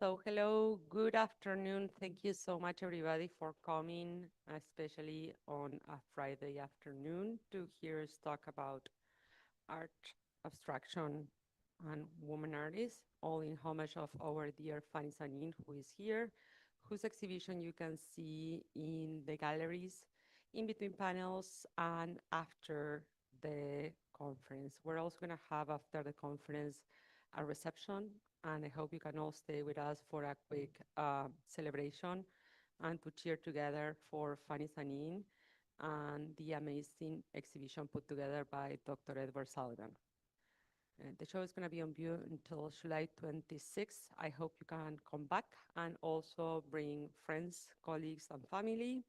So hello, good afternoon. Thank you so much everybody for coming, especially on a Friday afternoon to hear us talk about art, abstraction, and woman artists, all in homage of our dear Fanny Sanín, who is here, whose exhibition you can see in the galleries, in between panels, and after the conference. We're also going to have, after the conference, a reception, and I hope you can all stay with us for a quick celebration and to cheer together for Fanny Sanín and the amazing exhibition put together by Dr. Edward Sullivan. The show is going to be on view until July 26th. I hope you can come back and also bring friends, colleagues, and family.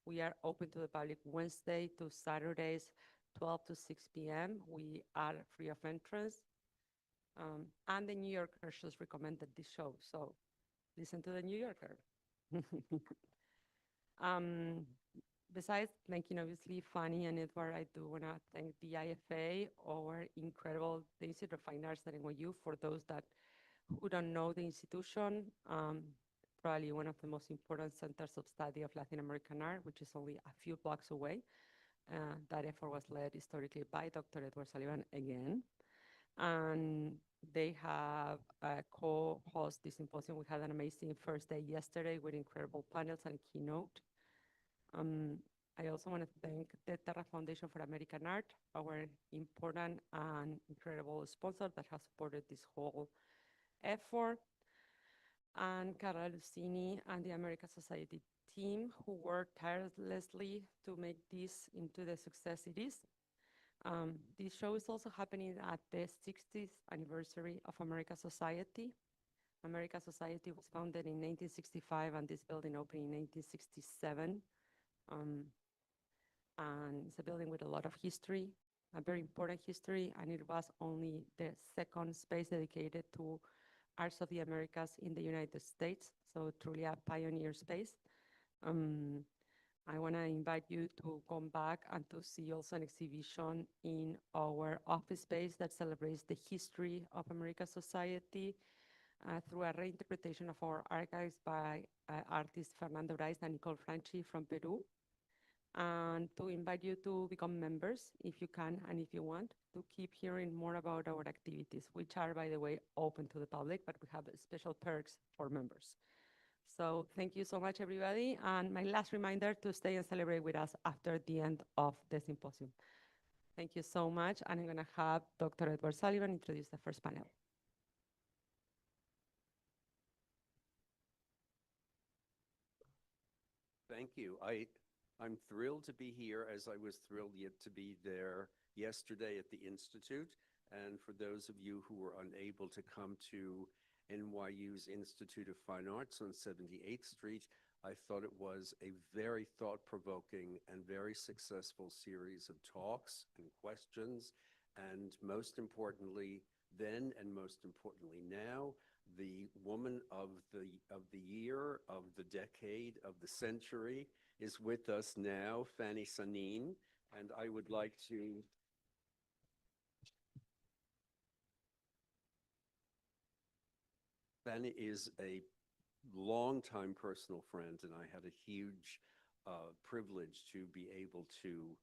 We are open to the public Wednesday to Saturdays, 12 to 6 p.m. We are free of entrance. And the New Yorker just recommended this show, so listen to the New Yorker. um, Besides thanking obviously Fanny and Edward, I do want to thank the IFA, our incredible the Institute of Fine Arts at NYU. For those that who don't know the institution, probably one of the most important centers of study of Latin American art, which is only a few blocks away. That effort was led historically by Dr. Edward Sullivan again. And they have co-host this symposium. We had an amazing first day yesterday with incredible panels and keynote. I also want to thank the Terra Foundation for American Art, our important and incredible sponsor that has supported this whole effort, and Carla Lucini and the American Society team who worked tirelessly to make this into the success it is. This show is also happening at the 60th anniversary of American Society. American Society was founded in 1965 and this building opened in 1967. And it's a building with a lot of history, a very important history, and it was only the second space dedicated to arts of the Americas in the United States, so truly a pioneer space. I want to invite you to come back and to see also an exhibition in our office space that celebrates the history of American society through a reinterpretation of our archives by artists Fernando Brais and Nicole Franchi from Peru. And to invite you to become members if you can and if you want to keep hearing more about our activities, which are, by the way, open to the public, but we have special perks for members. So thank you so much, everybody. And my last reminder to stay and celebrate with us after the end of the symposium. Thank you so much. And I'm going to have Dr. Edward Sullivan introduce the first panel. Thank you. I'm thrilled to be here, as I was thrilled yet to be there yesterday at the Institute. And for those of you who were unable to come to NYU's Institute of Fine Arts on 78th Street, I thought it was a very thought-provoking and very successful series of talks and questions. And most importantly, then and most importantly now, the woman of the year, of the decade, of the century is with us now, Fanny Sanín, and I would like to Fanny is a longtime personal friend, and I had a huge privilege to be able to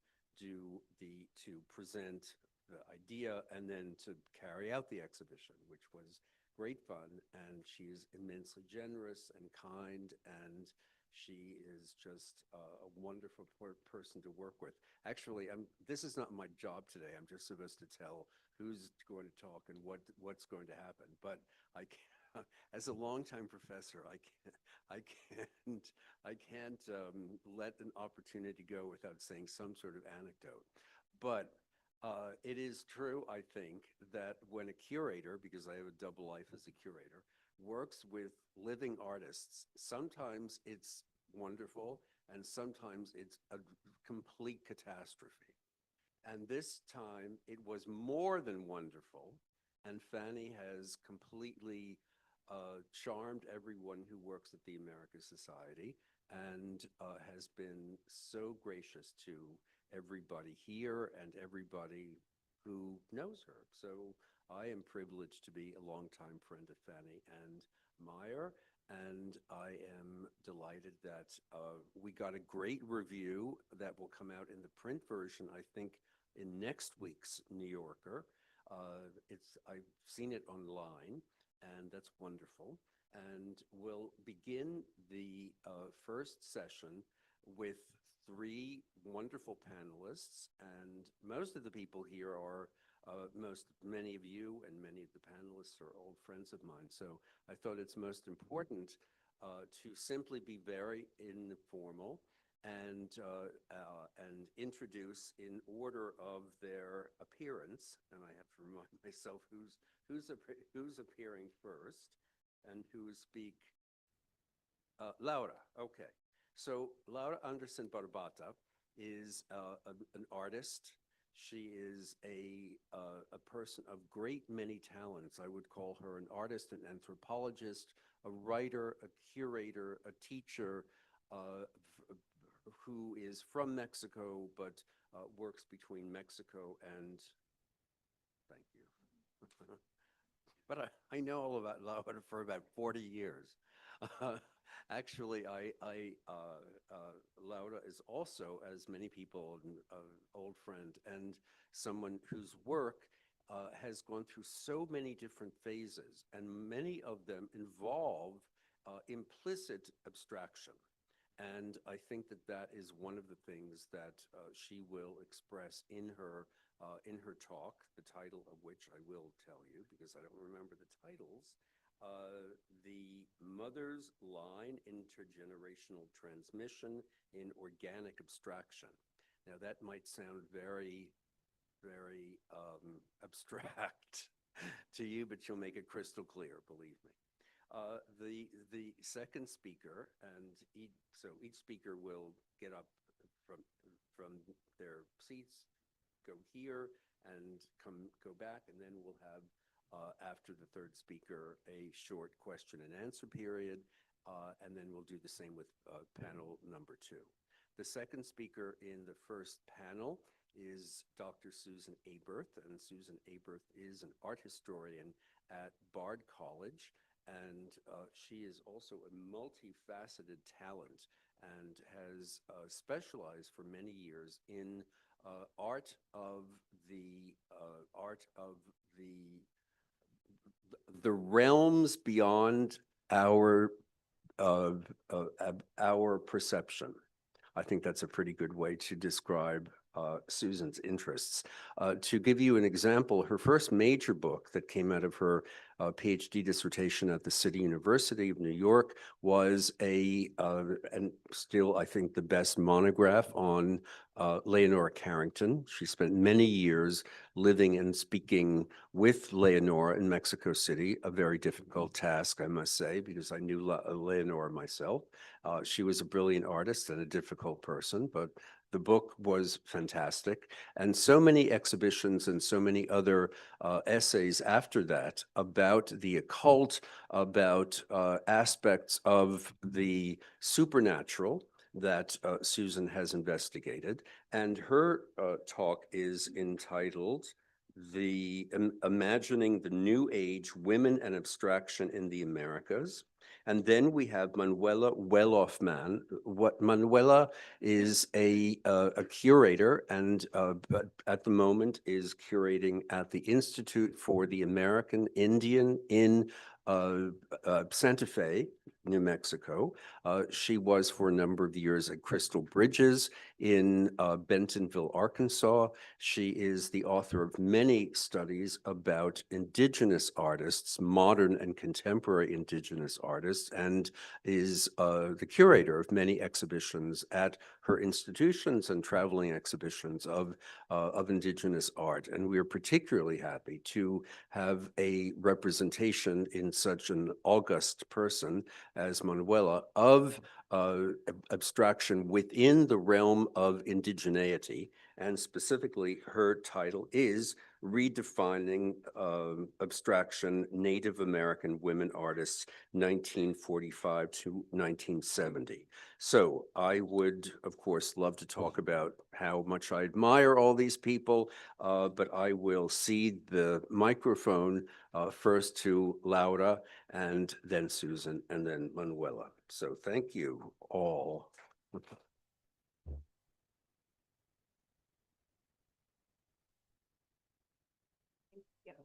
present the idea and then to carry out the exhibition, which was great fun. And she is immensely generous and kind, and she is just a wonderful person to work with. Actually, this is not my job today. I'm just supposed to tell who's going to talk and what's going to happen. But I can't, as a longtime professor, I can't let an opportunity go without saying some sort of anecdote. But it is true, I think, that when a curator, because I have a double life as a curator, works with living artists, sometimes it's wonderful and sometimes it's a complete catastrophe. And this time it was more than wonderful, and Fanny has completely charmed everyone who works at the American Society and has been so gracious to everybody here and everybody who knows her. So I am privileged to be a longtime friend of Fanny and Meyer, and I am delighted that we got a great review that will come out in the print version, I think, in next week's New Yorker. I've seen it online, and that's wonderful. And we'll begin the first session with three wonderful panelists, and most of the people here are many of you and many of the panelists are old friends of mine. So I thought it's most important to simply be very informal and introduce in order of their appearance. And I have to remind myself who's appearing first and who speak. Laura, okay. So Laura Anderson Barbata is an artist. She is a person of great many talents. I would call her an artist, an anthropologist, a writer, a curator, a teacher, who is from Mexico, but works between Mexico and, thank you. But I know all about Laura for about 40 years. Actually, Laura is also, as many people, an old friend and someone whose work has gone through so many different phases, and many of them involve implicit abstraction. And I think that that is one of the things that she will express in her talk, the title of which I will tell you because I don't remember the titles. The Mother's Line, Intergenerational Transmission in Organic Abstraction. Now that might sound very, very abstract to you, but she'll make it crystal clear, believe me. The second speaker, and so each speaker will get up from their seats, go here, and go back, and then we'll have after the third speaker, a short question and answer period, and then we'll do the same with panel number 2. The second speaker in the first panel is Dr. Susan Aberth, and Susan Aberth is an art historian at Bard College, and she is also a multifaceted talent and has specialized for many years in art of the realms beyond our perception. I think that's a pretty good way to describe Susan's interests. To give you an example, her first major book that came out of her PhD dissertation at the City University of New York was and still I think the best monograph on Leonora Carrington. She spent many years living and speaking with Leonora in Mexico City, a very difficult task, I must say, because I knew Leonora myself. She was a brilliant artist and a difficult person, but the book was fantastic. And so many exhibitions and so many other essays after that about the occult, about aspects of the supernatural that Susan has investigated. And her talk is entitled Imagining the New Age, Women and Abstraction in the Americas. And then we have Manuela Wellhoffman. Manuela is a curator and but at the moment is curating at the Institute for the American Indian in Santa Fe, New Mexico. She was for a number of years at Crystal Bridges in Bentonville, Arkansas. She is the author of many studies about indigenous artists, modern and contemporary indigenous artists, and is the curator of many exhibitions at her institutions and traveling exhibitions of indigenous art. And we are particularly happy to have a representation in such an august person as Manuela of abstraction within the realm of indigeneity. And specifically, her title is Redefining Abstraction, Native American Women Artists, 1945 to 1970. So I would, of course, love to talk about how much I admire all these people, but I will cede the microphone first to Laura, and then Susan, and then Manuela. So thank you all.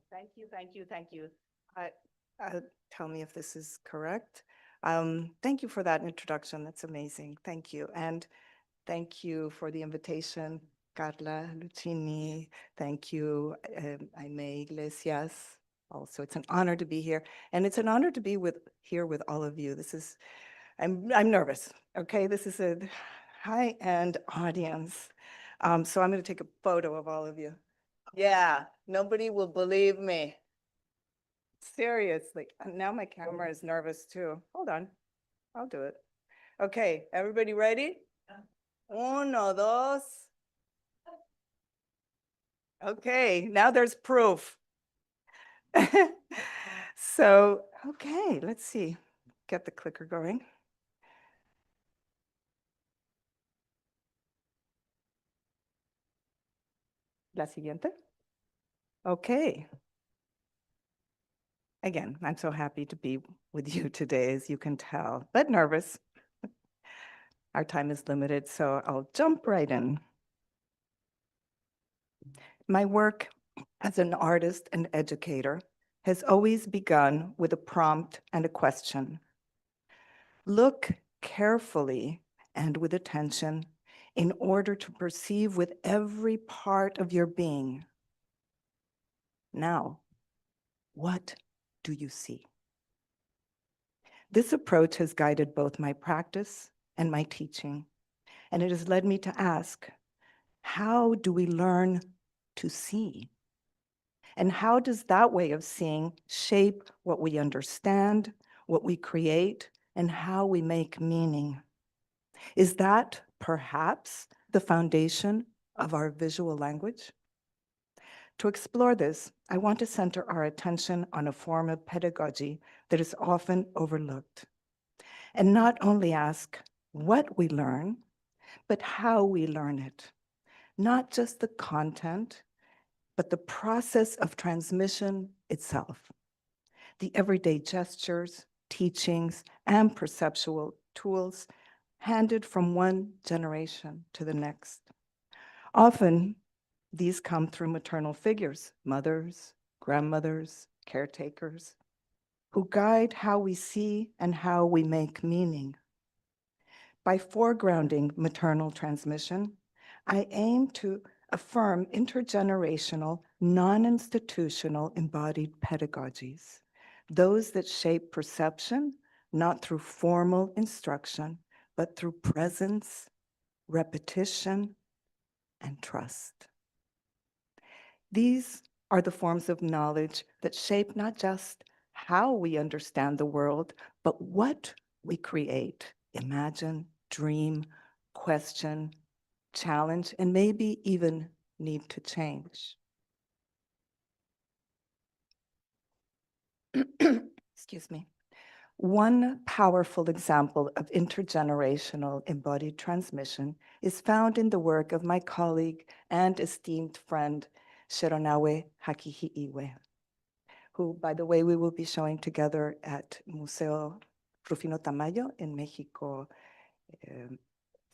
Thank you, thank you, thank you. Tell me if this is correct. Thank you for that introduction. That's amazing. Thank you. And thank you for the invitation, Carla Lucchini. Thank you, Aime Iglesias. Also, it's an honor to be here. And it's an honor to be here with all of you. I'm nervous, okay? This is a high-end audience. So I'm going to take a photo of all of you. Yeah, nobody will believe me. Seriously. And now my camera is nervous too. Hold on. I'll do it. Okay, everybody ready? Uno, dos. Okay, now there's proof. So, okay, let's see. Get the clicker going. La siguiente. Okay. Again, I'm so happy to be with you today, as you can tell, but nervous. Our time is limited, so I'll jump right in. My work as an artist and educator has always begun with a prompt and a question. Look carefully and with attention in order to perceive with every part of your being. Now, what do you see? This approach has guided both my practice and my teaching, and it has led me to ask, how do we learn to see? And how does that way of seeing shape what we understand, what we create, and how we make meaning? Is that perhaps the foundation of our visual language? To explore this, I want to center our attention on a form of pedagogy that is often overlooked, and not only ask what we learn, but how we learn it. Not just the content, but the process of transmission itself. The everyday gestures, teachings, and perceptual tools handed from one generation to the next. Often, these come through maternal figures, mothers, grandmothers, caretakers, who guide how we see and how we make meaning. By foregrounding maternal transmission, I aim to affirm intergenerational, non-institutional embodied pedagogies, those that shape perception, not through formal instruction, but through presence, repetition, and trust. These are the forms of knowledge that shape not just how we understand the world, but what we create, imagine, dream, question, challenge, and maybe even need to change. Excuse me. One powerful example of intergenerational embodied transmission is found in the work of my colleague and esteemed friend, Sheronawe Hakihi'iwe, who, by the way, we will be showing together at Museo Rufino Tamayo in Mexico,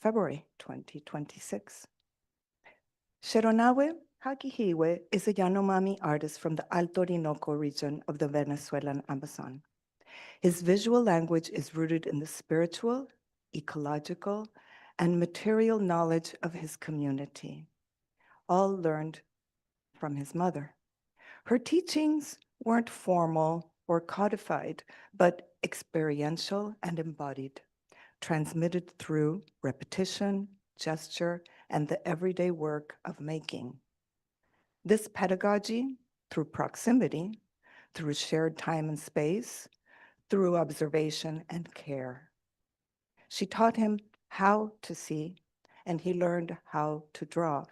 February 2026. Sheronawe Hakihi'iwe is a Yanomami artist from the Alto Orinoco region of the Venezuelan Amazon. His visual language is rooted in the spiritual, ecological, and material knowledge of his community, all learned from his mother. Her teachings weren't formal or codified, but experiential and embodied, transmitted through repetition, gesture, and the everyday work of making. This pedagogy, through proximity, through shared time and space, through observation and care. She taught him how to see, and he learned how to draw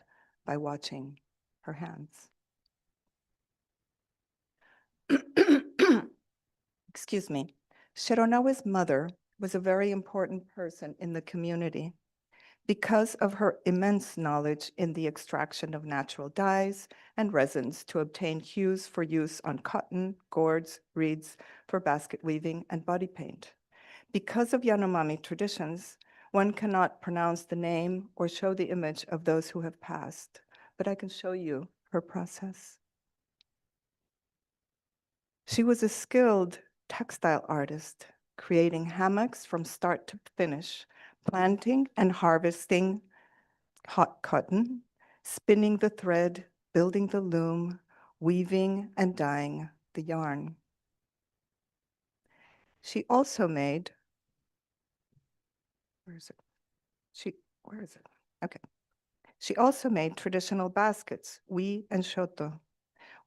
by watching her hands. excuse me, Shironawa's mother was a very important person in the community because of her immense knowledge in the extraction of natural dyes and resins to obtain hues for use on cotton, gourds, reeds for basket weaving and body paint. Because of Yanomami traditions, one cannot pronounce the name or show the image of those who have passed, but I can show you her process. She was a skilled textile artist, creating hammocks from start to finish, planting and harvesting hot cotton, spinning the thread, building the loom, weaving and dyeing the yarn. She also made, where is it? Okay. She also made traditional baskets, wi and shoto,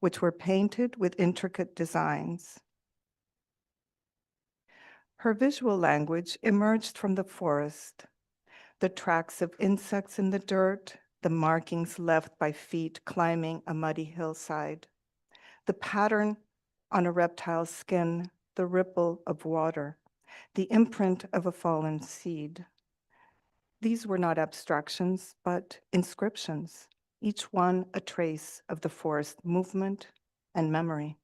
which were painted with intricate designs. Her visual language emerged from the forest, the tracks of insects in the dirt, the markings left by feet climbing a muddy hillside, the pattern on a reptile's skin, the ripple of water, the imprint of a fallen seed. These were not abstractions, but inscriptions, each one a trace of the forest movement and memory.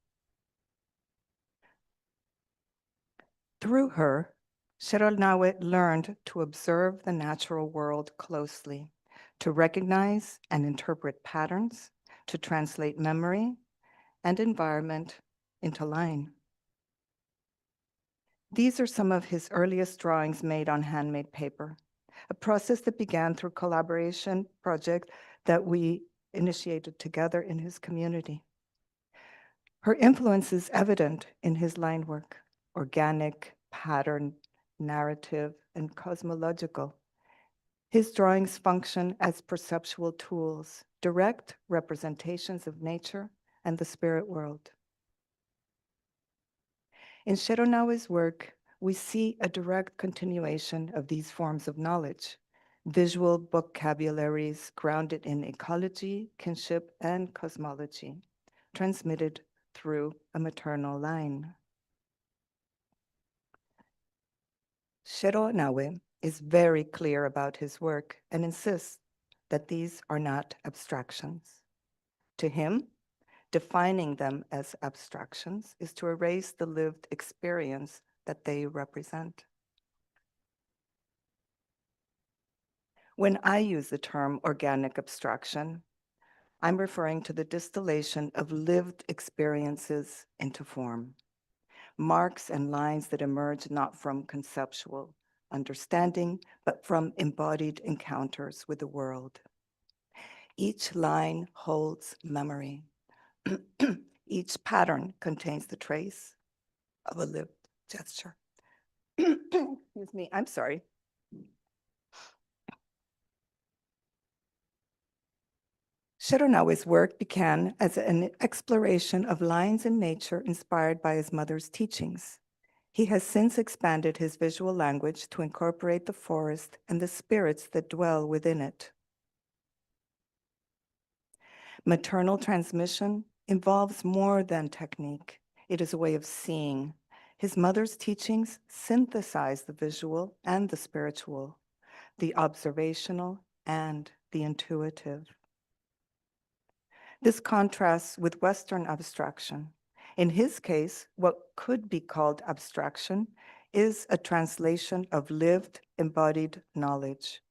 Through her, Shironawa learned to observe the natural world closely, to recognize and interpret patterns, to translate memory and environment into line. These are some of his earliest drawings made on handmade paper, a process that began through collaboration project that we initiated together in his community. Her influence is evident in his line work, organic, pattern, narrative, and cosmological. His drawings function as perceptual tools, direct representations of nature and the spirit world. In Shironawa's work, we see a direct continuation of these forms of knowledge, visual vocabularies grounded in ecology, kinship, and cosmology, transmitted through a maternal line. Shironawa is very clear about his work and insists that these are not abstractions. To him, defining them as abstractions is to erase the lived experience that they represent. When I use the term organic abstraction, I'm referring to the distillation of lived experiences into form, marks and lines that emerge not from conceptual understanding, but from embodied encounters with the world. Each line holds memory. Each pattern contains the trace of a lived gesture. Excuse me, I'm sorry. Shironawa's work began as an exploration of lines in nature inspired by his mother's teachings. He has since expanded his visual language to incorporate the forest and the spirits that dwell within it. Maternal transmission involves more than technique. It is a way of seeing. His mother's teachings synthesize the visual and the spiritual, the observational and the intuitive. This contrasts with Western abstraction. In his case, what could be called abstraction is a translation of lived, embodied knowledge.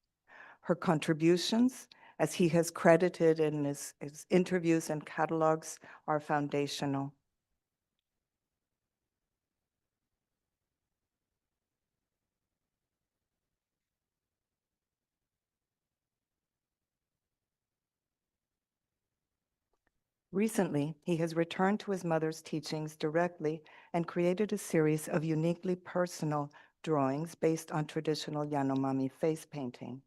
Her contributions, as he has credited in his interviews and catalogs, are foundational. Recently, he has returned to his mother's teachings directly and created a series of uniquely personal drawings based on traditional Yanomami face painting.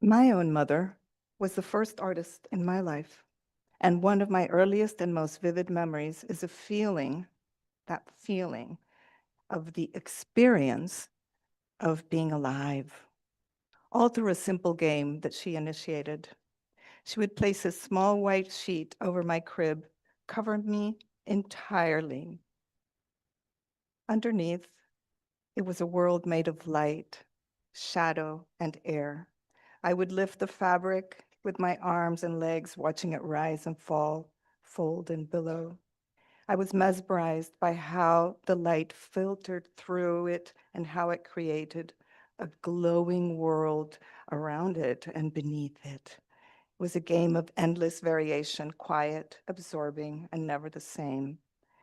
My own mother was the first artist in my life, and one of my earliest and most vivid memories is a feeling, that feeling of the experience of being alive, all through a simple game that she initiated. She would place a small white sheet over my crib, cover me entirely. Underneath, it was a world made of light, shadow, and air. I would lift the fabric with my arms and legs, watching it rise and fall, fold and billow. I was mesmerized by how the light filtered through it and how it created a glowing world around it and beneath it. It was a game of endless variation, quiet, absorbing, and never the same.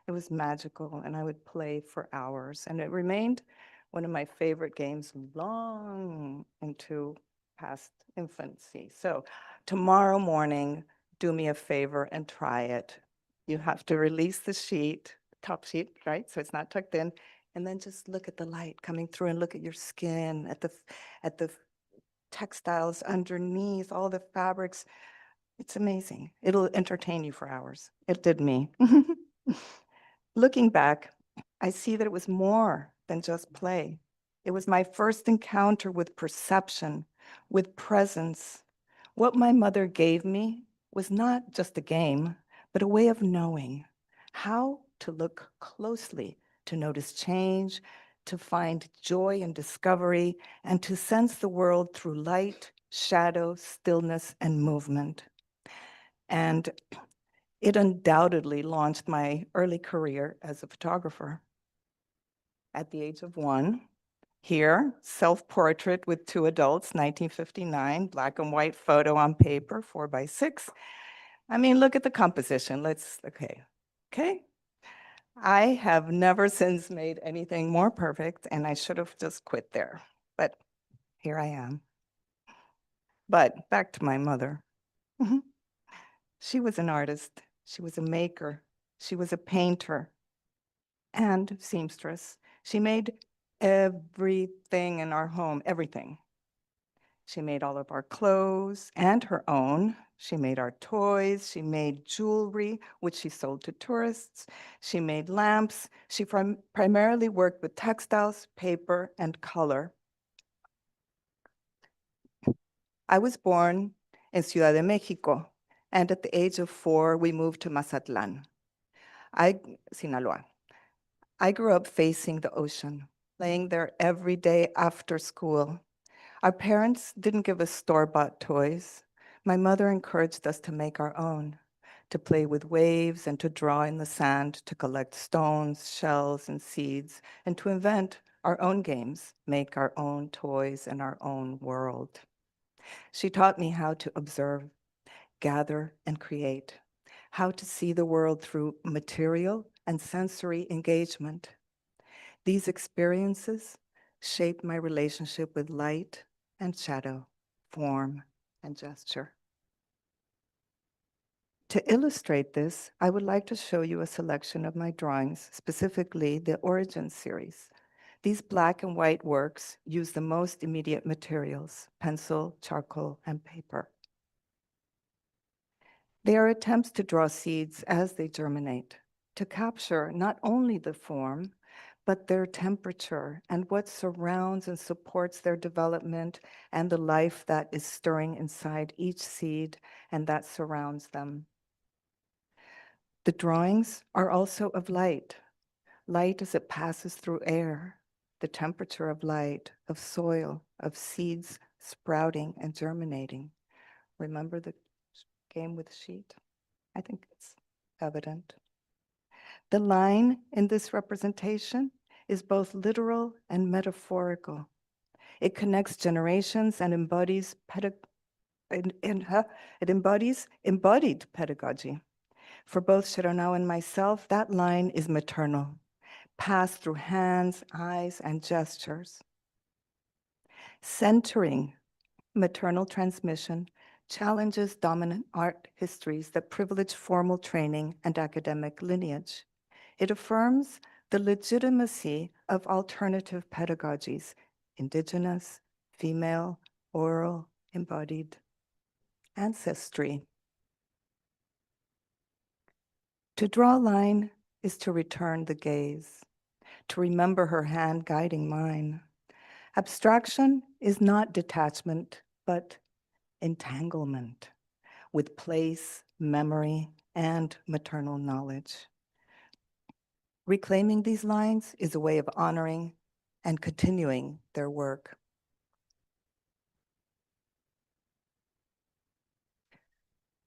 It was magical, and I would play for hours, and it remained one of my favorite games long into past infancy. So tomorrow morning, do me a favor and try it. You have to release the sheet, top sheet, right? So it's not tucked in, and then just look at the light coming through and look at your skin, at the textiles underneath, all the fabrics. It's amazing. It'll entertain you for hours. It did me. Looking back, I see that it was more than just play. It was my first encounter with perception, with presence. What my mother gave me was not just a game, but a way of knowing how to look closely, to notice change, to find joy and discovery, and to sense the world through light, shadow, stillness, and movement. And it undoubtedly launched my early career as a photographer. At the age of 1, here, self-portrait with 2 adults, 1959, black and white photo on paper, 4x6. I mean, look at the composition. Okay. I have never since made anything more perfect, and I should have just quit there. But here I am. But back to my mother. She was an artist. She was a maker. She was a painter and seamstress. She made everything in our home, everything. She made all of our clothes and her own. She made our toys. She made jewelry, which she sold to tourists. She made lamps. She primarily worked with textiles, paper, and color. I was born in Ciudad de Mexico, and at the age of 4, we moved to Mazatlan, Sinaloa. I grew up facing the ocean, playing there every day after school. Our parents didn't give us store-bought toys. My mother encouraged us to make our own, to play with waves and to draw in the sand, to collect stones, shells, and seeds, and to invent our own games, make our own toys in our own world. She taught me how to observe, gather, and create, how to see the world through material and sensory engagement. These experiences shaped my relationship with light and shadow, form and gesture. To illustrate this, I would like to show you a selection of my drawings, specifically the Origin series. These black and white works use the most immediate materials, pencil, charcoal, and paper. They are attempts to draw seeds as they germinate, to capture not only the form, but their temperature and what surrounds and supports their development and the life that is stirring inside each seed and that surrounds them. The drawings are also of light, light as it passes through air, the temperature of light, of soil, of seeds sprouting and germinating. Remember the game with sheet? I think it's evident. The line in this representation is both literal and metaphorical. It connects generations and embodies embodied pedagogy. For both Cheronau and myself, that line is maternal, passed through hands, eyes, and gestures. Centering maternal transmission challenges dominant art histories that privilege formal training and academic lineage. It affirms the legitimacy of alternative pedagogies, indigenous, female, oral, embodied ancestry. To draw a line is to return the gaze, to remember her hand guiding mine. Abstraction is not detachment, but entanglement with place, memory, and maternal knowledge. Reclaiming these lines is a way of honoring and continuing their work.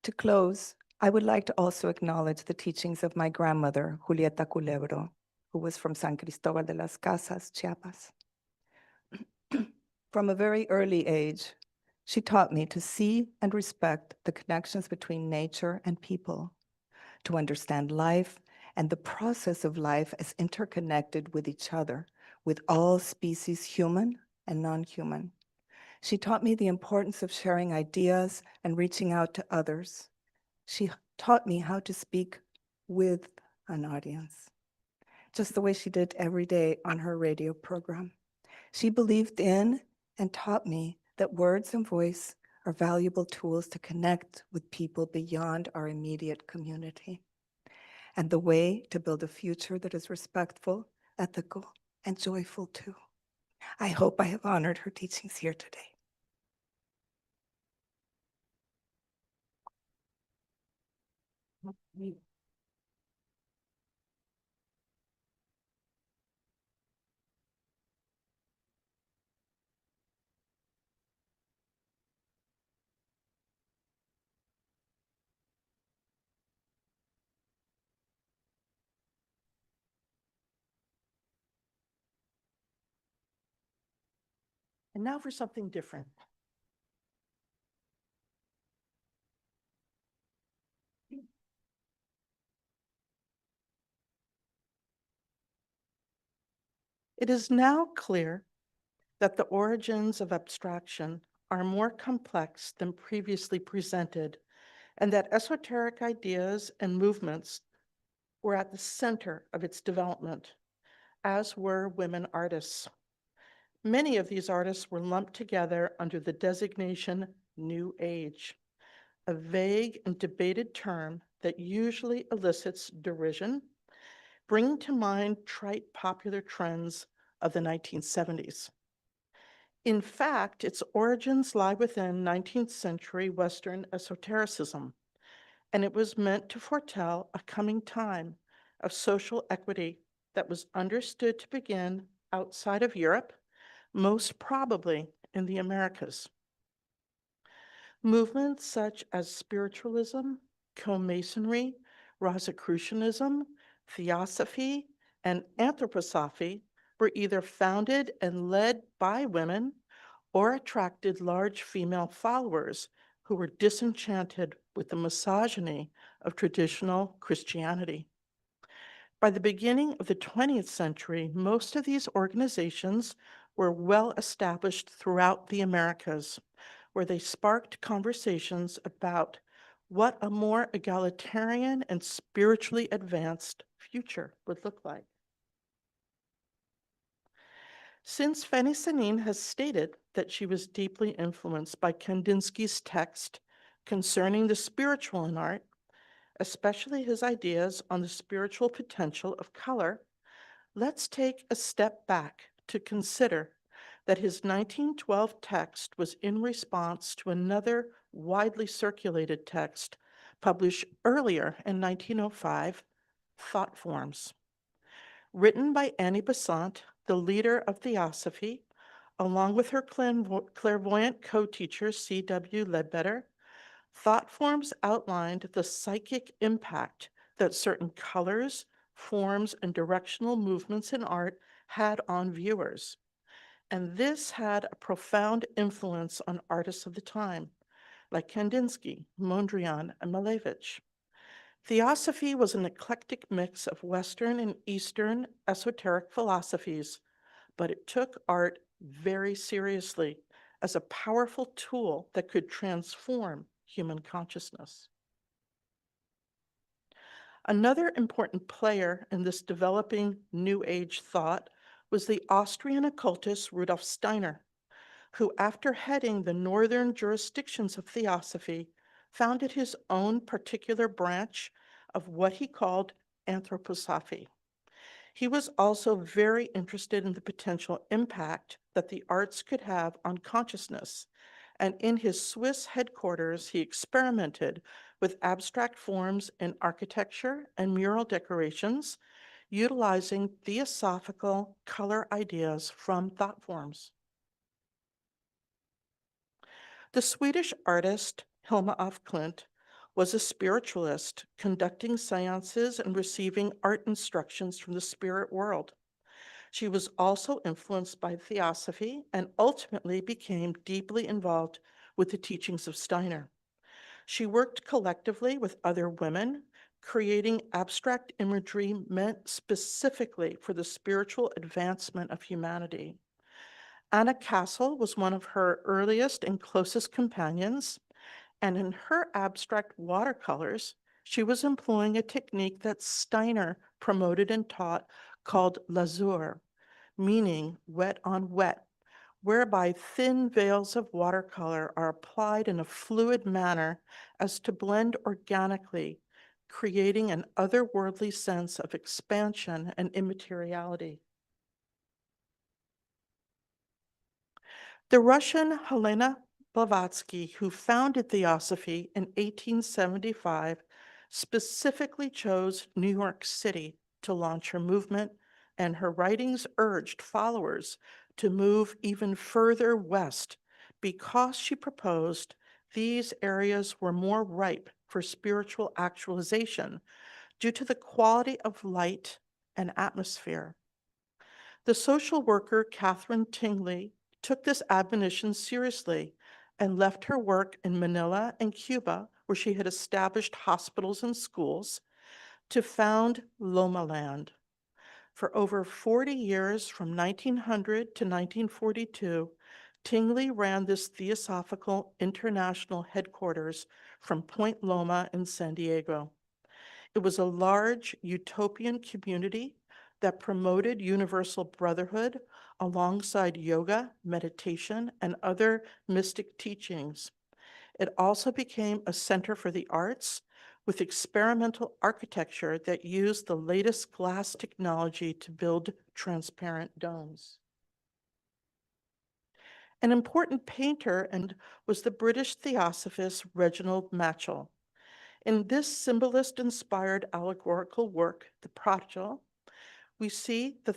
To close, I would like to also acknowledge the teachings of my grandmother, Julieta Culebro, who was from San Cristobal de las Casas, Chiapas. From a very early age, she taught me to see and respect the connections between nature and people, to understand life and the process of life as interconnected with each other, with all species, human and non-human. She taught me the importance of sharing ideas and reaching out to others. She taught me how to speak with an audience, just the way she did every day on her radio program. She believed in and taught me that words and voice are valuable tools to connect with people beyond our immediate community, and the way to build a future that is respectful, ethical, and joyful too. I hope I have honored her teachings here today. And now for something different. It is now clear that the origins of abstraction are more complex than previously presented, and that esoteric ideas and movements were at the center of its development, as were women artists. Many of these artists were lumped together under the designation New Age, a vague and debated term that usually elicits derision, bringing to mind trite popular trends of the 1970s. In fact, its origins lie within 19th century Western esotericism, and it was meant to foretell a coming time of social equity that was understood to begin outside of Europe, most probably in the Americas. Movements such as spiritualism, co-masonry, Rosicrucianism, theosophy, and anthroposophy were either founded and led by women or attracted large female followers who were disenchanted with the misogyny of traditional Christianity. By the beginning of the 20th century, most of these organizations were well established throughout the Americas, where they sparked conversations about what a more egalitarian and spiritually advanced future would look like. Since Fanny Sanín has stated that she was deeply influenced by Kandinsky's text concerning the spiritual in art, especially his ideas on the spiritual potential of color, let's take a step back to consider that his 1912 text was in response to another widely circulated text published earlier in 1905, Thought Forms. Written by Annie Besant, the leader of Theosophy, along with her clairvoyant co-teacher, C.W. Ledbetter, Thought Forms outlined the psychic impact that certain colors, forms, and directional movements in art had on viewers. And this had a profound influence on artists of the time, like Kandinsky, Mondrian, and Malevich. Theosophy was an eclectic mix of Western and Eastern esoteric philosophies, but it took art very seriously as a powerful tool that could transform human consciousness. Another important player in this developing New Age thought was the Austrian occultist Rudolf Steiner, who, after heading the northern jurisdictions of theosophy, founded his own particular branch of what he called anthroposophy. He was also very interested in the potential impact that the arts could have on consciousness, and in his Swiss headquarters, he experimented with abstract forms in architecture and mural decorations, utilizing theosophical color ideas from thought forms. The Swedish artist Hilma af Klint was a spiritualist, conducting seances and receiving art instructions from the spirit world. She was also influenced by theosophy and ultimately became deeply involved with the teachings of Steiner. She worked collectively with other women, creating abstract imagery meant specifically for the spiritual advancement of humanity. Anna Castle was one of her earliest and closest companions, and in her abstract watercolors, she was employing a technique that Steiner promoted and taught called lasur, meaning wet on wet, whereby thin veils of watercolor are applied in a fluid manner as to blend organically, creating an otherworldly sense of expansion and immateriality. The Russian Helena Blavatsky, who founded Theosophy in 1875, specifically chose New York City to launch her movement, and her writings urged followers to move even further west because she proposed these areas were more ripe for spiritual actualization due to the quality of light and atmosphere. The social worker Catherine Tingley took this admonition seriously and left her work in Manila and Cuba, where she had established hospitals and schools, to found Loma Land. For over 40 years, from 1900 to 1942, Tingley ran this theosophical international headquarters from Point Loma in San Diego. It was a large utopian community that promoted universal brotherhood alongside yoga, meditation, and other mystic teachings. It also became a center for the arts with experimental architecture that used the latest glass technology to build transparent domes. An important painter was the British theosophist Reginald Matchell. In this symbolist-inspired allegorical work, The Prodigal, we see the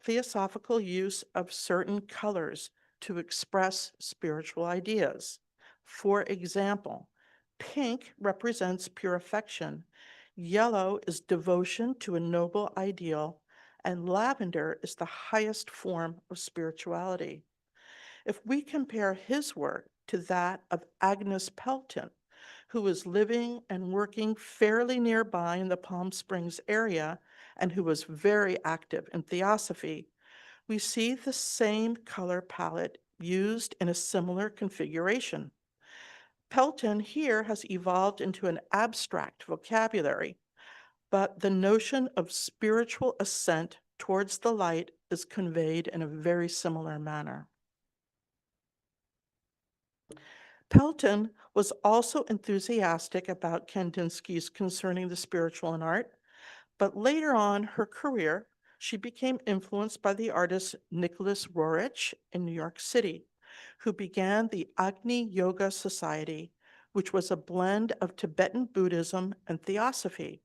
theosophical use of certain colors to express spiritual ideas. For example, pink represents pure affection, yellow is devotion to a noble ideal, and lavender is the highest form of spirituality. If we compare his work to that of Agnes Pelton, who was living and working fairly nearby in the Palm Springs area and who was very active in theosophy, we see the same color palette used in a similar configuration. Pelton here has evolved into an abstract vocabulary, but the notion of spiritual ascent towards the light is conveyed in a very similar manner. Pelton was also enthusiastic about Kandinsky's Concerning the Spiritual in Art, but later on her career, she became influenced by the artist Nicholas Roerich in New York City, who began the Agni Yoga Society, which was a blend of Tibetan Buddhism and theosophy,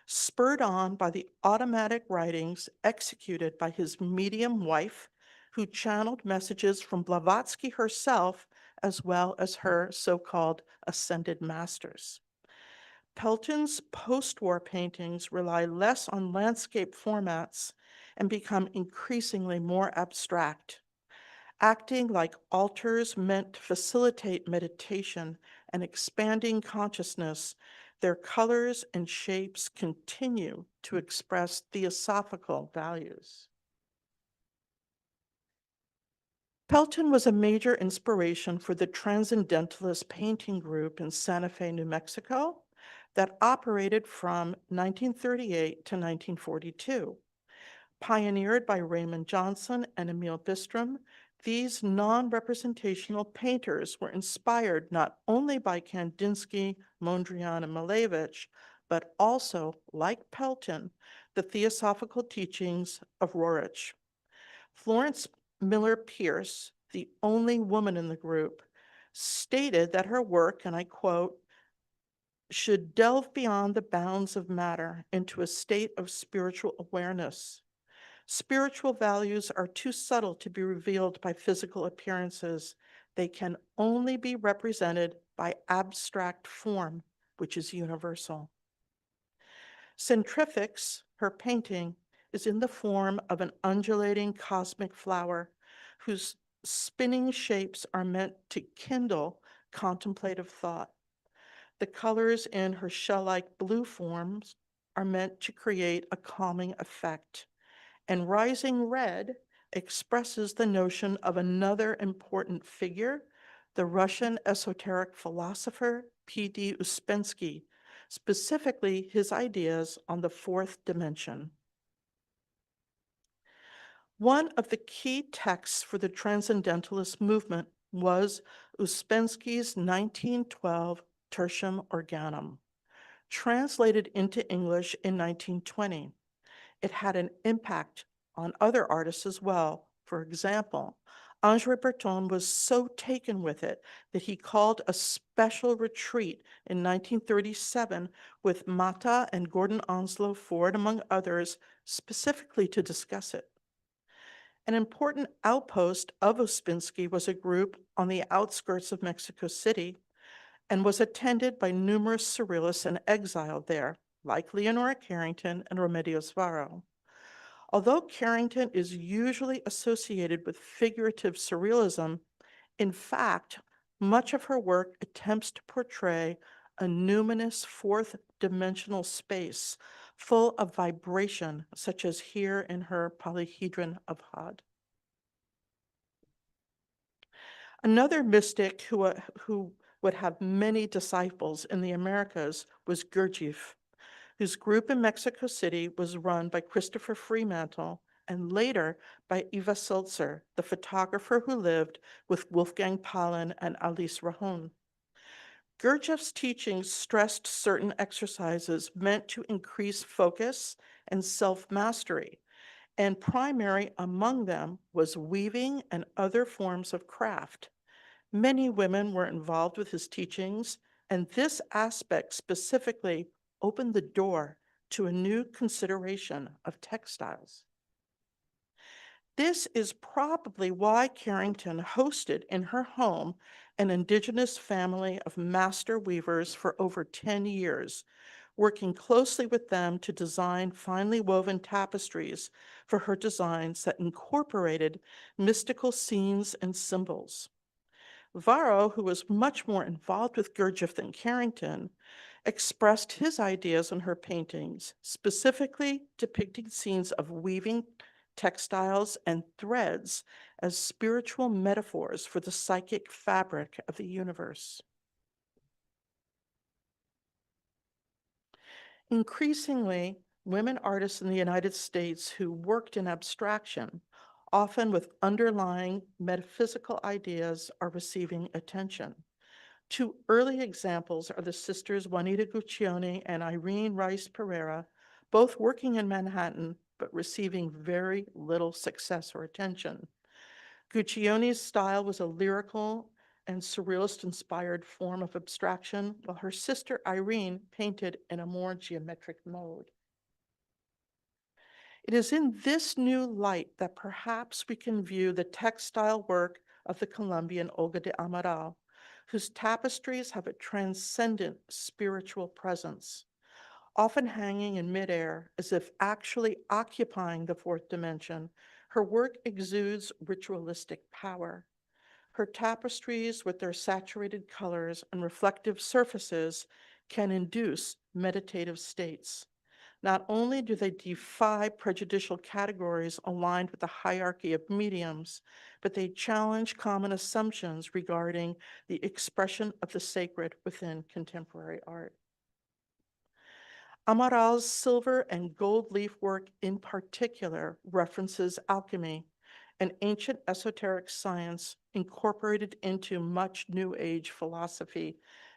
spurred on by the automatic writings executed by his medium wife, who channeled messages from Blavatsky herself as well as her so-called ascended masters. Pelton's post-war paintings rely less on landscape formats and become increasingly more abstract, acting like altars meant to facilitate meditation and expanding consciousness. Their colors and shapes continue to express theosophical values. Pelton was a major inspiration for the Transcendentalist painting group in Santa Fe, New Mexico, that operated from 1938 to 1942. Pioneered by Raymond Johnson and Emil Bistrom, These non-representational painters were inspired not only by Kandinsky, Mondrian, and Malevich, but also, like Pelton, the theosophical teachings of Roerich. Florence Miller Pierce, the only woman in the group, stated that her work, and I quote, should delve beyond the bounds of matter into a state of spiritual awareness. Spiritual values are too subtle to be revealed by physical appearances. They can only be represented by abstract form, which is universal. Centrifix, her painting, is in the form of an undulating cosmic flower whose spinning shapes are meant to kindle contemplative thought. The colors in her shell-like blue forms are meant to create a calming effect. And rising red expresses the notion of another important figure, the Russian esoteric philosopher P.D. Uspensky, specifically his ideas on the fourth dimension. One of the key texts for the Transcendentalist movement was Uspensky's 1912 Tertium Organum, translated into English in 1920. It had an impact on other artists as well. For example, André Breton was so taken with it that he called a special retreat in 1937 with Mata and Gordon Onslow Ford, among others, specifically to discuss it. An important outpost of Uspensky was a group on the outskirts of Mexico City and was attended by numerous surrealists in exile there, like Leonora Carrington and Remedios Varo. Although Carrington is usually associated with figurative surrealism, in fact, much of her work attempts to portray a numinous fourth dimensional space full of vibration, such as here in her Polyhedron of Hod. Another mystic who would have many disciples in the Americas was Gurdjieff, whose group in Mexico City was run by Christopher Fremantle and later by Eva Sulzer, the photographer who lived with Wolfgang Paulin and Alice Rahon. Gurdjieff's teachings stressed certain exercises meant to increase focus and self-mastery, and primary among them was weaving and other forms of craft. Many women were involved with his teachings, and this aspect specifically opened the door to a new consideration of textiles. This is probably why Carrington hosted in her home an indigenous family of master weavers for over 10 years, working closely with them to design finely woven tapestries for her designs that incorporated mystical scenes and symbols. Varro, who was much more involved with Gurdjieff than Carrington, expressed his ideas in her paintings, specifically depicting scenes of weaving textiles and threads as spiritual metaphors for the psychic fabric of the universe. Increasingly, women artists in the United States who worked in abstraction, often with underlying metaphysical ideas, are receiving attention. Two early examples are the sisters Juanita Guccione and Irene Rice Pereira, both working in Manhattan, but receiving very little success or attention. Guccione's style was a lyrical and surrealist-inspired form of abstraction, while her sister Irene painted in a more geometric mode. It is in this new light that perhaps we can view the textile work of the Colombian Olga de Amaral, whose tapestries have a transcendent spiritual presence, often hanging in midair as if actually occupying the fourth dimension. Her work exudes ritualistic power. Her tapestries, with their saturated colors and reflective surfaces, can induce meditative states. Not only do they defy prejudicial categories aligned with the hierarchy of mediums, but they challenge common assumptions regarding the expression of the sacred within contemporary art. Amaral's silver and gold leaf work in particular references alchemy an ancient esoteric science incorporated into much New Age philosophy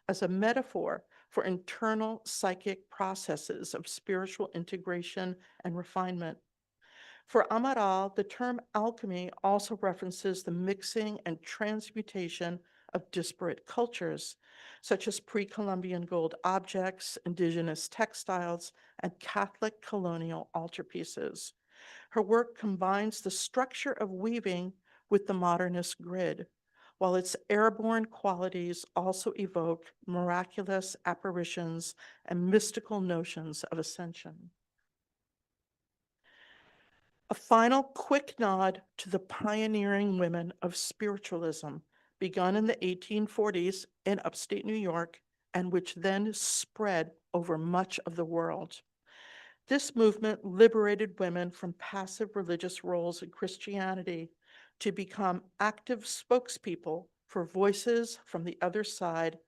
as a metaphor for internal psychic processes of spiritual integration and refinement. For Amaral, the term alchemy also references the mixing and transmutation of disparate cultures, such as pre-Columbian gold objects, indigenous textiles, and Catholic colonial altarpieces. Her work combines the structure of weaving with the modernist grid, while its airborne qualities also evoke miraculous apparitions and mystical notions of ascension. A final quick nod to the pioneering women of spiritualism, begun in the 1840s in upstate New York, and which then spread over much of the world. This movement liberated women from passive religious roles in Christianity to become active spokespeople for voices from the other side,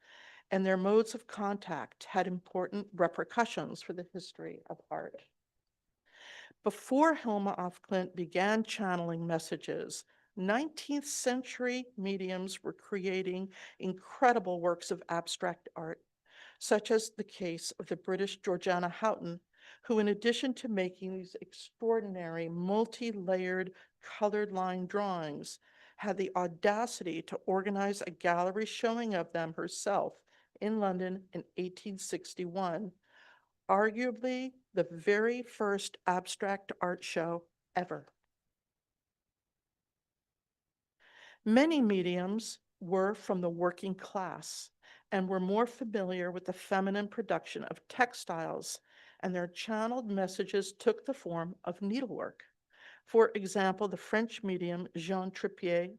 and their modes of contact had important repercussions for the history of art. Before Hilma af Klint began channeling messages, 19th century mediums were creating incredible works of abstract art, such as the case of the British Georgiana Houghton, who, in addition to making these extraordinary multi-layered colored line drawings, had the audacity to organize a gallery showing of them herself in London in 1861, arguably the very first abstract art show ever. Many mediums were from the working class and were more familiar with the feminine production of textiles, and their channeled messages took the form of needlework. For example, the French medium Jeanne Trippier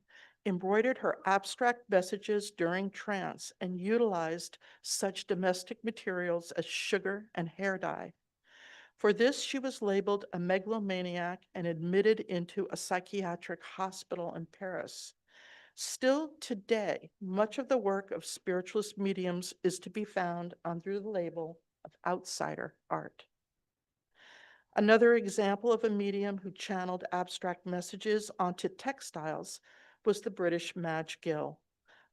embroidered her abstract messages during trance and utilized such domestic materials as sugar and hair dye. For this, she was labeled a megalomaniac and admitted into a psychiatric hospital in Paris. Still today, much of the work of spiritualist mediums is to be found under the label of outsider art. Another example of a medium who channeled abstract messages onto textiles was the British Madge Gill.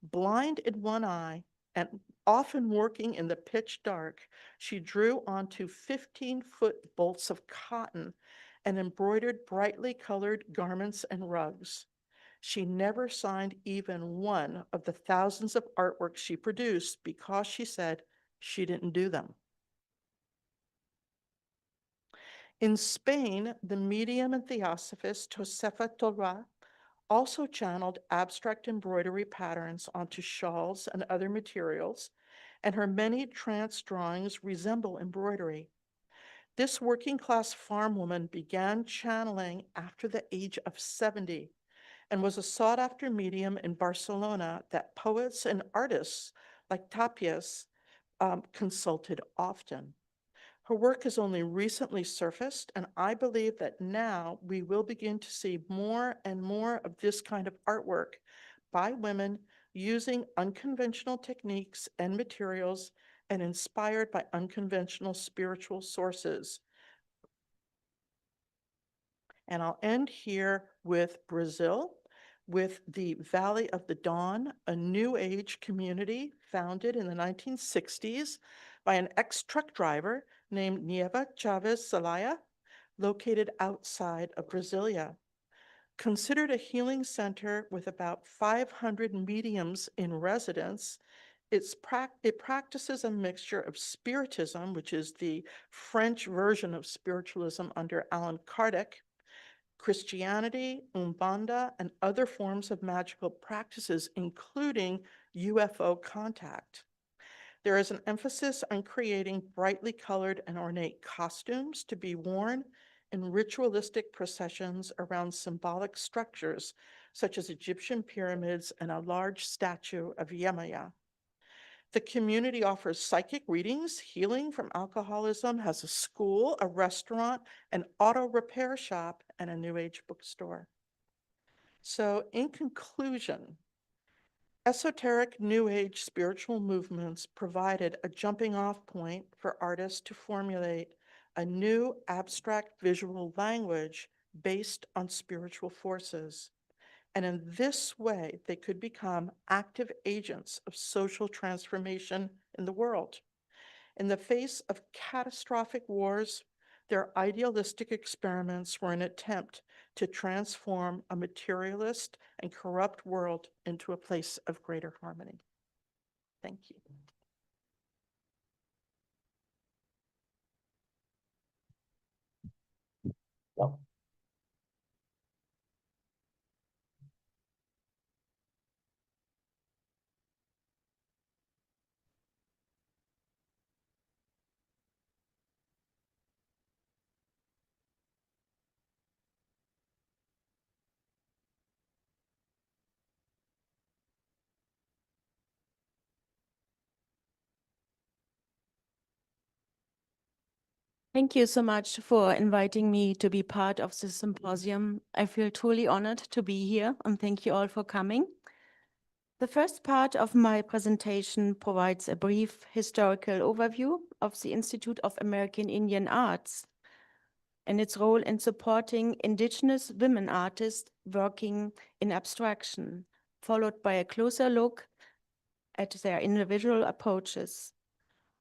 Blind in one eye and often working in the pitch dark, she drew onto 15-foot bolts of cotton and embroidered brightly colored garments and rugs. She never signed even one of the thousands of artworks she produced because she said she didn't do them. In Spain, the medium and theosophist Josefa Tolra also channeled abstract embroidery patterns onto shawls and other materials, and her many trance drawings resemble embroidery. This working class farm woman began channeling after the age of 70 and was a sought after medium in Barcelona that poets and artists like Tapias consulted often. Her work has only recently surfaced, and I believe that now we will begin to see more and more of this kind of artwork by women using unconventional techniques and materials and inspired by unconventional spiritual sources. And I'll end here with Brazil, with the Valley of the Dawn, a New Age community founded in the 1960s by an ex-truck driver named Nieva Chaves Zelaya, located outside of Brasilia. Considered a healing center with about 500 mediums in residence, it practices a mixture of spiritism, which is the French version of spiritualism under Allan Kardec, Christianity, Umbanda, and other forms of magical practices, including UFO contact. There is an emphasis on creating brightly colored and ornate costumes to be worn in ritualistic processions around symbolic structures, such as Egyptian pyramids and a large statue of Yemaya. The community offers psychic readings, healing from alcoholism, has a school, a restaurant, an auto repair shop, and a New Age bookstore. So in conclusion, esoteric New Age spiritual movements provided a jumping off point for artists to formulate a new abstract visual language based on spiritual forces. And in this way, they could become active agents of social transformation in the world. In the face of catastrophic wars, their idealistic experiments were an attempt to transform a materialist and corrupt world into a place of greater harmony. Thank you. Thank you so much for inviting me to be part of this symposium. I feel truly honored to be here, and thank you all for coming. The first part of my presentation provides a brief historical overview of the Institute of American Indian Arts and its role in supporting Indigenous women artists working in abstraction, followed by a closer look at their individual approaches.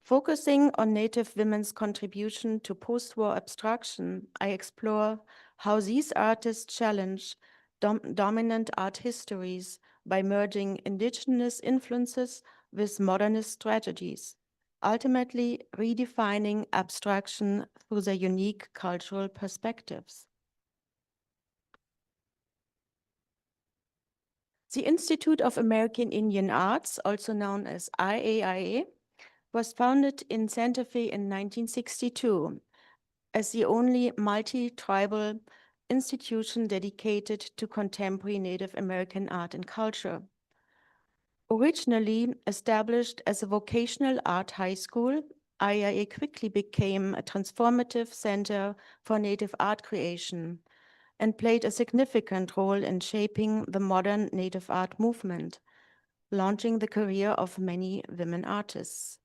Focusing on Native women's contribution to post-war abstraction, I explore how these artists challenge dominant art histories by merging indigenous influences with modernist strategies, ultimately redefining abstraction through their unique cultural perspectives. The Institute of American Indian Arts, also known as IAIA, was founded in Santa Fe in 1962 as the only multi-tribal institution dedicated to contemporary Native American art and culture. Originally established as a vocational art high school, IAA quickly became a transformative center for Native art creation and played a significant role in shaping the modern Native art movement, launching the career of many women artists.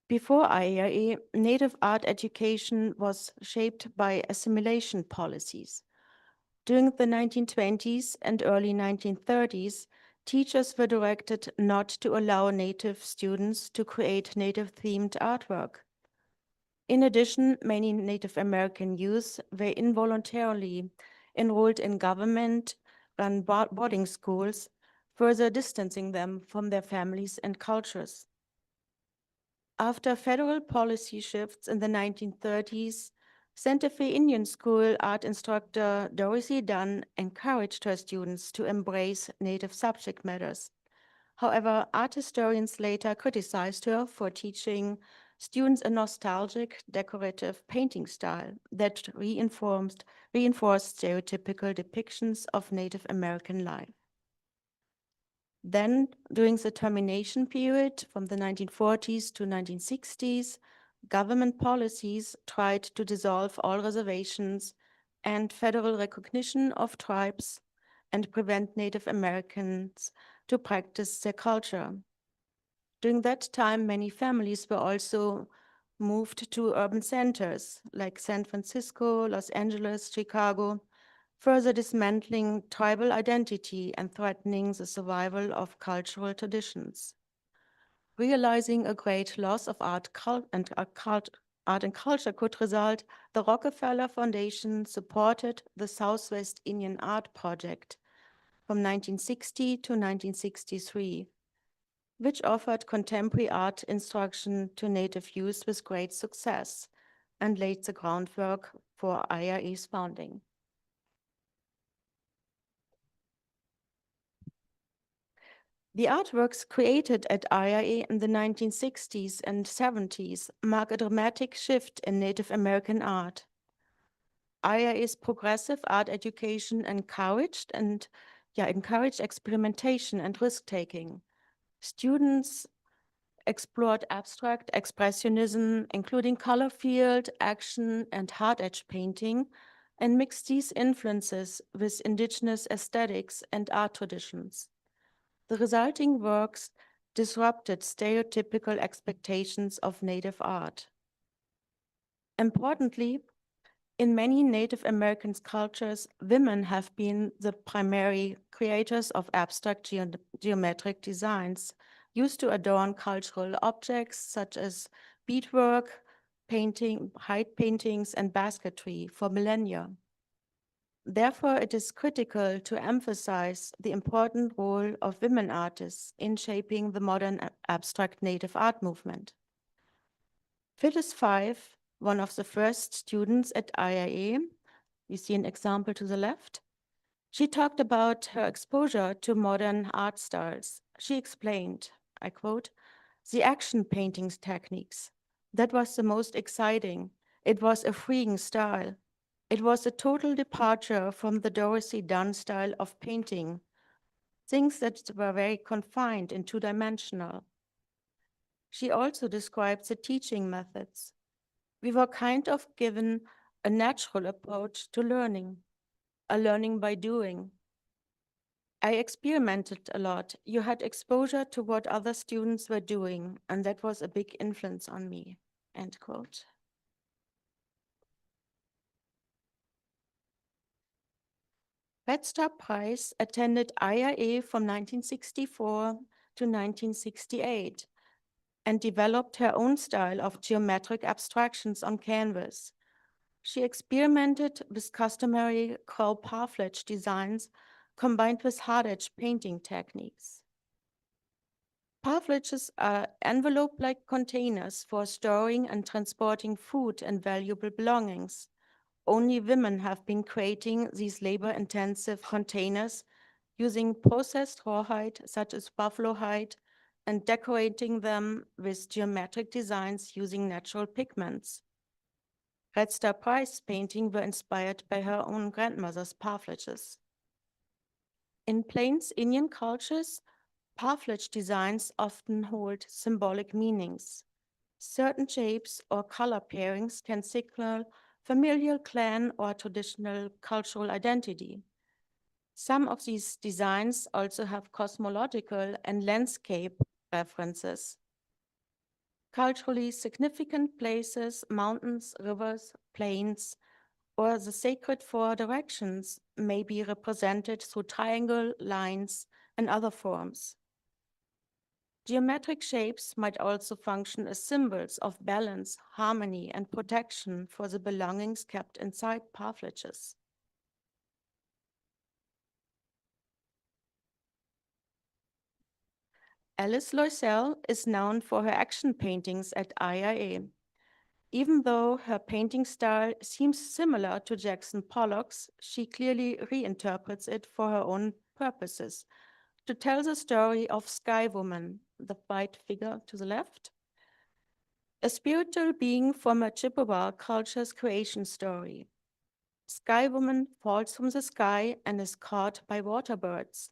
Before IAA, Native art education was shaped by assimilation policies. During the 1920s and early 1930s, teachers were directed not to allow Native students to create Native-themed artwork. In addition, many Native American youth were involuntarily enrolled in government-run boarding schools, further distancing them from their families and cultures. After federal policy shifts in the 1930s, Santa Fe Indian School art instructor Dorothy Dunn encouraged her students to embrace Native subject matters. However, art historians later criticized her for teaching students a nostalgic, decorative painting style that reinforced stereotypical depictions of Native American life. Then, during the termination period from the 1940s to 1960s, government policies tried to dissolve all reservations and federal recognition of tribes and prevent Native Americans to practice their culture. During that time, many families were also moved to urban centers like San Francisco, Los Angeles, Chicago, further dismantling tribal identity and threatening the survival of cultural traditions. Realizing a great loss of art and culture could result, the Rockefeller Foundation supported the Southwest Indian Art Project from 1960 to 1963, which offered contemporary art instruction to Native youth with great success and laid the groundwork for IAE's founding. The artworks created at IAE in the 1960s and 70s mark a dramatic shift in Native American art. IAE's progressive art education encouraged experimentation and risk-taking. Students explored abstract expressionism, including color field, action, and hard edge painting, and mixed these influences with indigenous aesthetics and art traditions. The resulting works disrupted stereotypical expectations of Native art. Importantly, In many Native American cultures, women have been the primary creators of abstract geometric designs used to adorn cultural objects such as beadwork, painting, hide paintings, and basketry for millennia. Therefore, it is critical to emphasize the important role of women artists in shaping the modern abstract native art movement. Phyllis Five, one of the first students at IIA, you see an example to the left, she talked about her exposure to modern art styles. She explained, I quote, "The action paintings techniques. That was the most exciting. It was a freeing style. It was a total departure from the Dorothy Dunn style of painting, things that were very confined and two-dimensional." She also described the teaching methods. We were kind of given a natural approach to learning, a learning by doing. I experimented a lot. You had exposure to what other students were doing, and that was a big influence on me, end quote. Red Price attended IIA from 1964 to 1968 and developed her own style of geometric abstractions on canvas. She experimented with customary curl parfleche designs combined with hard-edge painting techniques. Parfleches are envelope-like containers for storing and transporting food and valuable belongings. Only women have been creating these labor-intensive containers using processed rawhide, such as buffalo hide, and decorating them with geometric designs using natural pigments. Red Price's paintings were inspired by her own grandmother's parfleches. In Plains Indian cultures, parfleche designs often hold symbolic meanings. Certain shapes or color pairings can signal familial clan or traditional cultural identity. Some of these designs also have cosmological and landscape references. Culturally significant places, mountains, rivers, plains, or the sacred four directions may be represented through triangle, lines, and other forms. Geometric shapes might also function as symbols of balance, harmony, and protection for the belongings kept inside parfleches. Alice Loisel is known for her action paintings at IIA. Even though her painting style seems similar to Jackson Pollock's, she clearly reinterprets it for her own purposes, to tell the story of Sky Woman, the white figure to the left, a spiritual being from a Chippewa culture's creation story. Sky Woman falls from the sky and is caught by water birds,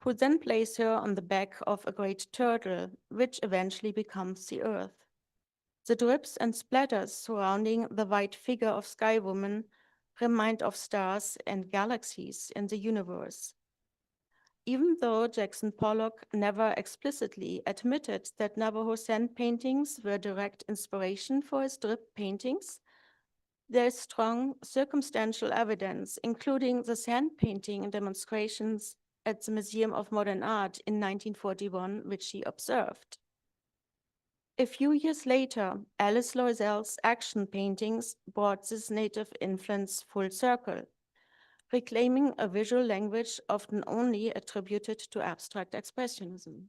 who then place her on the back of a great turtle, which eventually becomes the earth. The drips and splatters surrounding the white figure of Sky Woman remind of stars and galaxies in the universe. Even though Jackson Pollock never explicitly admitted that Navajo sand paintings were direct inspiration for his drip paintings, there is strong circumstantial evidence, including the sand painting demonstrations at the Museum of Modern Art in 1941, which he observed. A few years later, Alice Loisel's action paintings brought this native influence full circle, reclaiming a visual language often only attributed to abstract expressionism.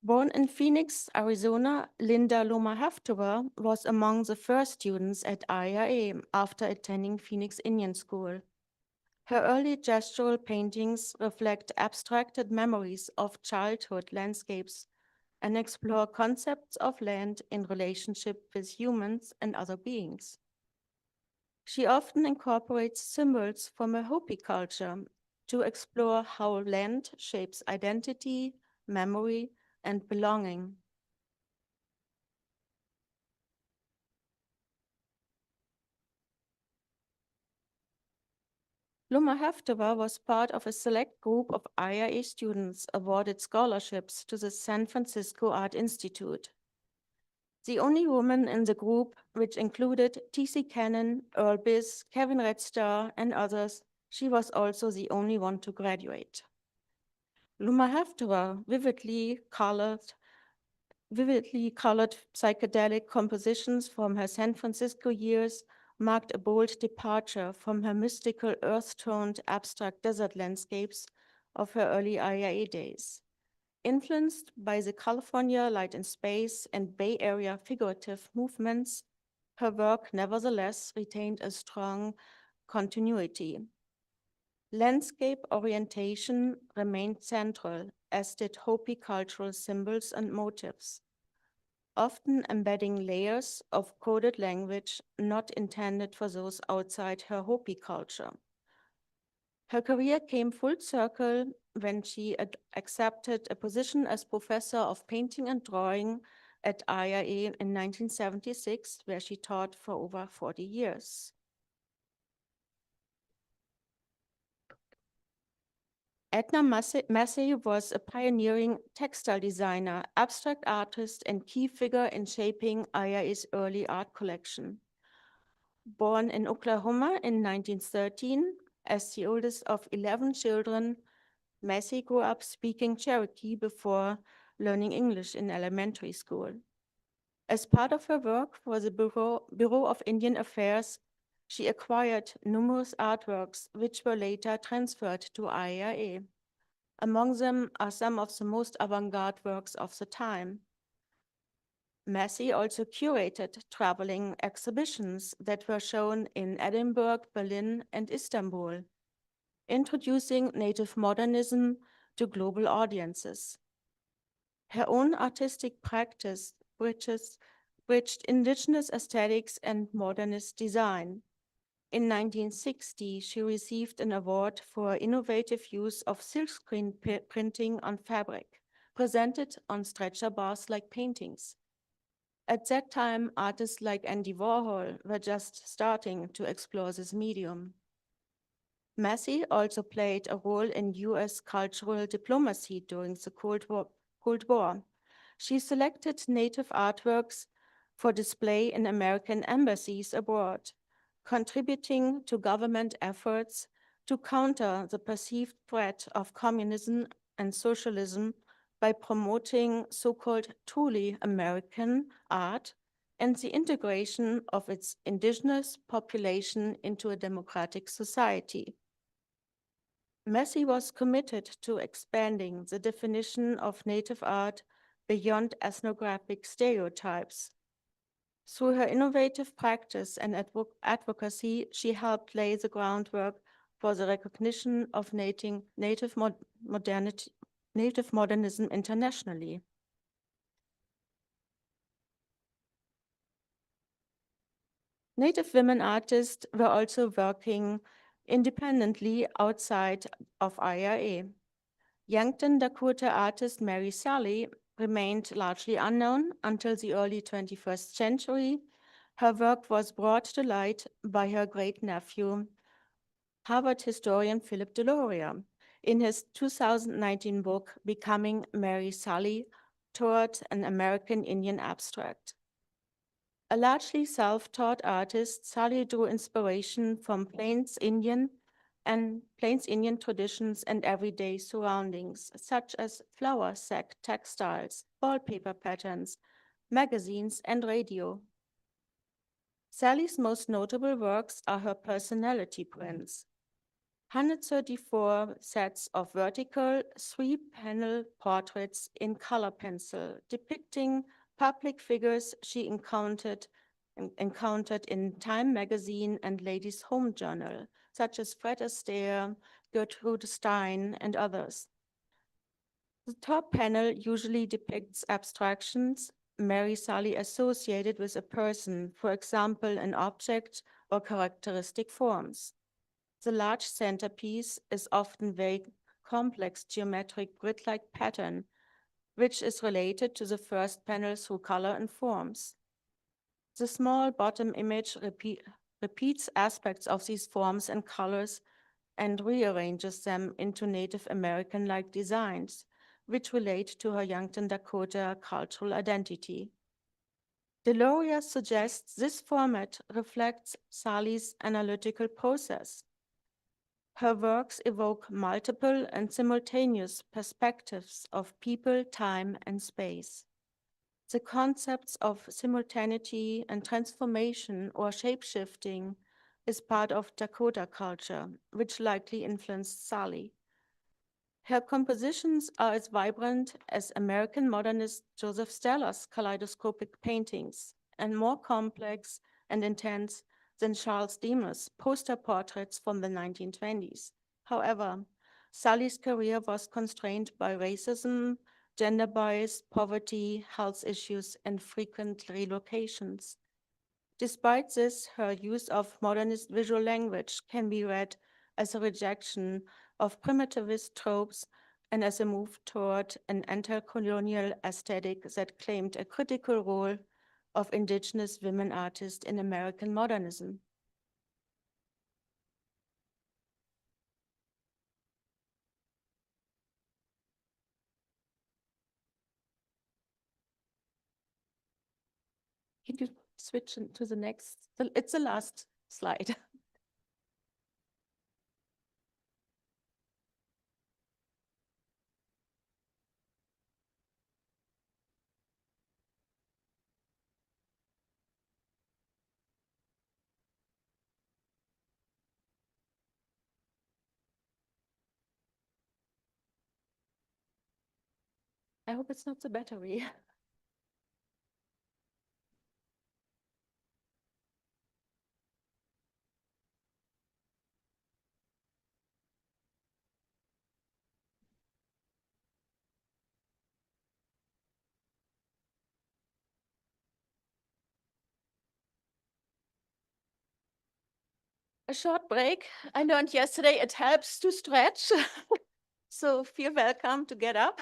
Born in Phoenix, Arizona, Linda Loma Haftower was among the first students at IIA after attending Phoenix Indian School. Her early gestural paintings reflect abstracted memories of childhood landscapes and explore concepts of land in relationship with humans and other beings. She often incorporates symbols from a Hopi culture to explore how land shapes identity, memory, and belonging. Luma Haftover was part of a select group of IIA students awarded scholarships to the San Francisco Art Institute. The only woman in the group, which included T.C. Cannon, Earl Biss, Kevin Red Star, and others, she was also the only one to graduate. Luma Haftover vividly colored psychedelic compositions from her San Francisco years marked a bold departure from her mystical earth-toned abstract desert landscapes of her early IIA days. Influenced by the California Light and Space and Bay Area figurative movements, her work nevertheless retained a strong continuity. Landscape orientation remained central, as did Hopi cultural symbols and motifs, often embedding layers of coded language not intended for those outside her Hopi culture. Her career came full circle when she accepted a position as professor of painting and drawing at IIA in 1976, where she taught for over 40 years. Edna Massey was a pioneering textile designer, abstract artist, and key figure in shaping IIA's early art collection. Born in Oklahoma in 1913, as the oldest of 11 children, Massey grew up speaking Cherokee before learning English in elementary school. As part of her work for the Bureau of Indian Affairs, she acquired numerous artworks which were later transferred to IIA. Among them are some of the most avant-garde works of the time. Massey also curated traveling exhibitions that were shown in Edinburgh, Berlin, and Istanbul, introducing native modernism to global audiences. Her own artistic practice bridged indigenous aesthetics and modernist design. In 1960, she received an award for innovative use of silkscreen printing on fabric, presented on stretcher bars like paintings. At that time, artists like Andy Warhol were just starting to explore this medium. Massey also played a role in US cultural diplomacy during the Cold War. She selected native artworks for display in American embassies abroad, contributing to government efforts to counter the perceived threat of communism and socialism by promoting so-called truly American art and the integration of its indigenous population into a democratic society. Massey was committed to expanding the definition of native art beyond ethnographic stereotypes. Through her innovative practice and advocacy, she helped lay the groundwork for the recognition of native modernism internationally. Native women artists were also working independently outside of IIA. Yankton Dakota artist Mary Sally remained largely unknown until the early 21st century. Her work was brought to light by her great-nephew, Harvard historian Philip Deloria, in his 2019 book, Becoming Mary Sally, Toward an American Indian Abstract. A largely self-taught artist, Sally drew inspiration from Plains Indian traditions and everyday surroundings, such as flour sack textiles, wallpaper patterns, magazines, and radio. Sally's most notable works are her personality prints, 134 sets of vertical 3-panel portraits in color pencil depicting public figures she encountered in Time magazine and Ladies' Home Journal, such as Fred Astaire, Gertrude Stein, and others. The top panel usually depicts abstractions Mary Sally associated with a person, for example, an object or characteristic forms. The large centerpiece is often very complex geometric grid-like pattern, which is related to the first panel through color and forms. The small bottom image repeats aspects of these forms and colors and rearranges them into Native American-like designs, which relate to her Yankton Dakota cultural identity. Deloria suggests this format reflects Sally's analytical process. Her works evoke multiple and simultaneous perspectives of people, time, and space. The concepts of simultaneity and transformation or shapeshifting is part of Dakota culture, which likely influenced Sally. Her compositions are as vibrant as American modernist Joseph Steller's kaleidoscopic paintings and more complex and intense than Charles Demar's poster portraits from the 1920s. However, Sally's career was constrained by racism, gender bias, poverty, health issues, and frequent relocations. Despite this, her use of modernist visual language can be read as a rejection of primitivist tropes and as a move toward an anti-colonial aesthetic that claimed a critical role of indigenous women artists in American modernism. Can you switch to the next? It's the last slide. I hope it's not the battery. A short break. I learned yesterday it helps to stretch. So feel welcome to get up.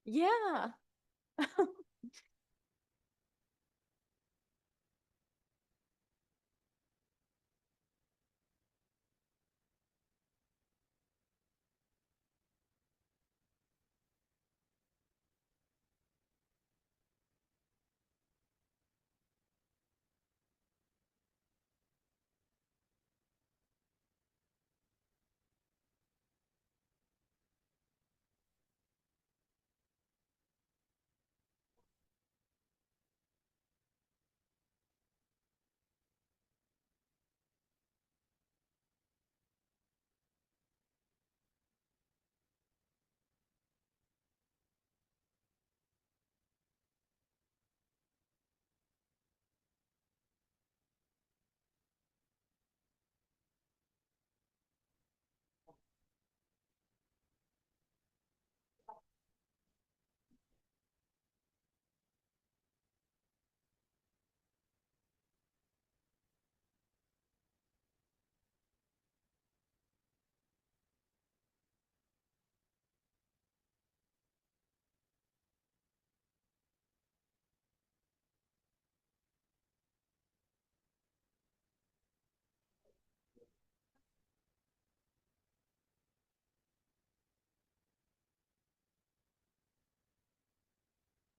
Yeah.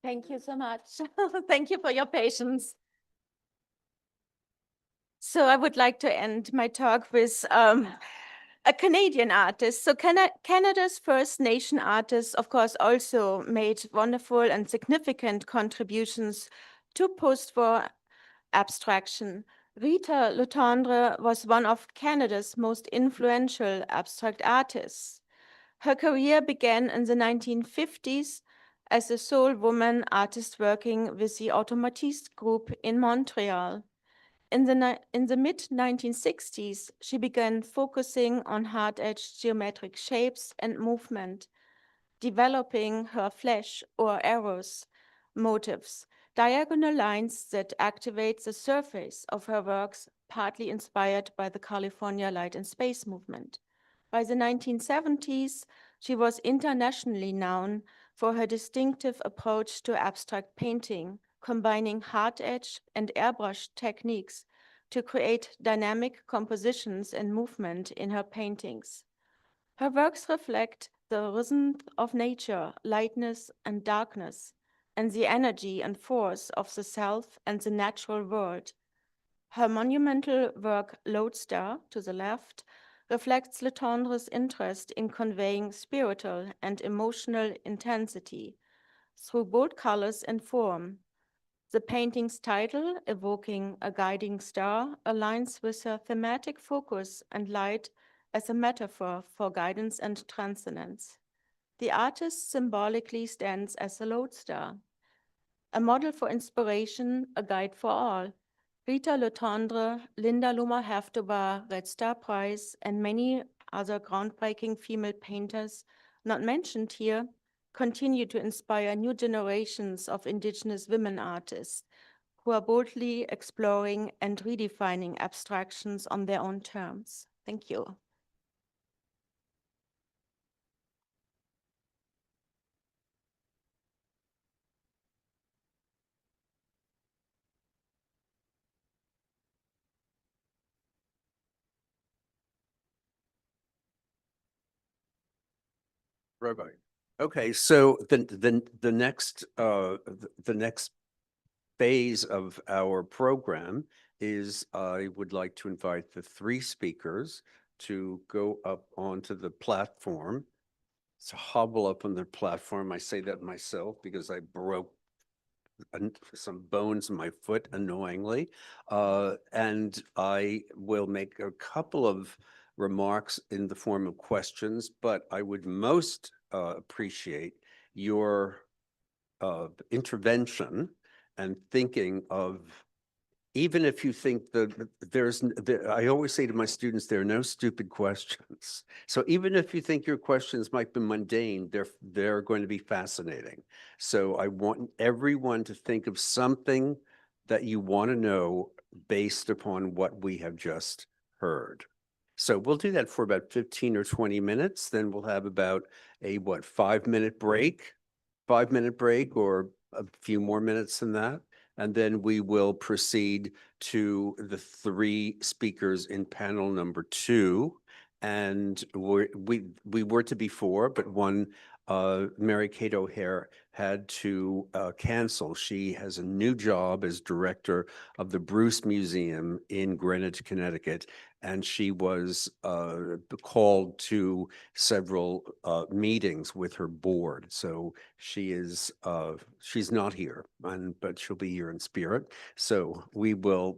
Thank you so much. Thank you for your patience. So I would like to end my talk with a Canadian artist. So Canada's First Nation artists, of course, also made wonderful and significant contributions to post-war abstraction. Rita Letendre was one of Canada's most influential abstract artists. Her career began in the 1950s as a sole woman artist working with the Automatiste group in Montreal. In the mid-1960s, she began focusing on hard-edged geometric shapes and movement, developing her flash or arrows motifs, diagonal lines that activate the surface of her works, partly inspired by the California light and space movement. By the 1970s, she was internationally known for her distinctive approach to abstract painting, combining hard edge and airbrush techniques to create dynamic compositions and movement in her paintings. Her works reflect the rhythm of nature, lightness and darkness, and the energy and force of the self and the natural world. Her monumental work, Lodestar, to the left, reflects Le Tendre's interest in conveying spiritual and emotional intensity through bold colors and form. The painting's title, evoking a guiding star, aligns with her thematic focus and light as a metaphor for guidance and transcendence. The artist symbolically stands as a lodestar, a model for inspiration, a guide for all. Rita Le Tendre, Linda Luma-Haftobar, Red Star Prize, and many other groundbreaking female painters, not mentioned here, continue to inspire new generations of Indigenous women artists who are boldly exploring and redefining abstractions on their own terms. Thank you. Right. Okay, so the next phase of our program is I would like to invite the three speakers to go up onto the platform, to hobble up on the platform. I say that myself because I broke some bones in my foot annoyingly. And I will make a couple of remarks in the form of questions, but I would most appreciate your intervention and thinking of, even if you think that I always say to my students, there are no stupid questions. So even if you think your questions might be mundane, they're going to be fascinating. So I want everyone to think of something that you want to know based upon what we have just heard. So we'll do that for about 15 or 20 minutes. Then we'll have about a 5-minute break, 5-minute break, or a few more minutes than that. And then we will proceed to the three speakers in panel number 2. And we were to be 4, but one, Mary Kate O'Hare, had to cancel. She has a new job as director of the Bruce Museum in Greenwich, Connecticut, and she was called to several meetings with her board. So she's not here, but she'll be here in spirit. So we will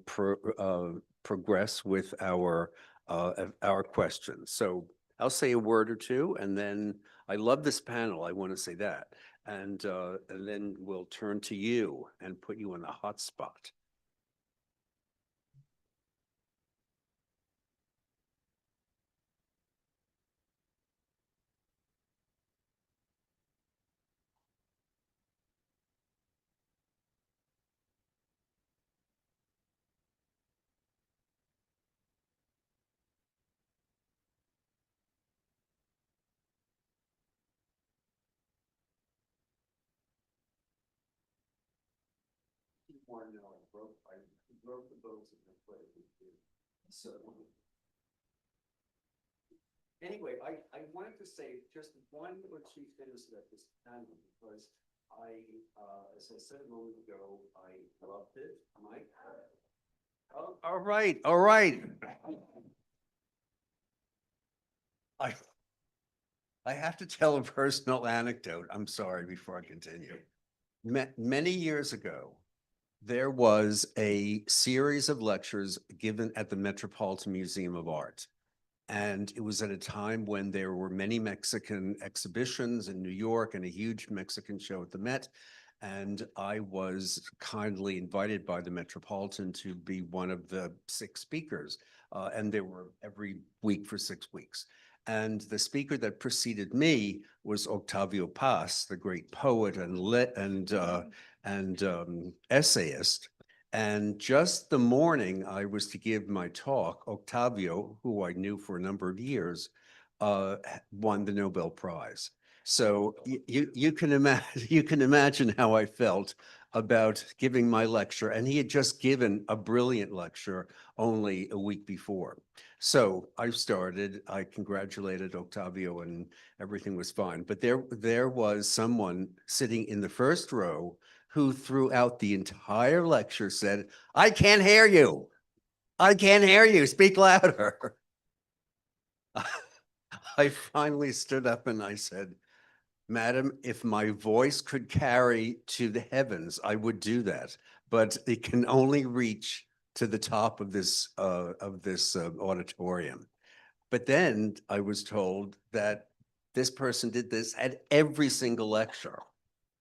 progress with our questions. So I'll say a word or two, and then I love this panel. I want to say that, and then we'll turn to you and put you in the hot spot. I broke the bones in my foot. So anyway, I wanted to say just one or two things about this panel, because as I said a moment ago, I loved it. Mike? Oh, all right, all right. I have to tell a personal anecdote. I'm sorry, before I continue. Many years ago, there was a series of lectures given at the Metropolitan Museum of Art. And it was at a time when there were many Mexican exhibitions in New York and a huge Mexican show at the Met. And I was kindly invited by the Metropolitan to be one of the 6 speakers. And they were every week for 6 weeks. And the speaker that preceded me was Octavio Paz, the great poet and essayist. And just the morning I was to give my talk, Octavio, who I knew for a number of years, won the Nobel Prize. So you can imagine how I felt about giving my lecture, and he had just given a brilliant lecture only a week before. So I started. I congratulated Octavio, and everything was fine. But there was someone sitting in the first row who throughout the entire lecture said, "I can't hear you. I can't hear you. Speak louder." I finally stood up and I said, "Madam, if my voice could carry to the heavens, I would do that, but it can only reach to the top of this auditorium." But then I was told that this person did this at every single lecture.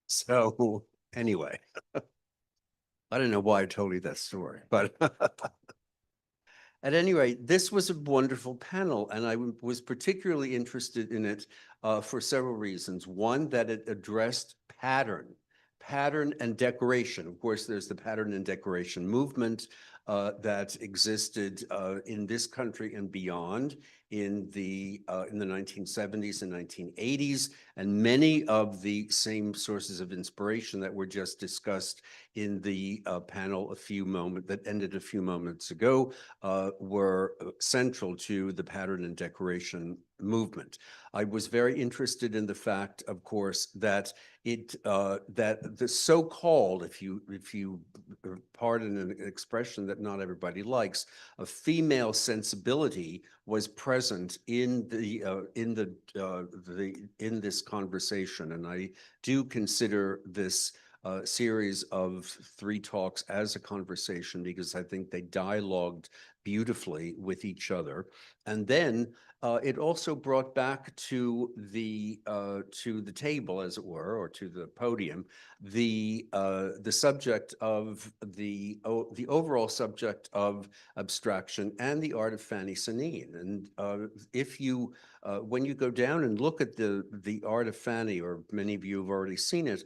So anyway, I don't know why I told you that story, but at any rate, this was a wonderful panel, and I was particularly interested in it for several reasons. One, that it addressed pattern and decoration. Of course, there's the pattern and decoration movement that existed in this country and beyond in the 1970s and 1980s, and many of the same sources of inspiration that were just discussed in the panel that ended a few moments ago were central to the pattern and decoration movement. I was very interested in the fact, of course, that that the so-called, if you pardon an expression that not everybody likes, a female sensibility was present in this conversation, and I do consider this series of 3 talks as a conversation because I think they dialogued beautifully with each other. And then it also brought back to the table, as it were, or to the podium, the subject of the overall subject of abstraction and the art of Fanny Sanín. And if you when you go down and look at the art of Fanny, or many of you have already seen it,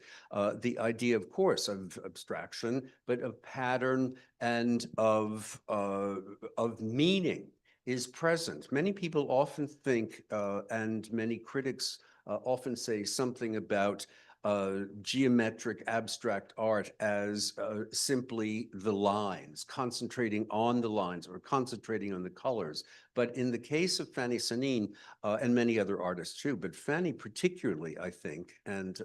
the idea, of course, of abstraction, but of pattern and of meaning is present. Many people often think, and many critics often say something about geometric abstract art as simply the lines, concentrating on the lines or concentrating on the colors. But in the case of Fanny Sanín, and many other artists too, but Fanny particularly, I think, and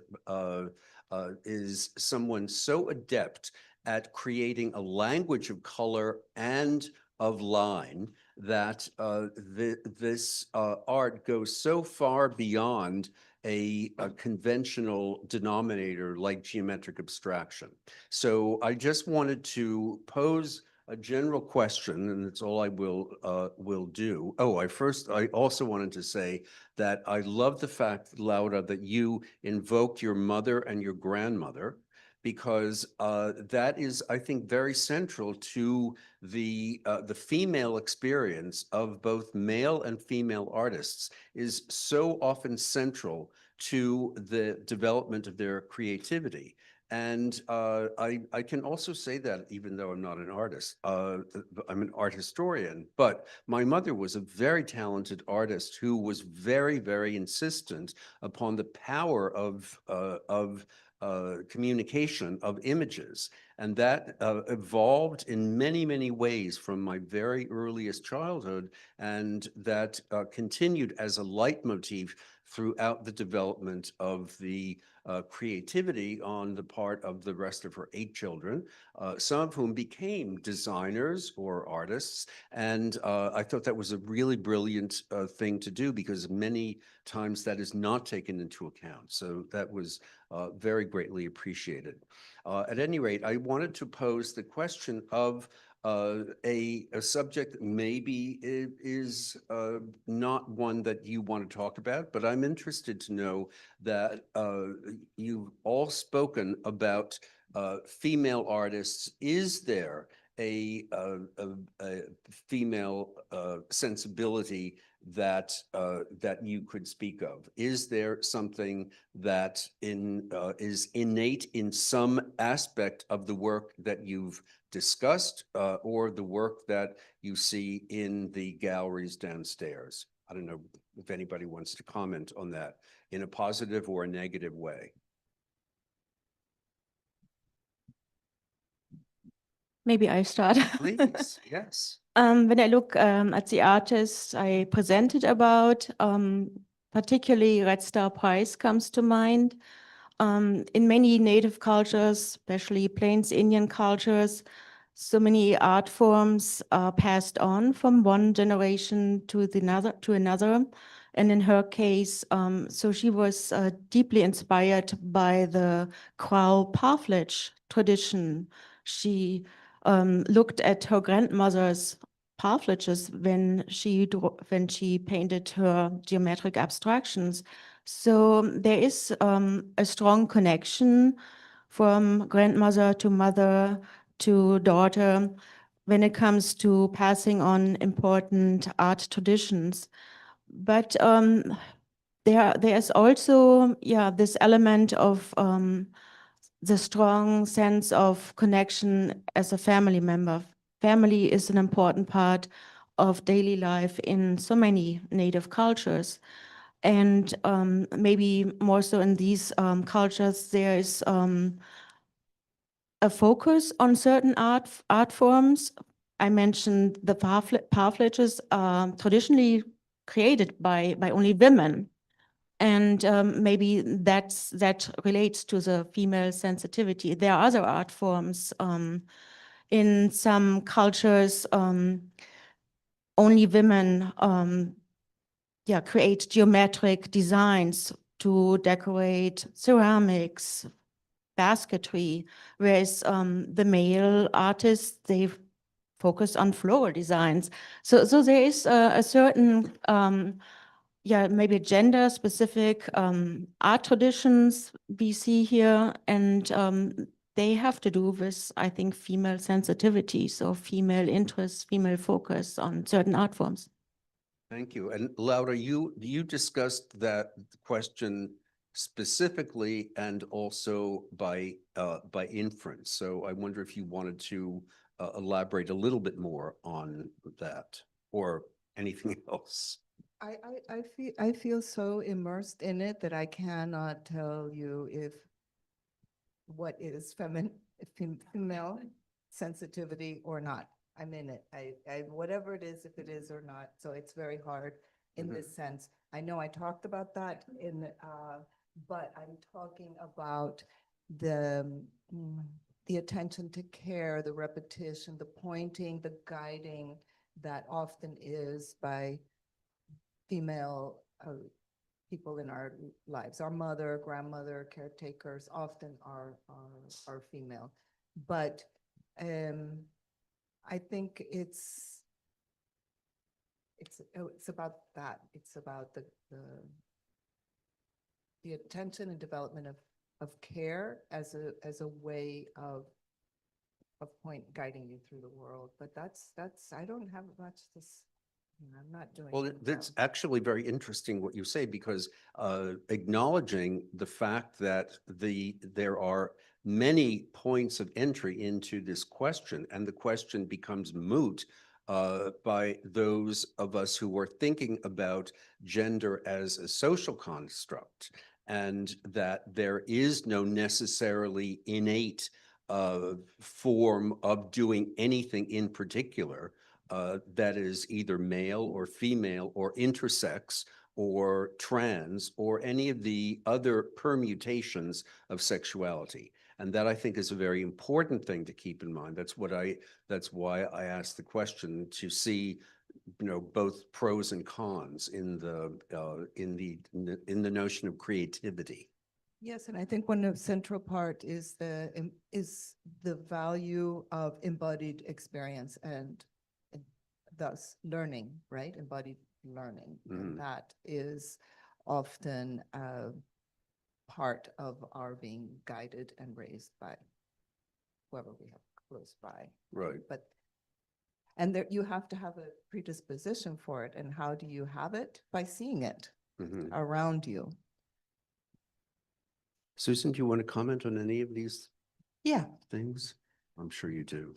is someone so adept at creating a language of color and of line that this art goes so far beyond a conventional denominator like geometric abstraction. So I just wanted to pose a general question, and that's all I will do. Oh, I also wanted to say that I love the fact, Laura, that you invoked your mother and your grandmother, because that is, I think, very central to the female experience of both male and female artists, is so often central to the development of their creativity. And I can also say that, even though I'm not an artist, I'm an art historian, but my mother was a very talented artist who was very, very insistent upon the power of communication of images. And that evolved in many, many ways from my very earliest childhood, and that continued as a leitmotif throughout the development of the creativity on the part of the rest of her 8 children, some of whom became designers or artists. And I thought that was a really brilliant thing to do, because many times that is not taken into account. So that was very greatly appreciated. At any rate, I wanted to pose the question of a subject that maybe is not one that you want to talk about, but I'm interested to know that you've all spoken about female artists. Is there a female sensibility that that you could speak of? Is there something that is innate in some aspect of the work that you've discussed or the work that you see in the galleries downstairs? I don't know if anybody wants to comment on that in a positive or a negative way. Maybe I start. Please, yes. When I look at the artists I presented about, particularly Red Star Price comes to mind. In many native cultures, especially Plains Indian cultures, so many art forms are passed on from one generation to another. And in her case, so she was deeply inspired by the Crow parfleche tradition. She looked at her grandmother's parfleches when she painted her geometric abstractions. So there is a strong connection from grandmother to mother to daughter when it comes to passing on important art traditions. But there's also this element of the strong sense of connection as a family member. Family is an important part of daily life in so many native cultures. And maybe more so in these cultures, there is a focus on certain art forms. I mentioned the parfleches traditionally created by only women. And maybe that relates to the female sensitivity. There are other art forms. In some cultures, only women create geometric designs to decorate ceramics, basketry, whereas the male artists, they focus on floral designs. So there is a certain maybe gender-specific art traditions we see here, and they have to do with, I think, female sensitivities or female interests, female focus on certain art forms. Thank you. And Laura, you discussed that question specifically and also by inference. So I wonder if you wanted to elaborate a little bit more on that or anything else. I feel so immersed in it that I cannot tell you if what is female sensitivity or not. I'm in it. I whatever it is, if it is or not. So it's very hard in this sense. I know I talked about that but I'm talking about the attention to care, the repetition, the pointing, the guiding that often is by female people in our lives. Our mother, grandmother, caretakers often are female. But I think it's about that. It's about the attention and development of care as a way of guiding you through the world. But that's I don't have much to. I'm not doing. Well, that's actually very interesting what you say, because acknowledging the fact that there are many points of entry into this question, and the question becomes moot by those of us who are thinking about gender as a social construct, and that there is no necessarily innate form of doing anything in particular that is either male or female or intersex or trans or any of the other permutations of sexuality. And that, I think, is a very important thing to keep in mind. That's why I asked the question, to see, you know, both pros and cons in the notion of creativity. Yes, and I think one of central part is the value of embodied experience and thus learning, right? Embodied learning. And Mhm. that is often part of our being guided and raised by whoever we have close by. Right. But, and there, you have to have a predisposition for it. And how do you have it? By seeing it Mhm. around you. Susan, do you want to comment on any of these Yeah, things? I'm sure you do.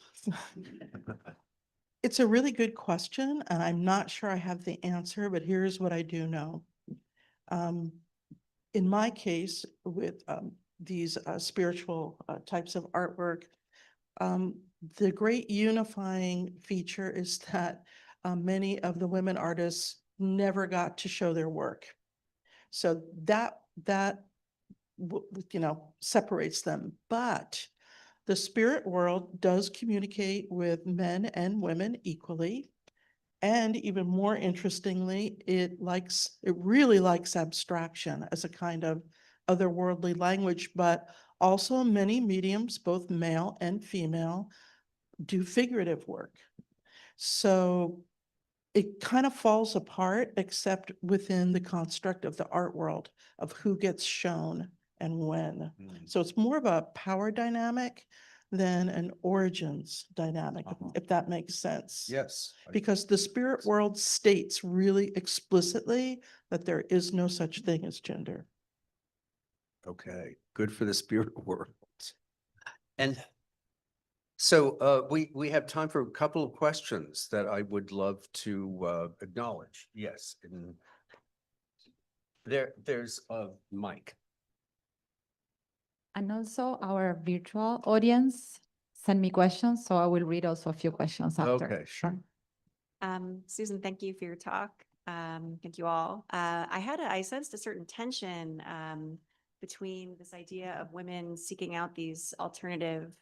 it's a really good question, and I'm not sure I have the answer, but here's what I do know. In my case, with these spiritual types of artwork, the great unifying feature is that many of the women artists never got to show their work. So that separates them. But the spirit world does communicate with men and women equally. And even more interestingly, it really likes abstraction as a kind of otherworldly language, but also many mediums, both male and female, do figurative work. So it kind of falls apart, except within the construct of the art world of who gets shown and when. So it's more of a power dynamic than an origins dynamic, if that makes sense. Yes. Because the spirit world states really explicitly that there is no such thing as gender. Okay, good for the spirit world. And so we have time for a couple of questions that I would love to acknowledge. Yes, and there's Mike. And also our virtual audience send me questions, so I will read also a few questions after. Okay, sure. Susan, thank you for your talk. Thank you all. I sensed a certain tension between this idea of women seeking out these alternative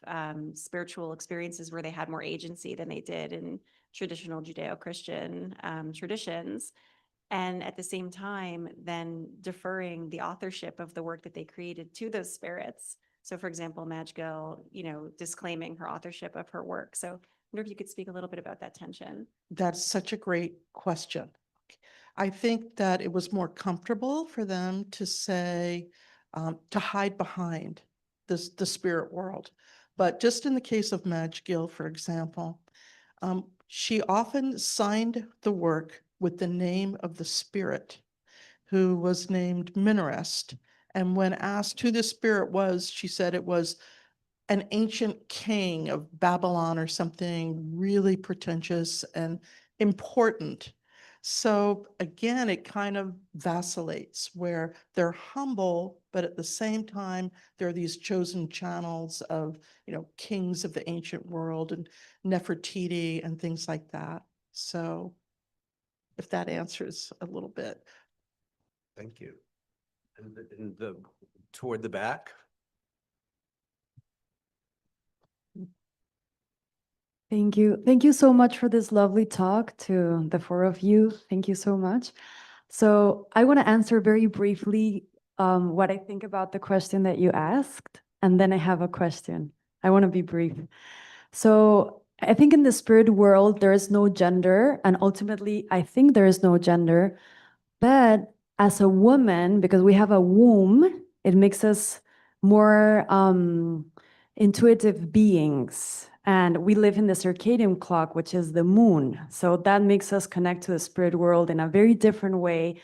spiritual experiences where they had more agency than they did in traditional Judeo-Christian traditions. And at the same time, then deferring the authorship of the work that they created to those spirits. So for example, Madge Gill, disclaiming her authorship of her work. So I wonder if you could speak a little bit about that tension. That's such a great question. I think that it was more comfortable for them to say, to hide behind the spirit world. But just in the case of Madge Gill, for example, she often signed the work with the name of the spirit, who was named Minarest. And when asked who the spirit was, she said it was an ancient king of Babylon or something really pretentious and important. So again, it kind of vacillates where they're humble, but at the same time, there are these chosen channels of, kings of the ancient world and Nefertiti and things like that. So if that answers a little bit. Thank you. And toward the back. Thank you. Thank you so much for this lovely talk to the four of you. Thank you so much. So I want to answer very briefly what I think about the question that you asked, and then I have a question. I want to be brief. So I think in the spirit world, there is no gender, and ultimately, I think there is no gender. But as a woman, because we have a womb, it makes us more intuitive beings. And we live in the circadian clock, which is the moon. So that makes us connect to the spirit world in a very different way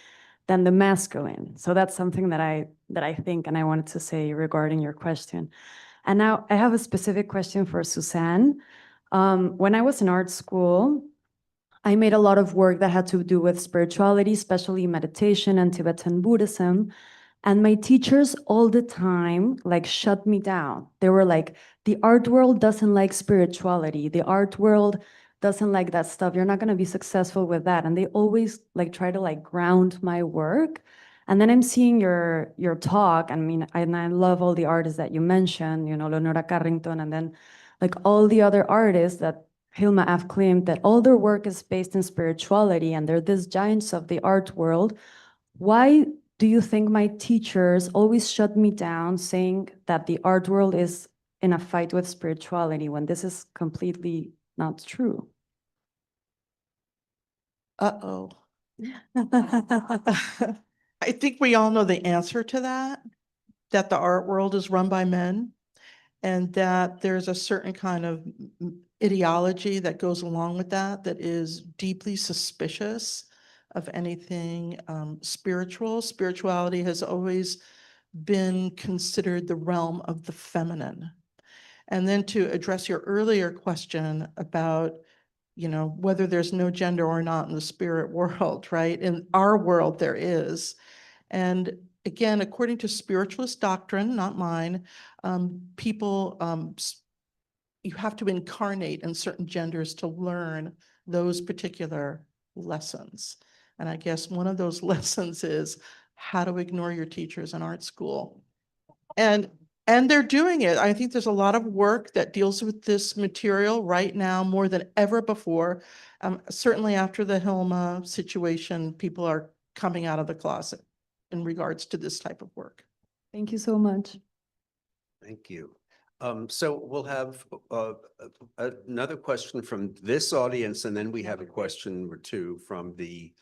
than the masculine. So that's something that I think and I wanted to say regarding your question. And now I have a specific question for Suzanne. When I was in art school, I made a lot of work that had to do with spirituality, especially meditation and Tibetan Buddhism. And my teachers all the time shut me down. They were like, the art world doesn't like spirituality. The art world doesn't like that stuff. You're not going to be successful with that. And they always try to ground my work. And then I'm seeing your talk. I mean, I love all the artists that you mentioned, Leonora Carrington, and then all the other artists that Hilma Af claimed that all their work is based in spirituality and they're these giants of the art world. Why do you think my teachers always shut me down saying that the art world is in a fight with spirituality when this is completely not true? Uh-oh. I think we all know the answer to that the art world is run by men, and that there's a certain kind of ideology that goes along with that is deeply suspicious of anything spiritual. Spirituality has always been considered the realm of the feminine. And then to address your earlier question about, whether there's no gender or not in the spirit world, right? In our world, there is. And again, according to spiritualist doctrine, not mine, people, you have to incarnate in certain genders to learn those particular lessons. And I guess one of those lessons is how to ignore your teachers in art school. And they're doing it. I think there's a lot of work that deals with this material right now more than ever before. Certainly after the Hilma situation, people are coming out of the closet in regards to this type of work. Thank you so much. Thank you. So we'll have another question from this audience, and then we have a question or two from the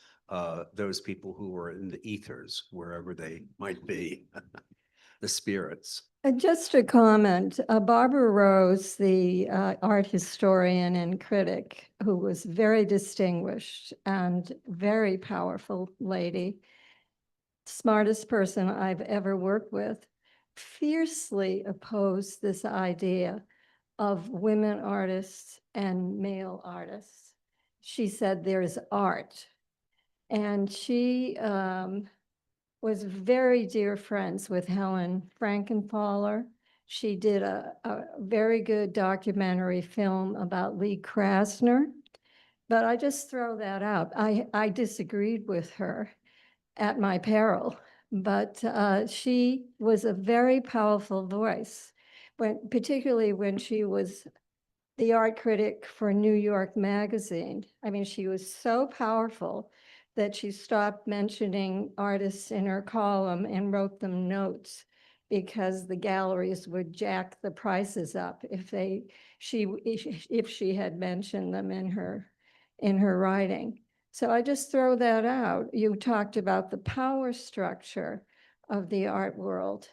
those people who are in the ethers, wherever they might be, the spirits. Just a comment, Barbara Rose, the art historian and critic, who was very distinguished and very powerful lady, smartest person I've ever worked with, fiercely opposed this idea of women artists and male artists. She said there's art. And she was very dear friends with Helen Frankenthaler. She did a very good documentary film about Lee Krasner. But I just throw that out. I disagreed with her at my peril, but she was a very powerful voice, particularly when she was the art critic for New York Magazine. I mean, she was so powerful that she stopped mentioning artists in her column and wrote them notes because the galleries would jack the prices up if she had mentioned them in her writing. So I just throw that out. You talked about the power structure of the art world.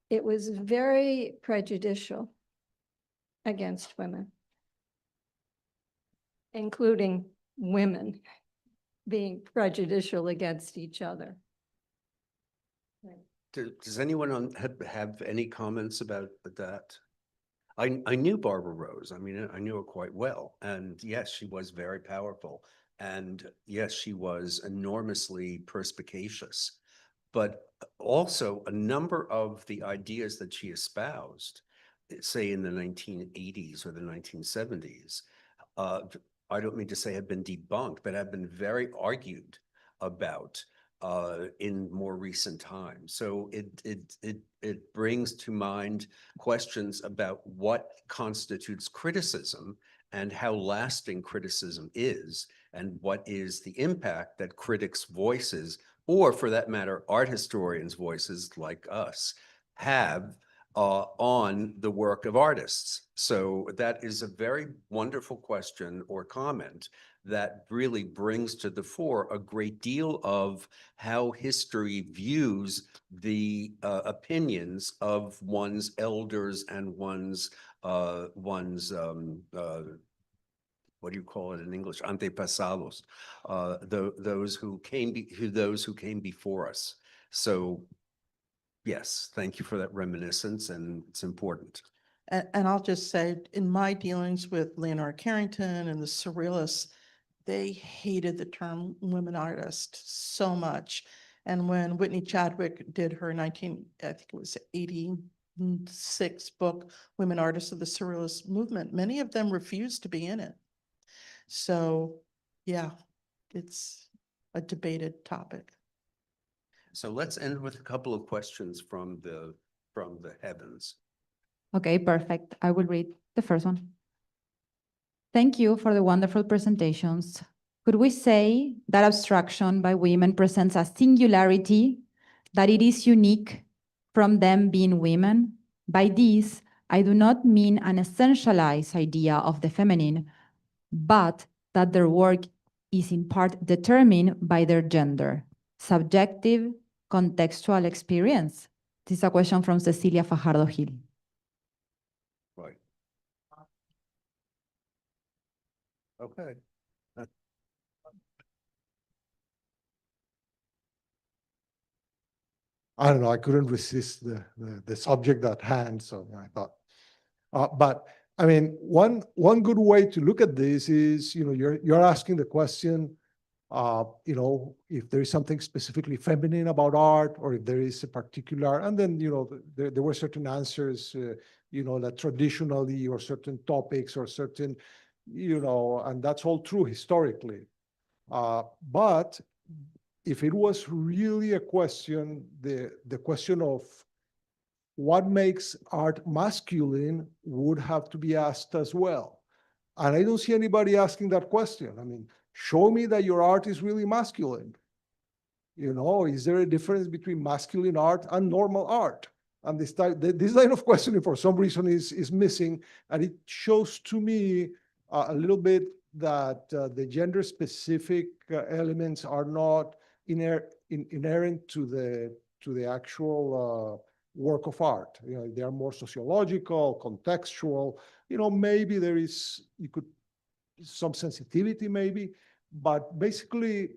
It was very prejudicial against women, including women being prejudicial against each other. Does anyone have any comments about that? I knew Barbara Rose. I mean, I knew her quite well. And yes, she was very powerful. And yes, she was enormously perspicacious. But also a number of the ideas that she espoused, say in the 1980s or the 1970s, I don't mean to say have been debunked, but have been very argued about in more recent times. So it brings to mind questions about what constitutes criticism and how lasting criticism is, and what is the impact that critics' voices, or for that matter, art historians' voices like us, have on the work of artists. So that is a very wonderful question or comment that really brings to the fore a great deal of how history views the opinions of one's elders and one's what do you call it in English? Antepasados, those who came before us. So yes, thank you for that reminiscence, and it's important. And I'll just say, in my dealings with Leonora Carrington and the Surrealists, they hated the term women artist so much. And when Whitney Chadwick did her 86 book, Women Artists of the Surrealist Movement, many of them refused to be in it. So yeah, it's a debated topic. So let's end with a couple of questions from the heavens. Okay, perfect. I will read the first one. Thank you for the wonderful presentations. Could we say that abstraction by women presents a singularity that it is unique from them being women. By this, I do not mean an essentialized idea of the feminine, but that their work is in part determined by their gender, subjective, contextual experience. This is a question from Cecilia Fajardo Gil. Right. Okay. I don't know, I couldn't resist the subject at hand, so I thought. But I mean, one good way to look at this is, you're asking the question, if there is something specifically feminine about art, or if there is a particular, and then, there were certain answers, that traditionally, or certain topics, or certain, and that's all true historically. But if it was really a question, the question of what makes art masculine would have to be asked as well. And I don't see anybody asking that question. I mean, show me that your art is really masculine. Is there a difference between masculine art and normal art? And this line of questioning, for some reason, is missing. And it shows to me a little bit that the gender-specific elements are not inherent to the actual work of art. They are more sociological, contextual. Maybe there is some sensitivity, maybe, but basically,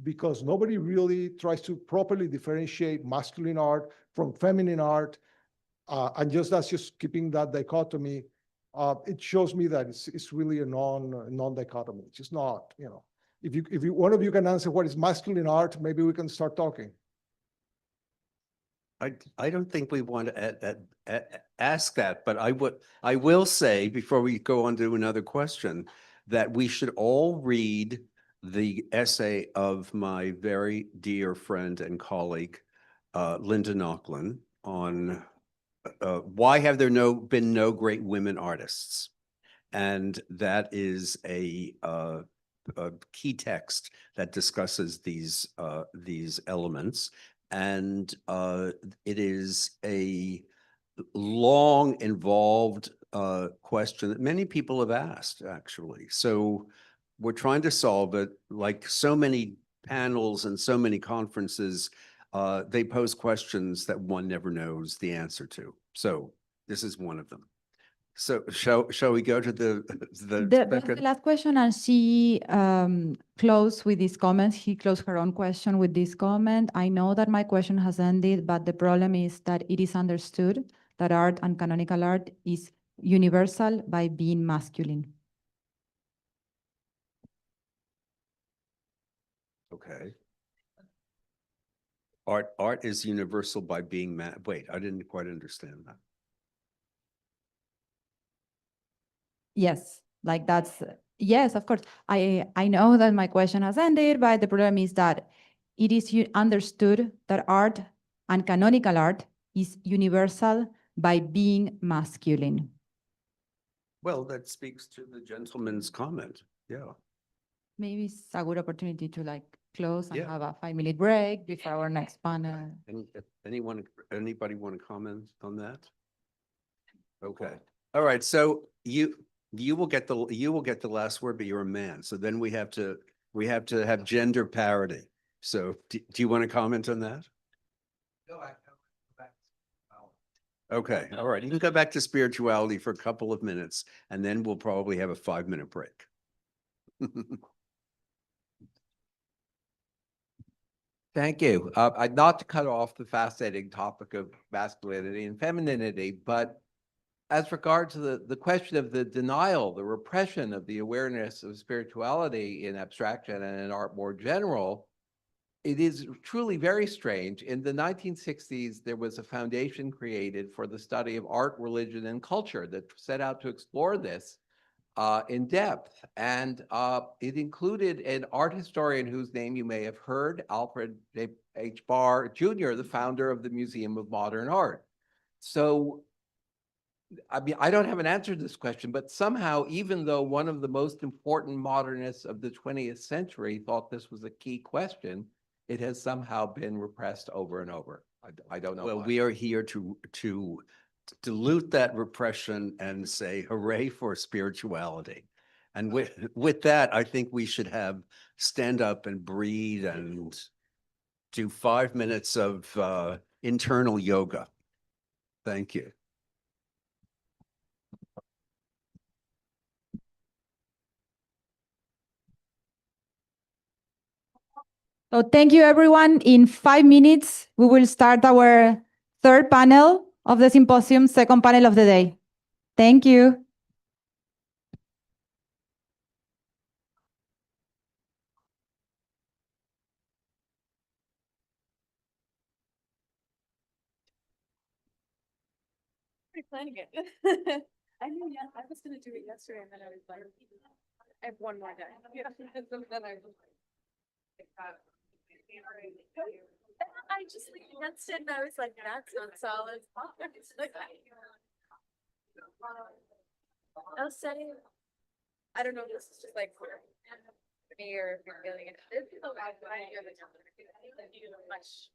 because nobody really tries to properly differentiate masculine art from feminine art, and that's just keeping that dichotomy, it shows me that it's really a non-dichotomy. It's just not, If one of you can answer what is masculine art, maybe we can start talking. I don't think we want to ask that, but I will say, before we go on to another question, that we should all read the essay of my very dear friend and colleague, Linda Nochlin, on why have there been no great women artists? And that is a key text that discusses these elements. And it is a long, involved question that many people have asked, actually. So we're trying to solve it. Like so many panels and so many conferences, they pose questions that one never knows the answer to. So this is one of them. So shall we go to the last question, and she closed with this comment. He closed her own question with this comment. I know that my question has ended, but the problem is that it is understood that art and canonical art is universal by being masculine. Okay. Art is universal by being wait, I didn't quite understand that. Yes, like that's, yes, of course. I know that my question has ended, but the problem is that it is understood that art and canonical art is universal by being masculine. Well, that speaks to the gentleman's comment. Yeah. Maybe it's a good opportunity to close and Yeah. have a 5-minute break before our next panel. Anybody want to comment on that? Okay. All right. So you will get the last word, but you're a man. So then we have to have gender parity. So do you want to comment on that? No, I go back. Okay. All right. You can go back to spirituality for a couple of minutes, and then we'll probably have a 5-minute break. Thank you. I'd not to cut off the fascinating topic of masculinity and femininity, but as regards to the question of the denial, the repression of the awareness of spirituality in abstraction and in art more general, it is truly very strange. In the 1960s, there was a foundation created for the study of art, religion, and culture that set out to explore this in depth. And it included an art historian whose name you may have heard, Alfred H. Barr Jr., the founder of the Museum of Modern Art. So, I mean, I don't have an answer to this question, but somehow, even though one of the most important modernists of the 20th century thought this was a key question, it has somehow been repressed over and over. I don't know Well, why. we are here to dilute that repression and say hooray for spirituality. And with that, I think we should have stand up and breathe and do 5 minutes of internal yoga. Thank you. So thank you, everyone. In 5 minutes, we will start our third panel of the symposium, second panel of the day. Thank you. Planning it. I knew, yeah, I was gonna do it yesterday, and then I was like, I have one more day. Yeah, and so then I was like, I just leaned against it, and I was like, that's not solid. It's like, I was setting, I don't know if this is just like for me or if you're feeling it. This is a lot, but I hear the number. Much.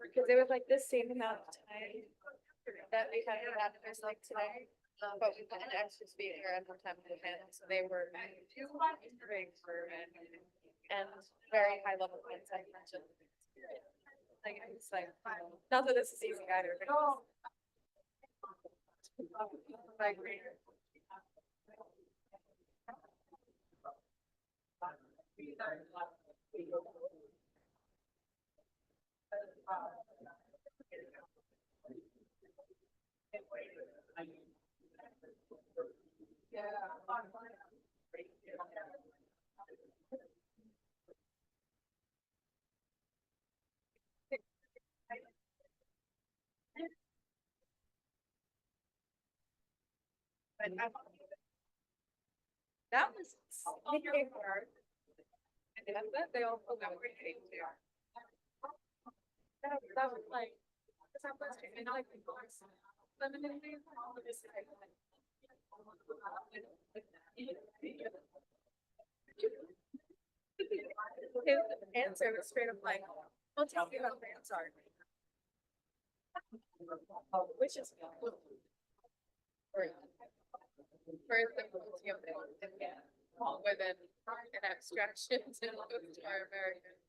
Because it was like this same amount of time that we had advisors like today, but we had an extra speaker at one time in the panel, so they were very fervent and very high level insight. Like it's like, not that this is easy either, but like. That was sneaking hard. And that they all felt that way too. That was like, that was and like the voice. Femininity, all of this. His answer was straight up like, "I'll tell you how fans are." Which is for the Symposium within an abstractions and Postwar Americas.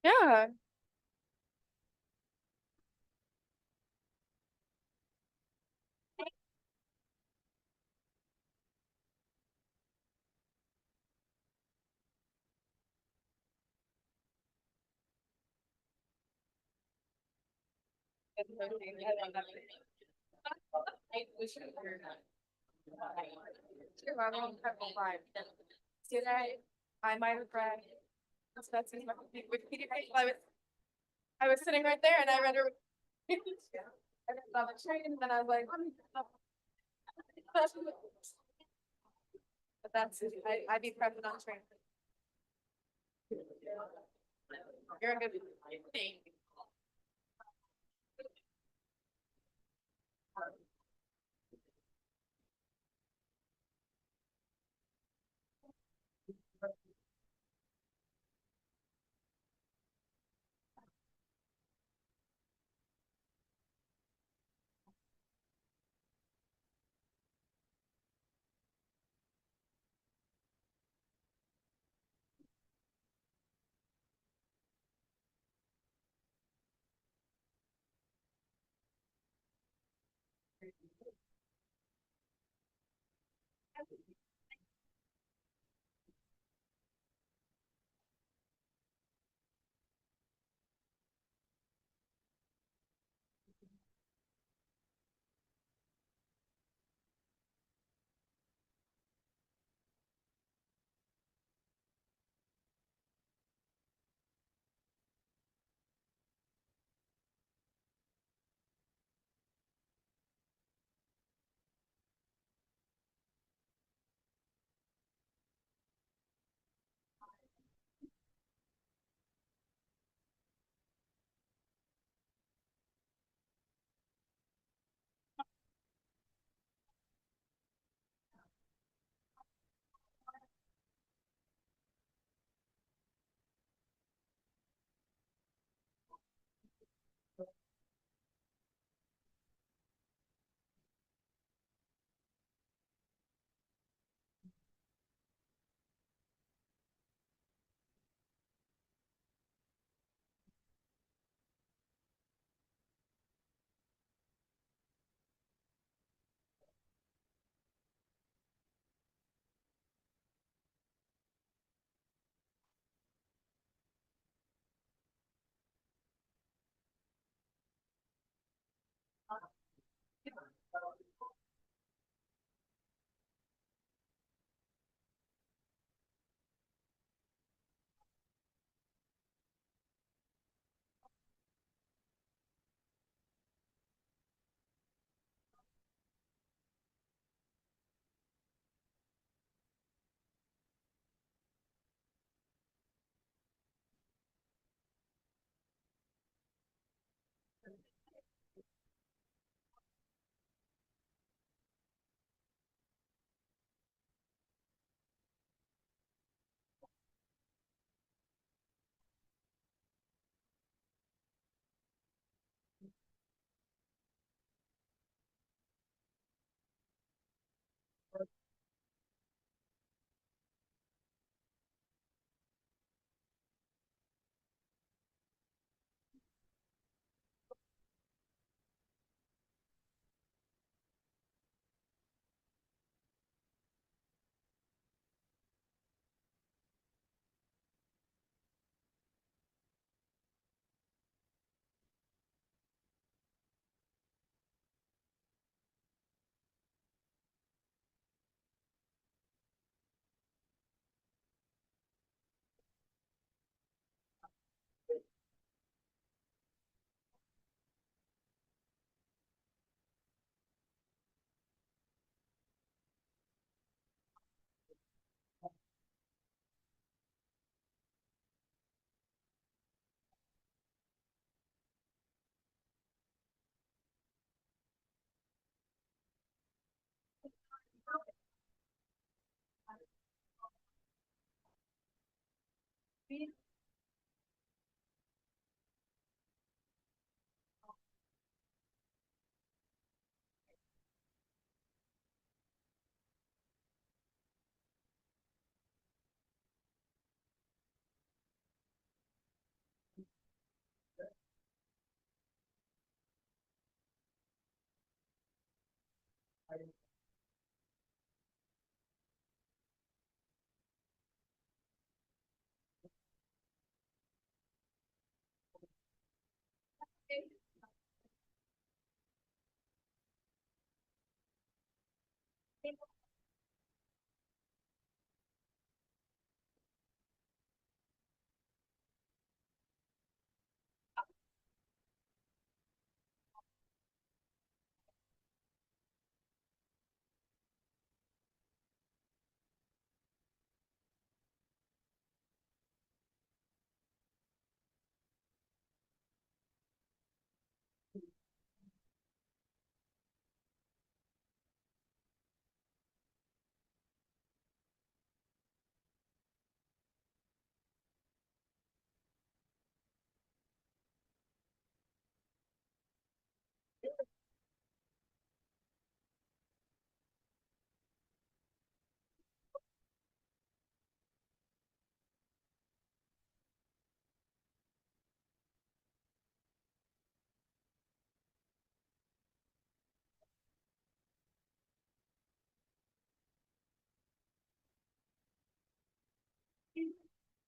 Yeah. Today, I might have read. That's in my Wikipedia page. I was sitting right there and I read her. I read on the train and then I was like, but that's, I'd be prepping on train. You're a good thing.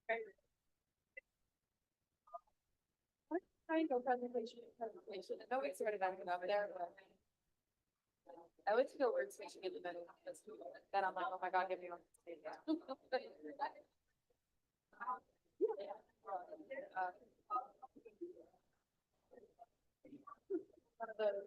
Presentation. I know we sort of ended up there, but I always feel weird switching in the middle of this. Then I'm like, oh my God, give me one. One of those.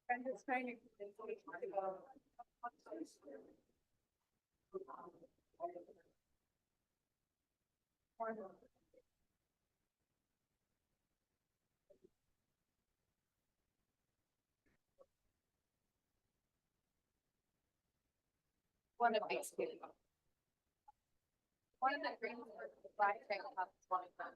I'm just trying to convince me to go. One of these people. One of the green, the black thing, one of them.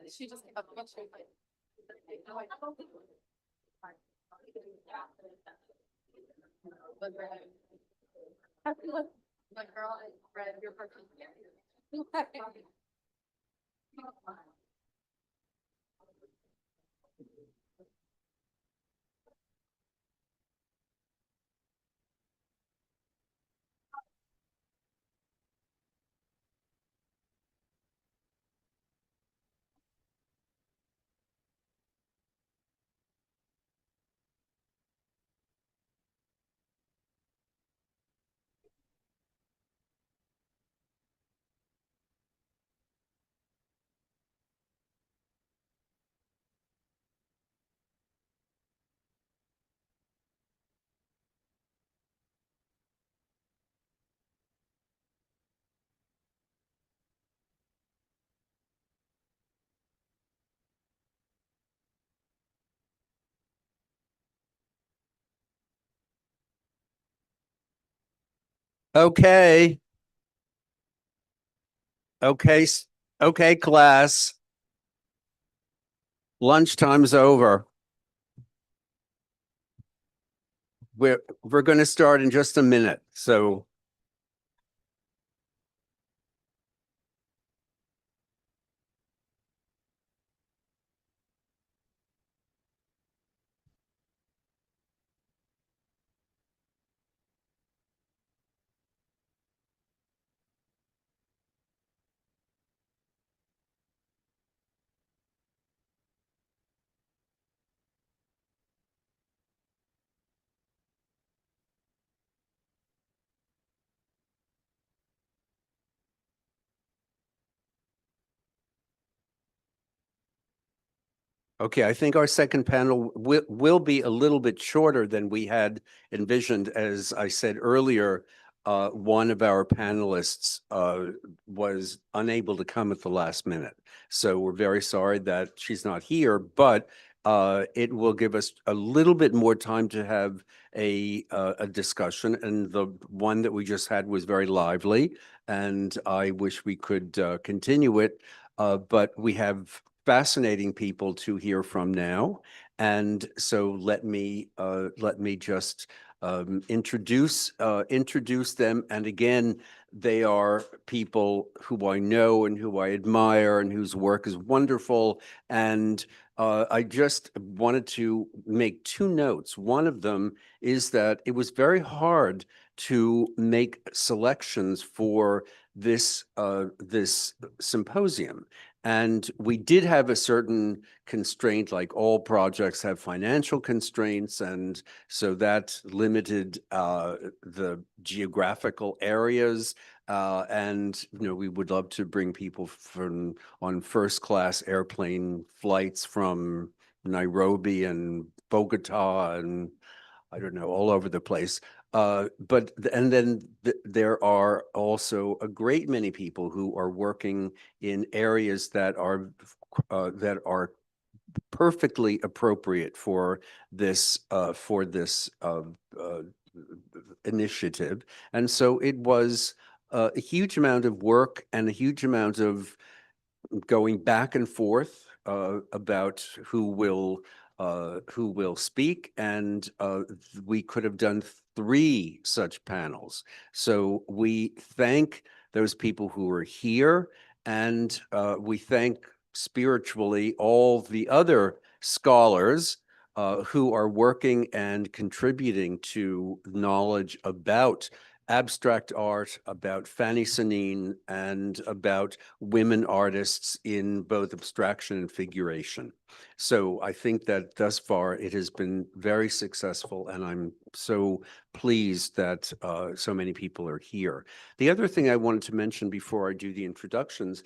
She just came up and she was like, no, I don't think. The girl I read your person. Okay. Okay, okay, class. Lunchtime's over. We're going to start in just a minute. So okay, I think our second panel will be a little bit shorter than we had envisioned. As I said earlier, one of our panelists was unable to come at the last minute. So we're very sorry that she's not here, but it will give us a little bit more time to have a discussion. And the one that we just had was very lively, and I wish we could continue it. But we have fascinating people to hear from now. And so let me just introduce them. And again, they are people who I know and who I admire and whose work is wonderful. And I just wanted to make two notes. One of them is that it was very hard to make selections for this this symposium. And we did have a certain constraint, like all projects have financial constraints, and so that limited the geographical areas. And we would love to bring people on first-class airplane flights from Nairobi and Bogota and I don't know, all over the place. And then there are also a great many people who are working in areas that are perfectly appropriate for this initiative. And so it was a huge amount of work and a huge amount of going back and forth about who will speak, and we could have done 3 such panels. So we thank those people who are here, and we thank spiritually all the other scholars who are working and contributing to knowledge about abstract art, about Fanny Sanín, and about women artists in both abstraction and figuration. So I think that thus far it has been very successful, and I'm so pleased that so many people are here. The other thing I wanted to mention before I do the introductions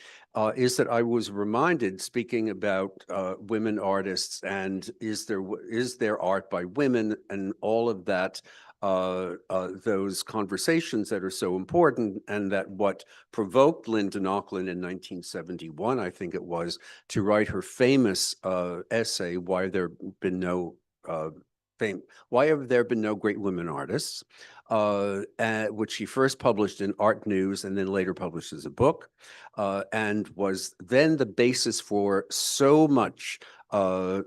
is that I was reminded, speaking about women artists and is there art by women and all of that, those conversations that are so important, and that what provoked Linda Nochlin in 1971, I think it was, to write her famous essay, Why Have There Been No Great Women Artists, which she first published in Art News and then later published as a book, and was then the basis for so much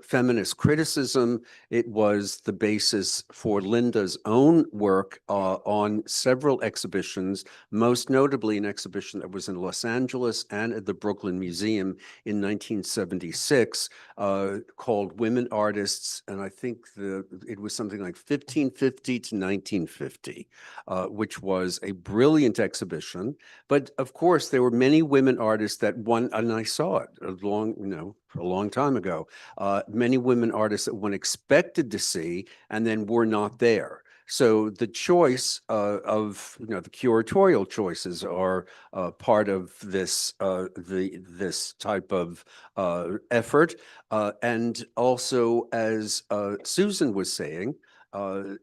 feminist criticism. It was the basis for Linda's own work on several exhibitions, most notably an exhibition that was in Los Angeles and at the Brooklyn Museum in 1976 called Women Artists, and I think it was something like 1550 to 1950, which was a brilliant exhibition. But of course, there were many women artists that won, and I saw it a long time ago, many women artists that one expected to see and then were not there. So the choice of, the curatorial choices are part of this, this type of effort. And also, as Susan was saying,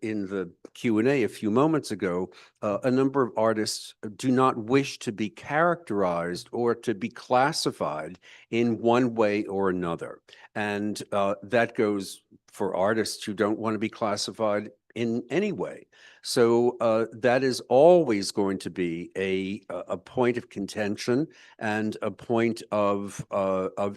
in the Q&A a few moments ago, a number of artists do not wish to be characterized or to be classified in one way or another. And that goes for artists who don't want to be classified in any way. So that is always going to be a point of contention and a point of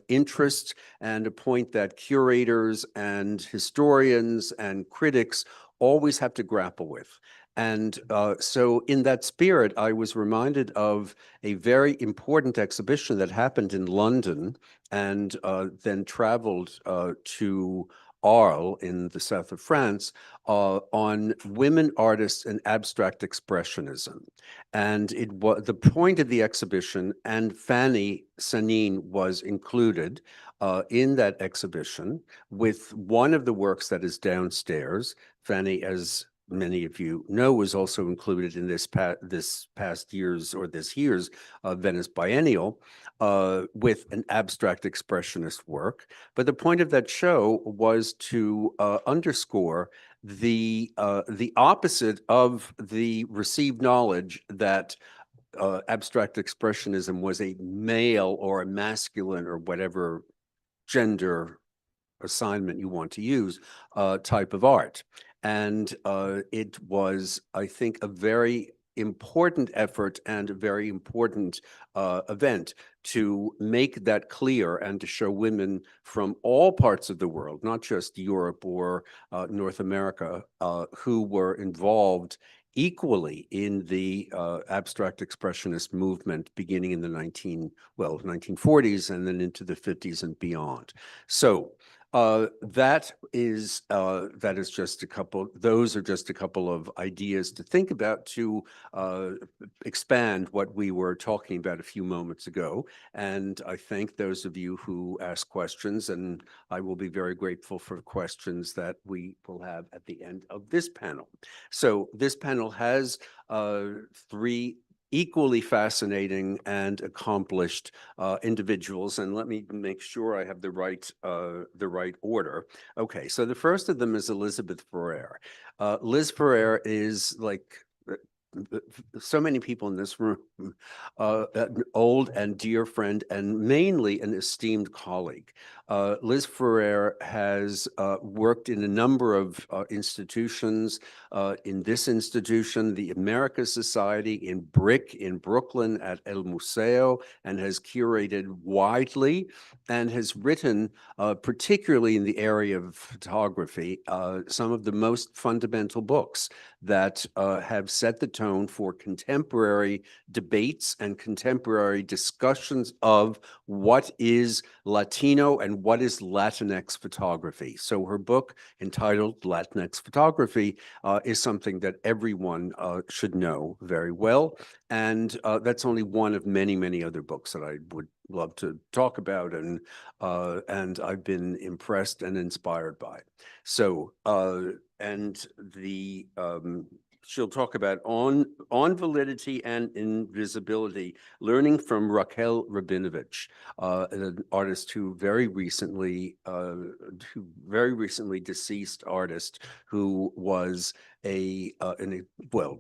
interest, and a point that curators and historians and critics always have to grapple with. And so in that spirit, I was reminded of a very important exhibition that happened in London and then traveled to Arles in the south of France on women artists and abstract expressionism. And it was the point of the exhibition, and Fanny Sanín was included in that exhibition with one of the works that is downstairs. Fanny, as many of you know, was also included in this past year's Venice Biennial with an abstract expressionist work. But the point of that show was to underscore the opposite of the received knowledge that abstract expressionism was a male or a masculine or whatever gender assignment you want to use type of art. And it was, I think, a very important effort and a very important event to make that clear and to show women from all parts of the world, not just Europe or North America, who were involved equally in the abstract expressionist movement beginning in the 1940s and then into the 50s and beyond. So That is just a couple, those are just a couple of ideas to think about to expand what we were talking about a few moments ago. And I thank those of you who asked questions, and I will be very grateful for questions that we will have at the end of this panel. So this panel has three equally fascinating and accomplished individuals, and let me make sure I have the right order. Okay, so the first of them is Elizabeth Ferrer. Liz Ferrer is like so many people in this room, an old and dear friend, and mainly an esteemed colleague. Liz Ferrer has worked in a number of institutions, in this institution, the Americas Society in BRIC in Brooklyn at El Museo, and has curated widely and has written, particularly in the area of photography, some of the most fundamental books that have set the tone for contemporary debates and contemporary discussions of what is Latino and what is Latinx photography. So her book entitled Latinx Photography is something that everyone should know very well. And that's only one of many, many other books that I would love to talk about, and I've been impressed and inspired by. So, and the she'll talk about on validity and invisibility, learning from Raquel Rabinovich, an artist who very recently deceased artist who was well,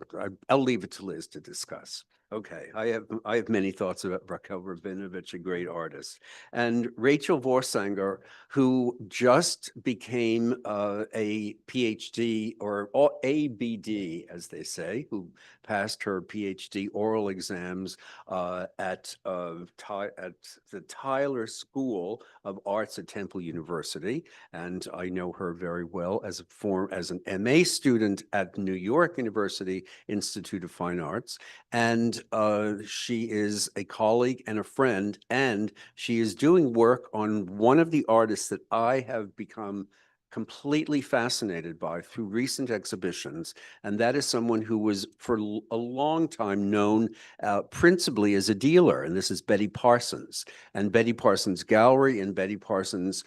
I'll leave it to Liz to discuss. Okay, I have many thoughts about Raquel Rabinovich, a great artist, and Rachel Vorsanger, who just became a PhD or ABD, as they say, who passed her PhD oral exams at the Tyler School of Arts at Temple University, and I know her very well as an MA student at New York University Institute of Fine Arts, and she is a colleague and a friend, and she is doing work on one of the artists that I have become completely fascinated by through recent exhibitions, and that is someone who was for a long time known principally as a dealer, and this is Betty Parsons. And Betty Parsons' gallery and Betty Parsons'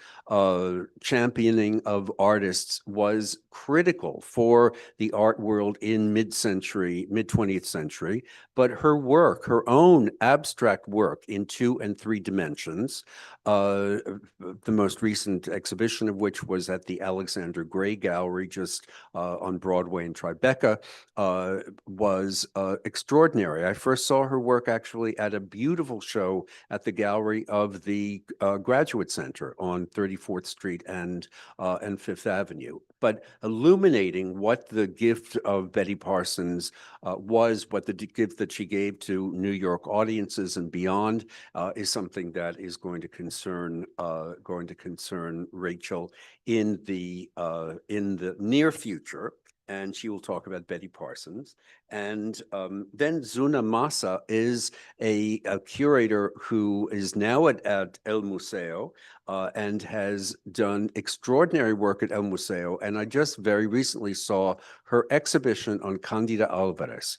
championing of artists was critical for the art world in mid-20th century, but her work, her own abstract work in 2 and 3 dimensions, the most recent exhibition of which was at the Alexander Gray Gallery just on Broadway in Tribeca, was extraordinary. I first saw her work actually at a beautiful show at the gallery of the Graduate Center on 34th Street and 5th Avenue. But illuminating what the gift of Betty Parsons was, what the gift that she gave to New York audiences and beyond, is something that is going to concern Rachel in the near future. And she will talk about Betty Parsons. And then Zuna Massa is a curator who is now at El Museo and has done extraordinary work at El Museo. And I just very recently saw her exhibition on Candida Alvarez.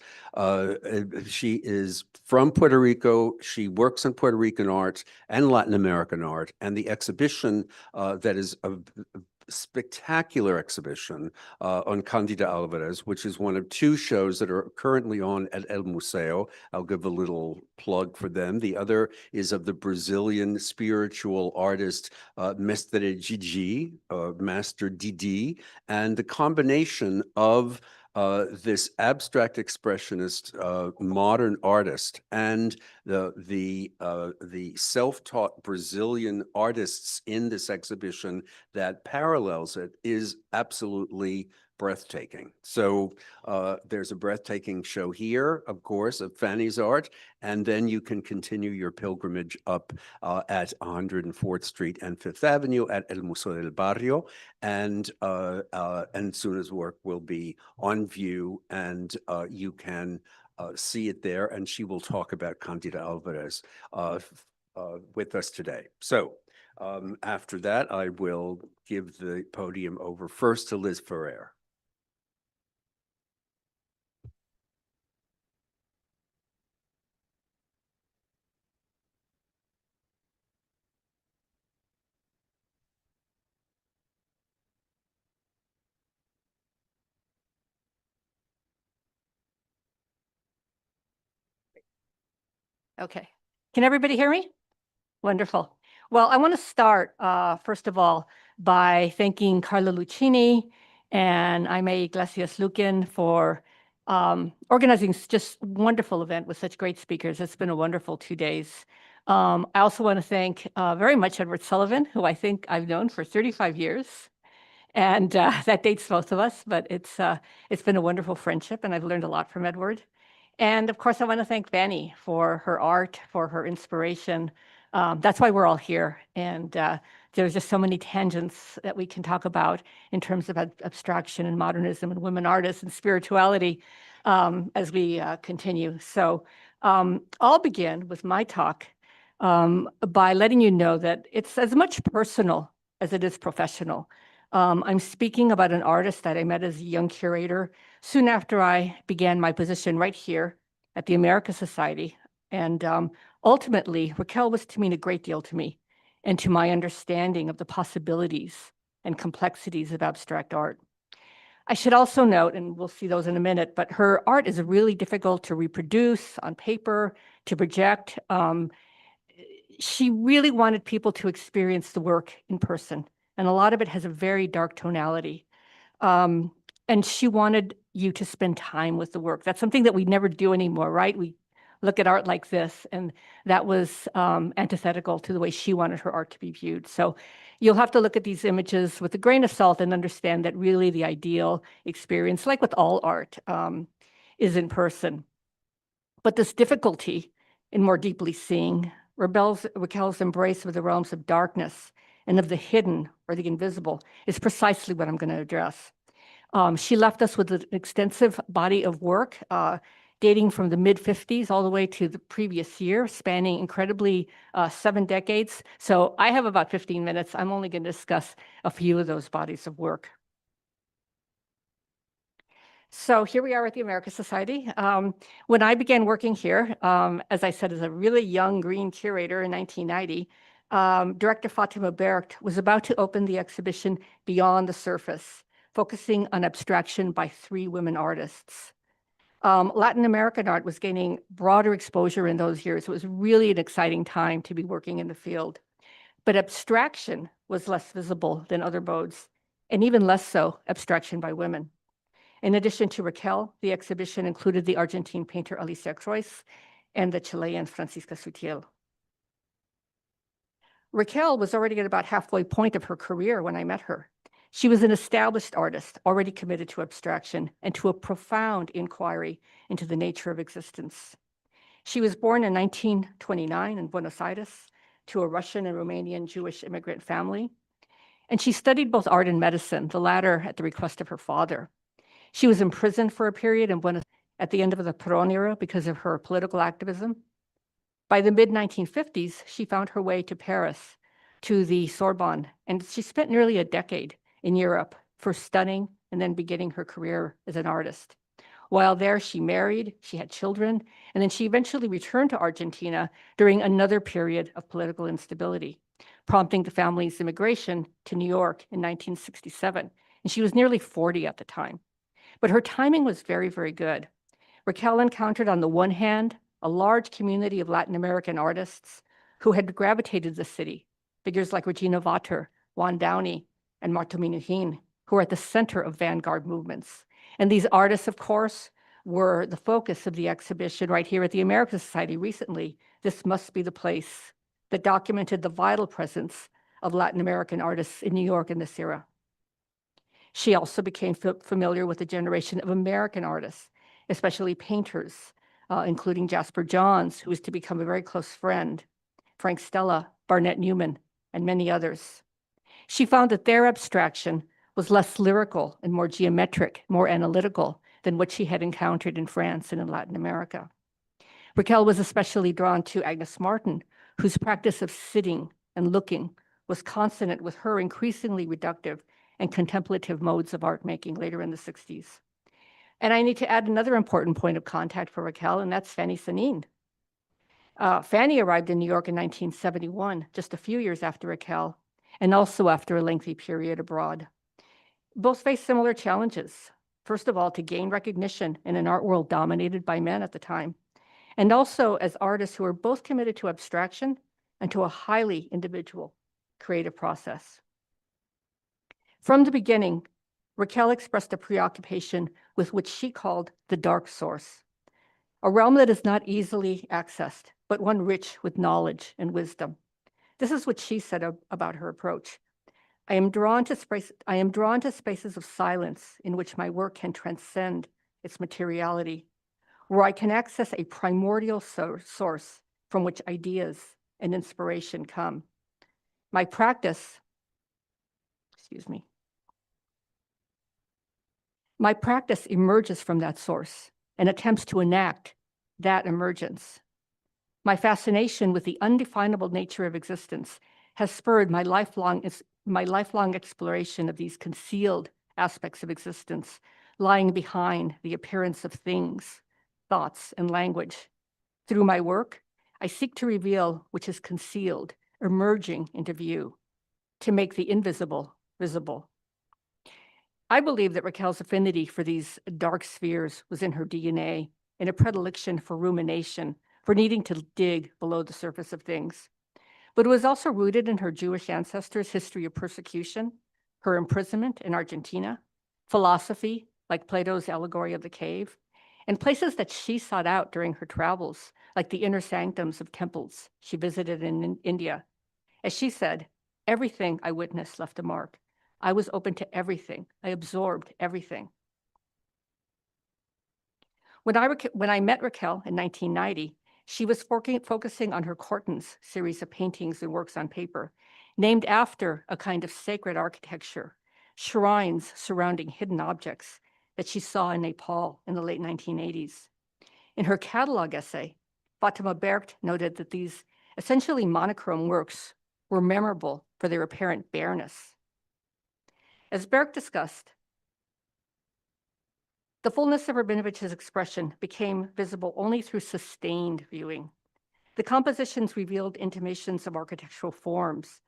She is from Puerto Rico. She works in Puerto Rican art and Latin American art. And the exhibition that is a spectacular exhibition on Candida Alvarez, which is one of 2 shows that are currently on at El Museo. I'll give a little plug for them. The other is of the Brazilian spiritual artist Mestre Gigi, Master Didi, and the combination of this abstract expressionist modern artist and the self-taught Brazilian artists in this exhibition that parallels it is absolutely breathtaking. So there's a breathtaking show here, of course, of Fanny's art, and then you can continue your pilgrimage up at 104th Street and 5th Avenue at El Museo del Barrio, and Suna's work will be on view, and you can see it there, and she will talk about Candida Alvarez with us today. So After that, I will give the podium over first to Liz Ferrer. Okay. Can everybody hear me? Wonderful. Well, I want to start, first of all, by thanking Carla Lucchini and Aimee Iglesias-Lukin for organizing just wonderful event with such great speakers. It's been a wonderful 2 days. I also want to thank very much Edward Sullivan, who I think I've known for 35 years. And that dates both of us, but it's been a wonderful friendship, and I've learned a lot from Edward. And of course, I want to thank Fanny for her art, for her inspiration. That's why we're all here. And there's just so many tangents that we can talk about in terms of abstraction and modernism and women artists and spirituality as we continue. So I'll begin with my talk by letting you know that it's as much personal as it is professional. I'm speaking about an artist that I met as a young curator soon after I began my position right here at the Americas Society. And ultimately, Raquel was to mean a great deal to me and to my understanding of the possibilities and complexities of abstract art. I should also note, and we'll see those in a minute, but her art is really difficult to reproduce on paper, to project. She really wanted people to experience the work in person. And a lot of it has a very dark tonality. And she wanted you to spend time with the work. That's something that we never do anymore, right? We look at art like this, and that was antithetical to the way she wanted her art to be viewed. So you'll have to look at these images with a grain of salt and understand that really the ideal experience, like with all art, is in But this difficulty in more deeply seeing Raquel's embrace of the realms of darkness and of the hidden or the invisible is precisely what I'm going to address. She left us with an extensive body of work dating from the mid-50s all the way to the previous year, spanning incredibly 7 decades. So I have about 15 minutes. I'm only going to discuss a few of those bodies of work. So here we are at the Americas Society. When I began working here, as I said, as a really young green curator in 1990, Director Fatima Berkt was about to open the exhibition Beyond the Surface, focusing on abstraction by 3 women artists. Latin American art was gaining broader exposure in those years. It was really an exciting time to be working in the field. But abstraction was less visible than other modes, and even less so, abstraction by women. In addition to Raquel, the exhibition included the Argentine painter Alicia Croix and the Chilean Francisca Sutiel. Raquel was already at about halfway point of her career when I met her. She was an established artist, already committed to abstraction and to a profound inquiry into the nature of existence. She was born in 1929 in Buenos Aires to a Russian and Romanian Jewish immigrant family. And she studied both art and medicine, the latter at the request of her father. She was imprisoned for a period in Buenos Aires at the end of the Perón era because of her political activism. By the mid-1950s, she found her way to Paris, to the Sorbonne, and she spent nearly a decade in Europe, first studying and then beginning her career as an artist. While there, she married, she had children, and then she eventually returned to Argentina during another period of political instability, prompting the family's immigration to New York in 1967. And she was nearly 40 at the time. But her timing was very, very good. Raquel encountered, on the one hand, a large community of Latin American artists who had gravitated to the city, figures like Regina Vater, Juan Downey, and Marta Minuhin, who were at the center of vanguard movements. And these artists, of course, were the focus of the exhibition right here at the Americas Society recently. This must be the place that documented the vital presence of Latin American artists in New York in this era. She also became familiar with a generation of American artists, especially painters, including Jasper Johns, who was to become a very close friend, Frank Stella, Barnett Newman, and many others. She found that their abstraction was less lyrical and more geometric, more analytical than what she had encountered in France and in Latin America. Raquel was especially drawn to Agnes Martin, whose practice of sitting and looking was consonant with her increasingly reductive and contemplative modes of art making later in the 60s. And I need to add another important point of contact for Raquel, and that's Fanny Sanín. Fanny arrived in New York in 1971, just a few years after Raquel, and also after a lengthy period abroad. Both faced similar challenges. First of all, to gain recognition in an art world dominated by men at the time, and also as artists who are both committed to abstraction and to a highly individual creative process. From the beginning, Raquel expressed a preoccupation with which she called the dark source, a realm that is not easily accessed, but one rich with knowledge and wisdom. This is what she said about her approach. I am drawn to spaces of silence in which my work can transcend its materiality, where I can access a primordial source from which ideas and inspiration come. My practice emerges from that source and attempts to enact that emergence. My fascination with the undefinable nature of existence has spurred my lifelong exploration of these concealed aspects of existence lying behind the appearance of things, thoughts, and language. Through my work, I seek to reveal which is concealed, emerging into view, to make the invisible visible. I believe that Raquel's affinity for these dark spheres was in her DNA, in a predilection for rumination, for needing to dig below the surface of things. But it was also rooted in her Jewish ancestors' history of persecution, her imprisonment in Argentina, philosophy, like Plato's allegory of the cave, and places that she sought out during her travels, like the inner sanctums of temples she visited in India. As she said, everything I witnessed left a mark. I was open to everything. I absorbed everything. When I met Raquel in 1990, she was focusing on her Cortons series of paintings and works on paper, named after a kind of sacred architecture, shrines surrounding hidden objects that she saw in Nepal in the late 1980s. In her catalog essay, Fatima Berkt noted that these essentially monochrome works were memorable for their apparent bareness. As Berkt discussed, the fullness of Rabinovich's expression became visible only through sustained viewing. The compositions revealed intimations of architectural forms,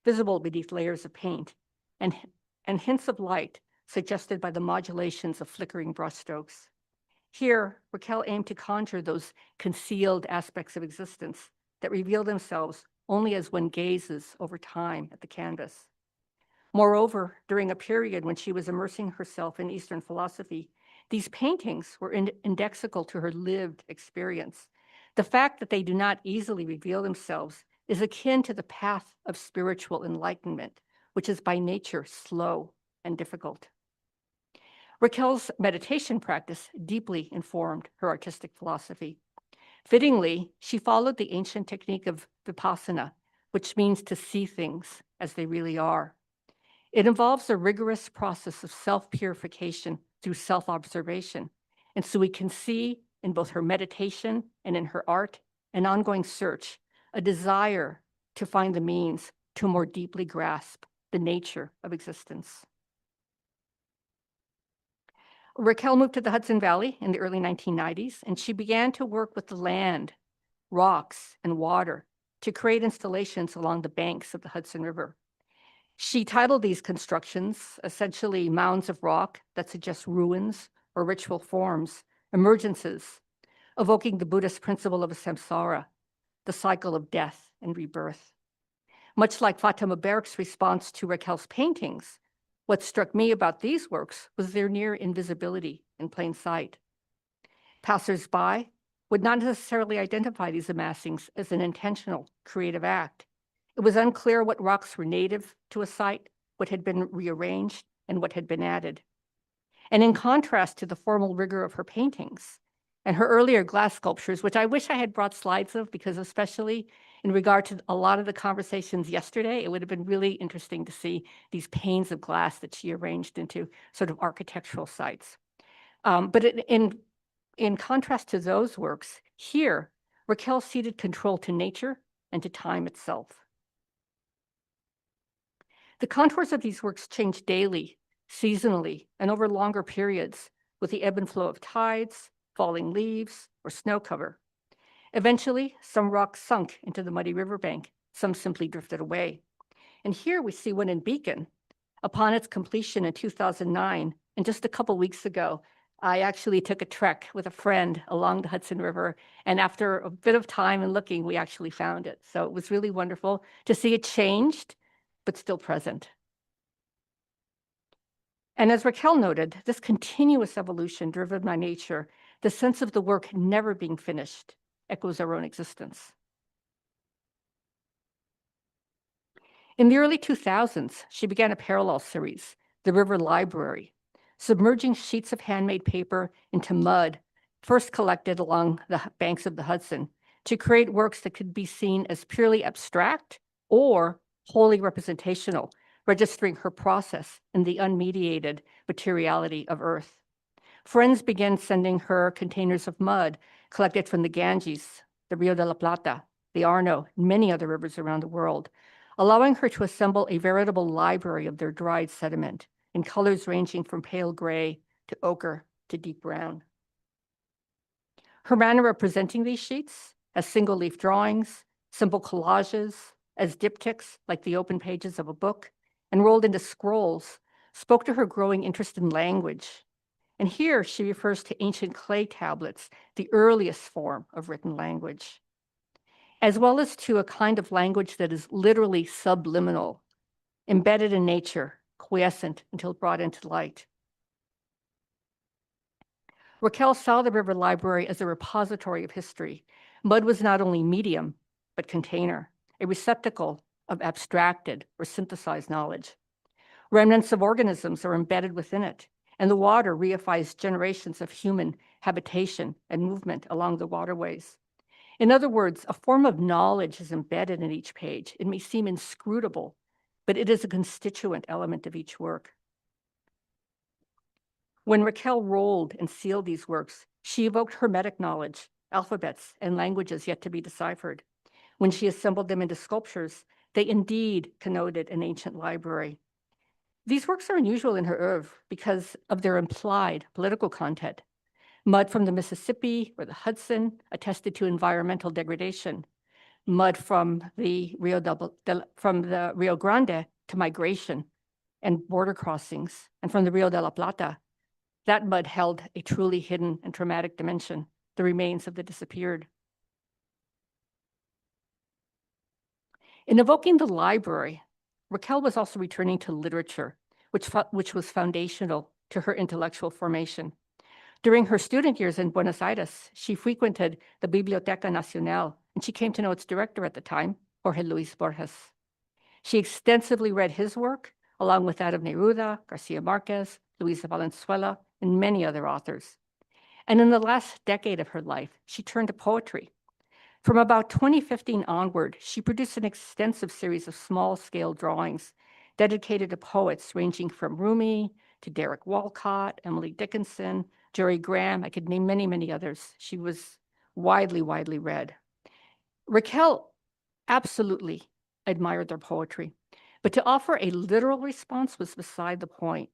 visible beneath layers of paint, and hints of light suggested by the modulations of flickering brushstrokes. Here, Raquel aimed to conjure those concealed aspects of existence that reveal themselves only as one gazes over time at the canvas. Moreover, during a period when she was immersing herself in Eastern philosophy, these paintings were indexical to her lived experience. The fact that they do not easily reveal themselves is akin to the path of spiritual enlightenment, which is by nature slow and difficult. Raquel's meditation practice deeply informed her artistic philosophy. Fittingly, she followed the ancient technique of vipassana, which means to see things as they really are. It involves a rigorous process of self-purification through self-observation. And so we can see in both her meditation and in her art an ongoing search, a desire to find the means to more deeply grasp the nature of existence. Raquel moved to the Hudson Valley in the early 1990s, and she began to work with the land, rocks, and water to create installations along the banks of the Hudson River. She titled these constructions essentially mounds of rock that suggest ruins or ritual forms, emergences, evoking the Buddhist principle of samsara, the cycle of death and rebirth. Much like Fatima Berkt's response to Raquel's paintings, what struck me about these works was their near invisibility in plain sight. Passers-by would not necessarily identify these amassings as an intentional creative act. It was unclear what rocks were native to a site, what had been rearranged, and what had been added. And in contrast to the formal rigor of her paintings and her earlier glass sculptures, which I wish I had brought slides of, because especially in regard to a lot of the conversations yesterday, it would have been really interesting to see these panes of glass that she arranged into sort of architectural sites. But in contrast to those works, here, Raquel ceded control to nature and to time itself. The contours of these works change daily, seasonally, and over longer periods with the ebb and flow of tides, falling leaves, or snow cover. Eventually, some rocks sunk into the muddy riverbank, some simply drifted away. And here we see one in Beacon. Upon its completion in 2009, and just a couple weeks ago, I actually took a trek with a friend along the Hudson River, and after a bit of time and looking, we actually found it. So it was really wonderful to see it changed, but still present. And as Raquel noted, this continuous evolution driven by nature, the sense of the work never being finished, echoes our own existence. In the early 2000s, she began a parallel series, The River Library, submerging sheets of handmade paper into mud, first collected along the banks of the Hudson, to create works that could be seen as purely abstract or wholly representational, registering her process in the unmediated materiality of Earth. Friends began sending her containers of mud collected from the Ganges, the Rio de la Plata, the Arno, and many other rivers around the world, allowing her to assemble a veritable library of their dried sediment in colors ranging from pale gray to ochre to deep brown. Her manner of presenting these sheets as single-leaf drawings, simple collages, as diptychs like the open pages of a book, and rolled into scrolls, spoke to her growing interest in language. And here she refers to ancient clay tablets, the earliest form of written language, as well as to a kind of language that is literally subliminal, embedded in nature, quiescent until brought into light. Raquel saw the River Library as a repository of history. Mud was not only medium, but container, a receptacle of abstracted or synthesized knowledge. Remnants of organisms are embedded within it, and the water reifies generations of human habitation and movement along the waterways. In other words, a form of knowledge is embedded in each page. It may seem inscrutable, but it is a constituent element of each work. When Raquel rolled and sealed these works, she evoked Hermetic knowledge, alphabets, and languages yet to be deciphered. When she assembled them into sculptures, they indeed connoted an ancient library. These works are unusual in her oeuvre because of their implied political content. Mud from the Mississippi or the Hudson attested to environmental degradation. Mud from the Rio Grande to migration and border crossings, and from the Rio de la Plata. That mud held a truly hidden and traumatic dimension, the remains of the disappeared. In evoking the library, Raquel was also returning to literature, which was foundational to her intellectual formation. During her student years in Buenos Aires, she frequented the Biblioteca Nacional, and she came to know its director at the time, Jorge Luis Borges. She extensively read his work, along with that of Neruda, Garcia Marquez, Luisa Valenzuela, and many other authors. And in the last decade of her life, she turned to poetry. From about 2015 onward, she produced an extensive series of small-scale drawings dedicated to poets ranging from Rumi to Derek Walcott, Emily Dickinson, Jerry Graham. I could name many, many others. She was widely read. Raquel absolutely admired their poetry, but to offer a literal response was beside the point.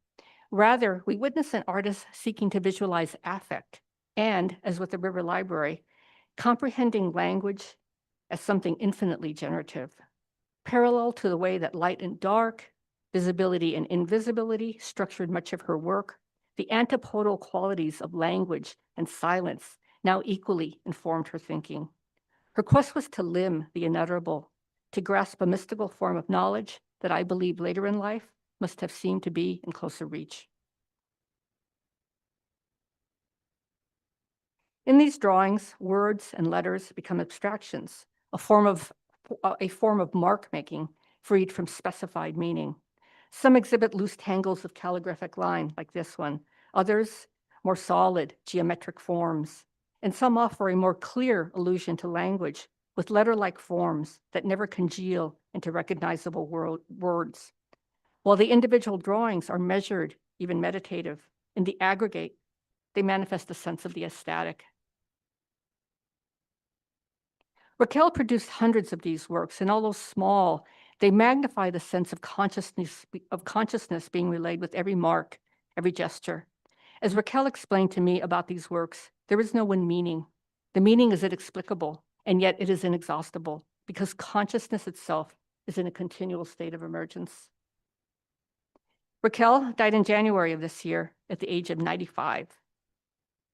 Rather, we witness an artist seeking to visualize affect and, as with the River Library, comprehending language as something infinitely generative, parallel to the way that light and dark, visibility and invisibility structured much of her work. The antipodal qualities of language and silence now equally informed her thinking. Her quest was to limn the inutterable, to grasp a mystical form of knowledge that I believe later in life must have seemed to be in closer reach. In these drawings, words and letters become abstractions, a form of mark making freed from specified meaning. Some exhibit loose tangles of calligraphic line, like this one. Others, more solid geometric forms. And some offer a more clear allusion to language with letter-like forms that never congeal into recognizable words. While the individual drawings are measured, even meditative, in the aggregate, they manifest a sense of the ecstatic. Raquel produced hundreds of these works, and although small, They magnify the sense of consciousness being relayed with every mark, every gesture. As Raquel explained to me about these works, there is no one meaning. The meaning is inexplicable, and yet it is inexhaustible, because consciousness itself is in a continual state of emergence. Raquel died in January of this year at the age of 95.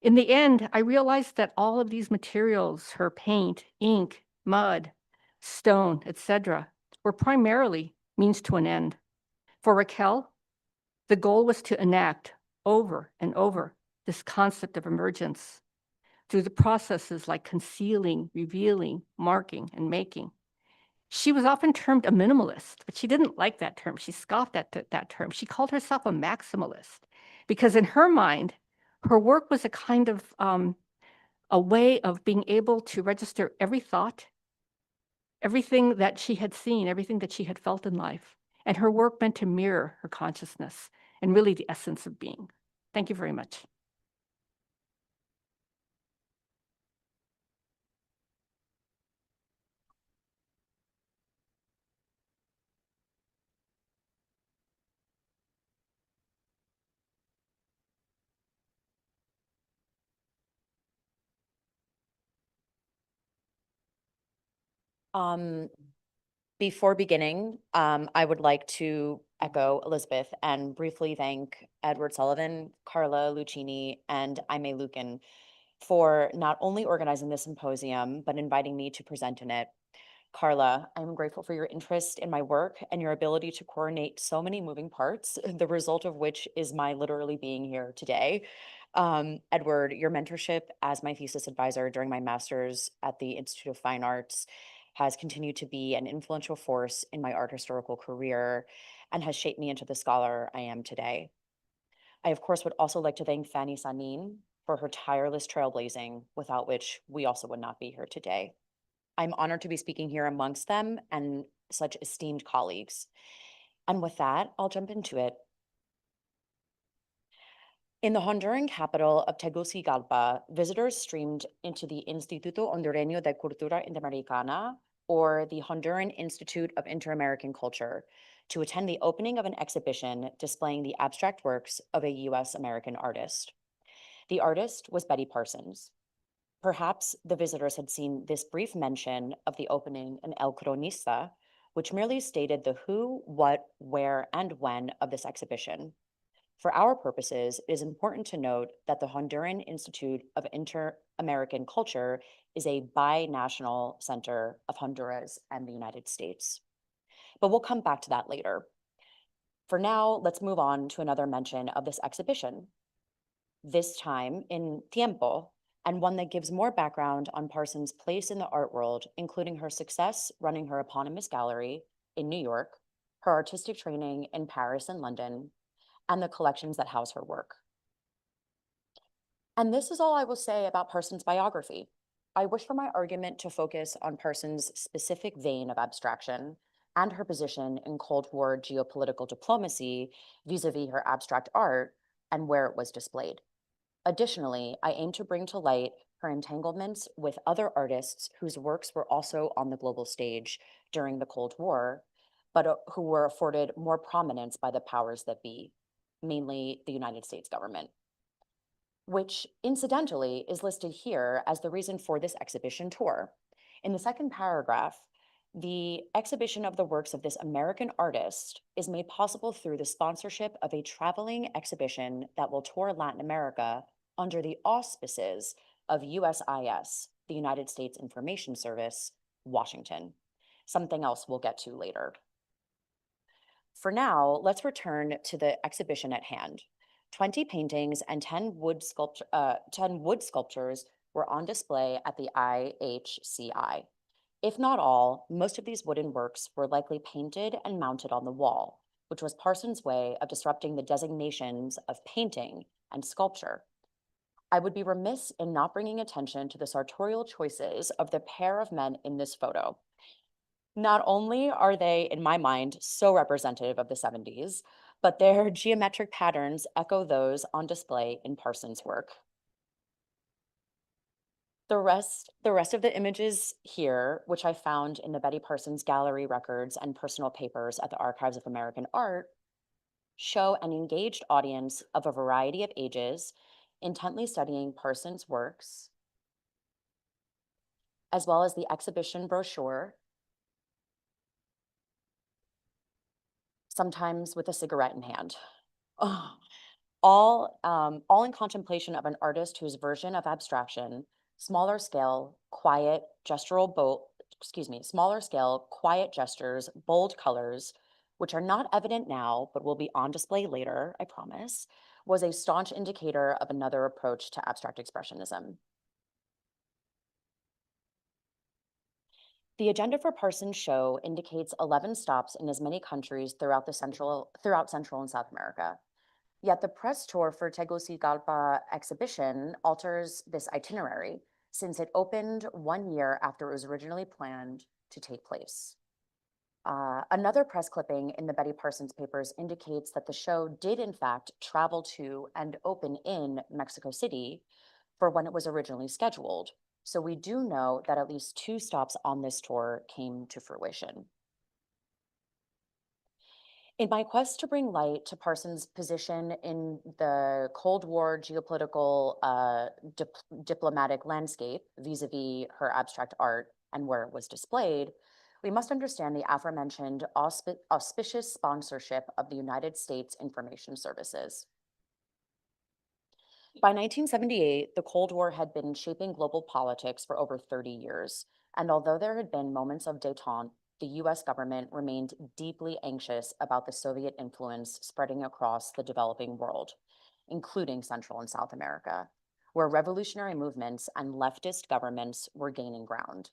In the end, I realized that all of these materials, her paint, ink, mud, stone, etc., were primarily means to an end. For Raquel, the goal was to enact over and over this concept of emergence through the processes like concealing, revealing, marking, and making. She was often termed a minimalist, but she didn't like that term. She scoffed at that term. She called herself a maximalist because in her mind, her work was a kind of a way of being able to register every thought, everything that she had seen, everything that she had felt in life. And her work meant to mirror her consciousness and really the essence of being. Thank you very much. Before beginning, I would like to echo Elizabeth and briefly thank Edward Sullivan, Carla Lucchini, and Aimee Lucan for not only organizing this symposium, but inviting me to present in it. Carla, I'm grateful for your interest in my work and your ability to coordinate so many moving parts, the result of which is my literally being here today. Edward, your mentorship as my thesis advisor during my master's at the Institute of Fine Arts has continued to be an influential force in my art historical career and has shaped me into the scholar I am today. I, of course, would also like to thank Fanny Sanín for her tireless trailblazing, without which we also would not be here today. I'm honored to be speaking here amongst them and such esteemed colleagues. And with that, I'll jump into it. In the Honduran capital of Tegucigalpa, visitors streamed into the Instituto Hondureño de Cultura Interamericana, or the Honduran Institute of Inter-American Culture, to attend the opening of an exhibition displaying the abstract works of a US-American artist. The artist was Betty Parsons. Perhaps the visitors had seen this brief mention of the opening in El Cronista, which merely stated the who, what, where, and when of this exhibition. For our purposes, it is important to note that the Honduran Institute of Inter-American Culture is a binational center of Honduras and the United States. But we'll come back to that later. For now, let's move on to another mention of this exhibition, this time in Tiempo, and one that gives more background on Parsons' place in the art world, including her success running her eponymous gallery in New York, her artistic training in Paris and London, and the collections that house her work. And this is all I will say about Parsons' biography. I wish for my argument to focus on Parsons' specific vein of abstraction and her position in Cold War geopolitical diplomacy vis-a-vis her abstract art and where it was displayed. Additionally, I aim to bring to light her entanglements with other artists whose works were also on the global stage during the Cold War, but who were afforded more prominence by the powers that be, mainly the United States government, which incidentally is listed here as the reason for this exhibition tour. In the second paragraph, the exhibition of the works of this American artist is made possible through the sponsorship of a traveling exhibition that will tour Latin America under the auspices of USIS, the United States Information Service, Washington, something else we'll get to later. For now, let's return to the exhibition at hand. 20 paintings and 10 wood sculptures were on display at the IHCI. If not all, most of these wooden works were likely painted and mounted on the wall, which was Parsons' way of disrupting the designations of painting and sculpture. I would be remiss in not bringing attention to the sartorial choices of the pair of men in this photo. Not only are they, in my mind, so representative of the 70s, but their geometric patterns echo those on display in Parsons' work. The rest of the images here, which I found in the Betty Parsons gallery records and personal papers at the Archives of American Art, show an engaged audience of a variety of ages intently studying Parsons' works, as well as the exhibition brochure, sometimes with a cigarette in hand. All in contemplation of an artist whose version of abstraction, smaller scale, quiet gestures, bold colors, which are not evident now, but will be on display later, I promise, was a staunch indicator of another approach to abstract expressionism. The agenda for Parsons' show indicates 11 stops in as many countries throughout Central and South America. Yet the press tour for Tegucigalpa exhibition alters this itinerary, since it opened 1 year after it was originally planned to take place. Another press clipping in the Betty Parsons papers indicates that the show did in fact travel to and open in Mexico City for when it was originally scheduled. So we do know that at least 2 stops on this tour came to fruition. In my quest to bring light to Parsons' position in the Cold War geopolitical diplomatic landscape vis-a-vis her abstract art and where it was displayed, we must understand the aforementioned auspicious sponsorship of the United States Information Services. By 1978, the Cold War had been shaping global politics for over 30 years, and although there had been moments of détente, the US government remained deeply anxious about the Soviet influence spreading across the developing world, including Central and South America, where revolutionary movements and leftist governments were gaining ground.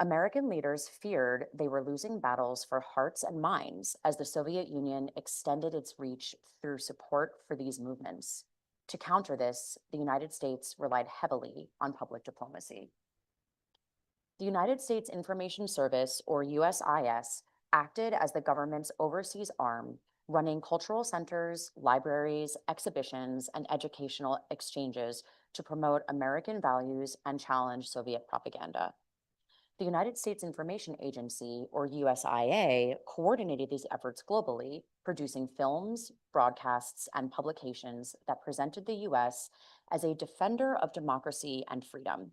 American leaders feared they were losing battles for hearts and minds as the Soviet Union extended its reach through support for these movements. To counter this, the United States relied heavily on public diplomacy. The United States Information Service, or USIS, acted as the government's overseas arm, running cultural centers, libraries, exhibitions, and educational exchanges to promote American values and challenge Soviet propaganda. The United States Information Agency, or USIA, coordinated these efforts globally, producing films, broadcasts, and publications that presented the US as a defender of democracy and freedom.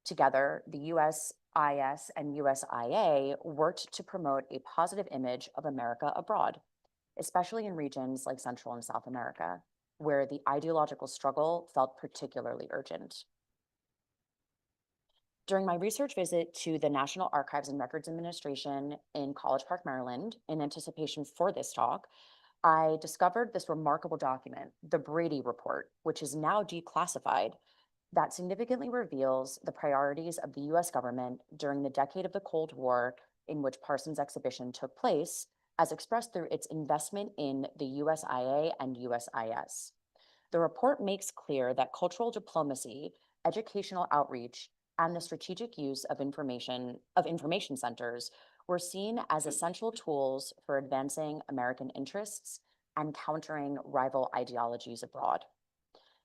Together, the USIS and USIA worked to promote a positive image of America abroad, especially in regions like Central and South America, where the ideological struggle felt particularly urgent. During my research visit to the National Archives and Records Administration in College Park, Maryland, in anticipation for this talk, I discovered this remarkable document, the Brady Report, which is now declassified, that significantly reveals the priorities of the US government during the decade of the Cold War in which Parsons' exhibition took place, as expressed through its investment in the USIA and USIS. The report makes clear that cultural diplomacy, educational outreach, and the strategic use of information centers were seen as essential tools for advancing American interests and countering rival ideologies abroad.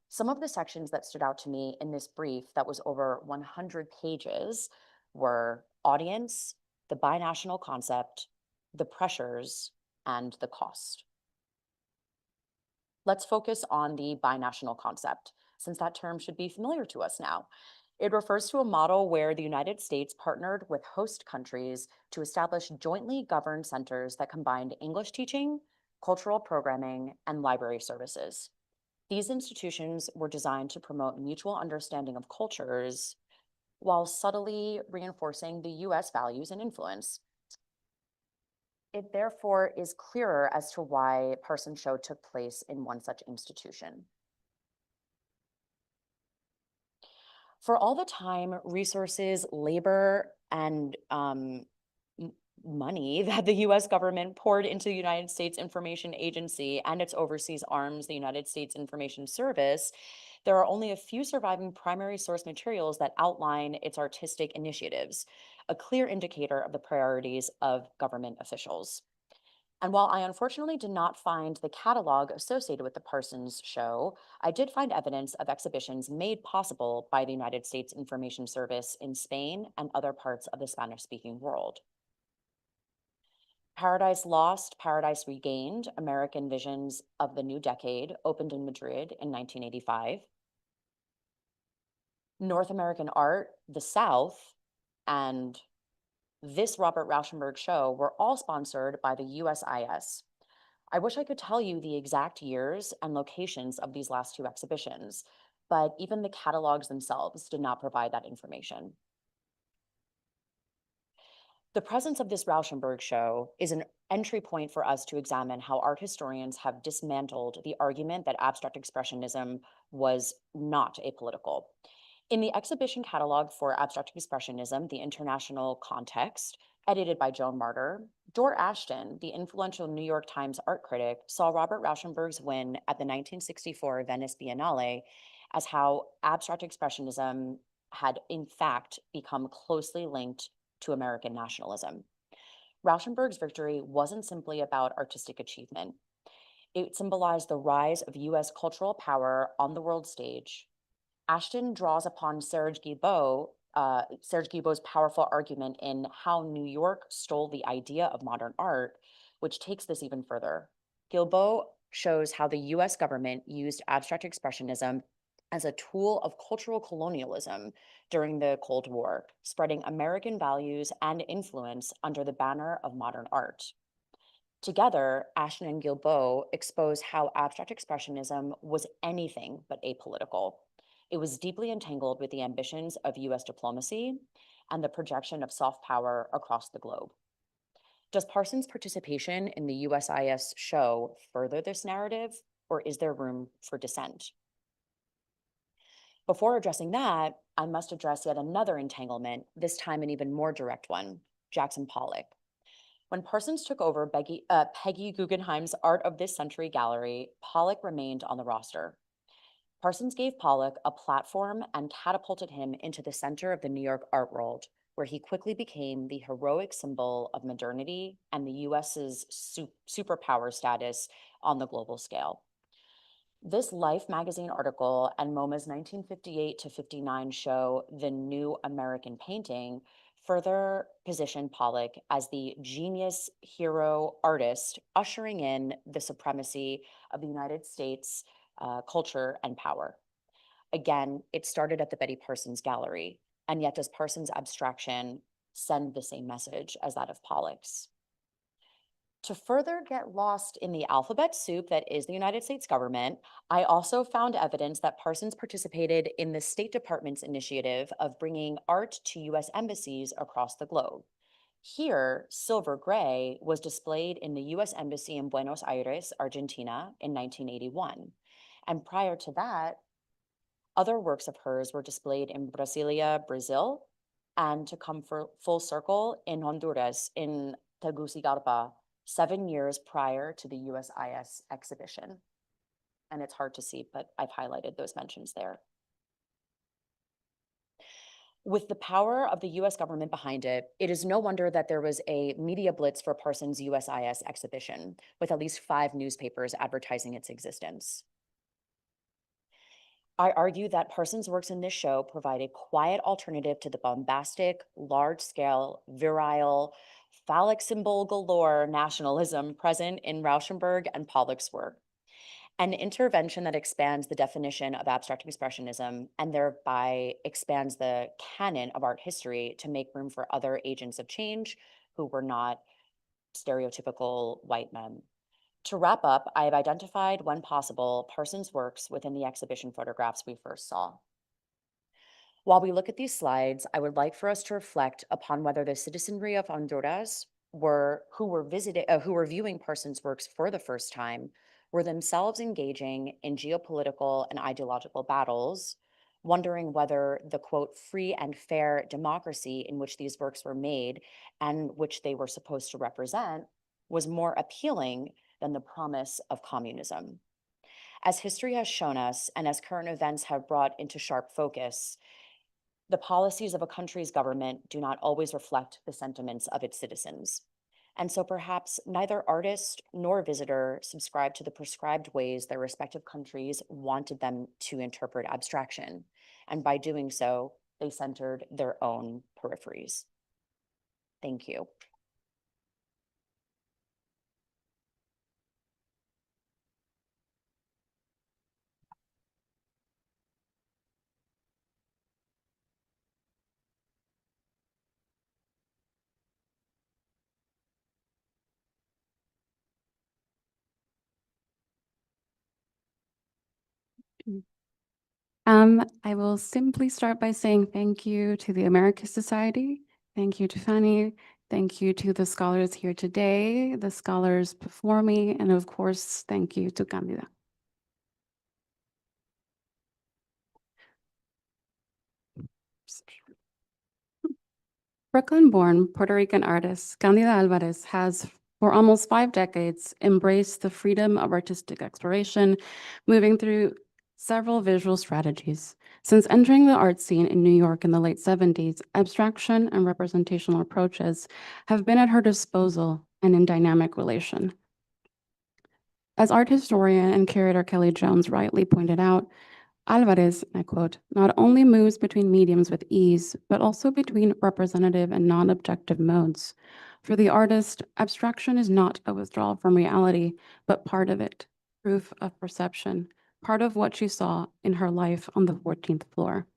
Some of the sections that stood out to me in this brief that was over 100 pages were audience, the binational concept, the pressures, and the cost. Let's focus on the binational concept, since that term should be familiar to us now. It refers to a model where the United States partnered with host countries to establish jointly governed centers that combined English teaching, cultural programming, and library services. These institutions were designed to promote mutual understanding of cultures while subtly reinforcing the US values and influence. It therefore is clearer as to why Parsons' show took place in one such institution. For all the time, resources, labor, and money that the US government poured into the United States Information Agency and its overseas arms, the United States Information Service, there are only a few surviving primary source materials that outline its artistic initiatives, a clear indicator of the priorities of government officials. And while I unfortunately did not find the catalog associated with the Parsons show, I did find evidence of exhibitions made possible by the United States Information Service in Spain and other parts of the Spanish-speaking world. Paradise Lost, Paradise Regained, American Visions of the New Decade opened in Madrid in 1985. North American Art, the South, and this Robert Rauschenberg show were all sponsored by the USIS. I wish I could tell you the exact years and locations of these last two exhibitions, but even the catalogs themselves did not provide that information. The presence of this Rauschenberg show is an entry point for us to examine how art historians have dismantled the argument that abstract expressionism was not apolitical. In the exhibition catalog for Abstract Expressionism, The International Context, edited by Joan Martyr, Dor Ashton, the influential New York Times art critic, saw Robert Rauschenberg's win at the 1964 Venice Biennale as how abstract expressionism had in fact become closely linked to American nationalism. Rauschenberg's victory wasn't simply about artistic achievement. It symbolized the rise of US cultural power on the world stage. Ashton draws upon Serge Guilbeault's powerful argument in How New York Stole the Idea of Modern Art, which takes this even further. Guilbeault shows how the US government used abstract expressionism as a tool of cultural colonialism during the Cold War, spreading American values and influence under the banner of modern art. Together, Ashton and Guilbeault expose how abstract expressionism was anything but apolitical. It was deeply entangled with the ambitions of US diplomacy and the projection of soft power across the globe. Does Parsons' participation in the USIS show further this narrative, or is there room for dissent? Before addressing that, I must address yet another entanglement, this time an even more direct one, Jackson Pollock. When Parsons took over Peggy Guggenheim's Art of This Century gallery, Pollock remained on the roster. Parsons gave Pollock a platform and catapulted him into the center of the New York art world, where he quickly became the heroic symbol of modernity and the US's superpower status on the global scale. This Life magazine article and MoMA's 1958 to 59 show, The New American Painting, further positioned Pollock as the genius hero artist, ushering in the supremacy of the United States culture and power. Again, it started at the Betty Parsons Gallery, and yet does Parsons' abstraction send the same message as that of Pollock's? To further get lost in the alphabet soup that is the United States government, I also found evidence that Parsons participated in the State Department's initiative of bringing art to US embassies across the globe. Here, Silver Gray was displayed in the US Embassy in Buenos Aires, Argentina in 1981. And prior to that, other works of hers were displayed in Brasilia, Brazil, and to come full circle in Honduras in Tegucigalpa, 7 years prior to the USIS exhibition. And it's hard to see, but I've highlighted those mentions there. With the power of the US government behind it, it is no wonder that there was a media blitz for Parsons' USIS exhibition, with at least 5 newspapers advertising its existence. I argue that Parsons' works in this show provide a quiet alternative to the bombastic, large-scale, virile, phallic symbol galore nationalism present in Rauschenberg and Pollock's work. An intervention that expands the definition of abstract expressionism and thereby expands the canon of art history to make room for other agents of change who were not stereotypical white men. To wrap up, I have identified, when possible, Parsons' works within the exhibition photographs we first saw. While we look at these slides, I would like for us to reflect upon whether the citizenry of Honduras who were viewing Parsons' works for the first time were themselves engaging in geopolitical and ideological battles, wondering whether the, quote, free and fair democracy in which these works were made and which they were supposed to represent was more appealing than the promise of communism. As history has shown us, and as current events have brought into sharp focus, the policies of a country's government do not always reflect the sentiments of its citizens. And so perhaps neither artist nor visitor subscribed to the prescribed ways their respective countries wanted them to interpret abstraction. And by doing so, they centered their own peripheries. Thank you. I will simply start by saying thank you to the Americas Society. Thank you to Fanny. Thank you to the scholars here today, the scholars before me, and of course, thank you to Candida. Brooklyn-born Puerto Rican artist Candida Alvarez has, for almost 5 decades, embraced the freedom of artistic exploration, moving through several visual strategies. Since entering the art scene in New York in the late 70s, abstraction and representational approaches have been at her disposal and in dynamic relation. As art historian and curator Kelly Jones rightly pointed out, Alvarez, and I quote, not only moves between mediums with ease, but also between representative and non-objective modes. For the artist, abstraction is not a withdrawal from reality, but part of it, proof of perception, part of what she saw in her life on the 14th floor.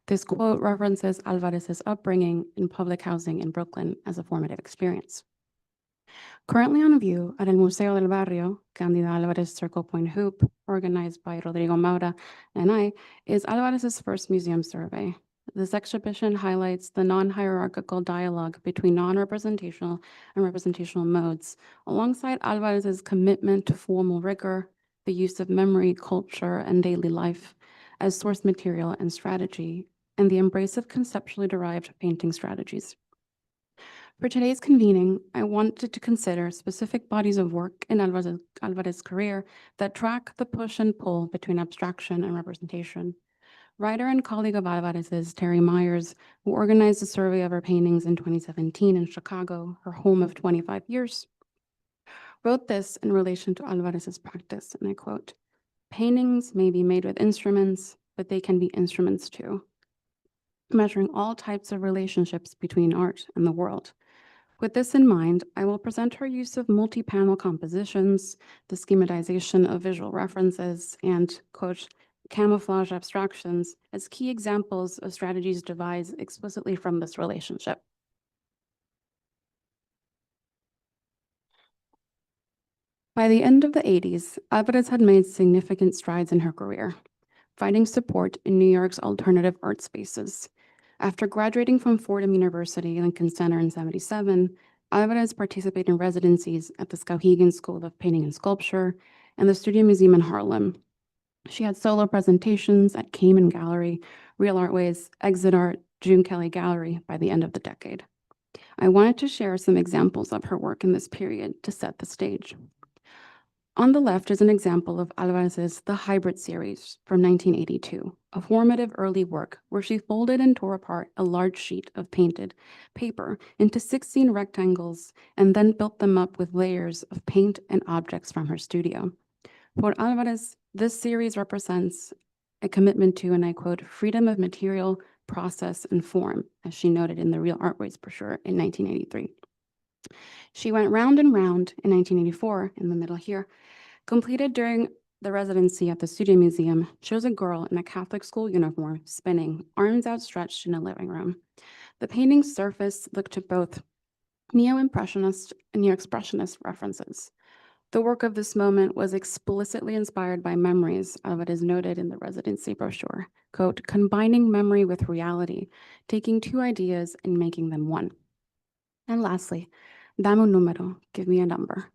This quote references Alvarez's upbringing in public housing in Brooklyn as a formative experience. Currently on view at El Museo del Barrio, Candida Alvarez Circle Point Hoop, organized by Rodrigo Maura and I, is Alvarez's first museum survey. This exhibition highlights the non-hierarchical dialogue between non-representational and representational modes, alongside Alvarez's commitment to formal rigor, the use of memory, culture, and daily life as source material and strategy, and the embrace of conceptually derived painting strategies. For today's convening, I wanted to consider specific bodies of work in Alvarez's career that track the push and pull between abstraction and representation. Writer and colleague of Alvarez's, Terry Myers, who organized a survey of her paintings in 2017 in Chicago, her home of 25 years, wrote this in relation to Alvarez's practice, and I quote, "Paintings may be made with instruments, but they can be instruments too, measuring all types of relationships between art and the world. With this in mind, I will present her use of multi-panel compositions, the schematization of visual references, and, quote, camouflage abstractions as key examples of strategies devised explicitly from this relationship. By the end of the 80s, Alvarez had made significant strides in her career, finding support in New York's alternative art spaces. After graduating from Fordham University Lincoln Center in 1977, Alvarez participated in residencies at the Skowhegan School of Painting and Sculpture and the Studio Museum in Harlem. She had solo presentations at Cayman Gallery, Real Artways, Exit Art, June Kelly Gallery by the end of the decade. I wanted to share some examples of her work in this period to set the stage. On the left is an example of Alvarez's The Hybrid series from 1982, a formative early work where she folded and tore apart a large sheet of painted paper into 16 rectangles and then built them up with layers of paint and objects from her studio. For Alvarez, this series represents a commitment to, and I quote, freedom of material, process, and form, as she noted in the Real Artways brochure in 1983. She went round and round in 1984, in the middle here, completed during the residency at the Studio Museum, shows a girl in a Catholic school uniform spinning, arms outstretched in a living room. The painting's surface looked to both neo-impressionist and neo-expressionist references. The work of this moment was explicitly inspired by memories of what is noted in the residency brochure, quote, combining memory with reality, taking two ideas and making them one. And lastly, dame un número, give me a number.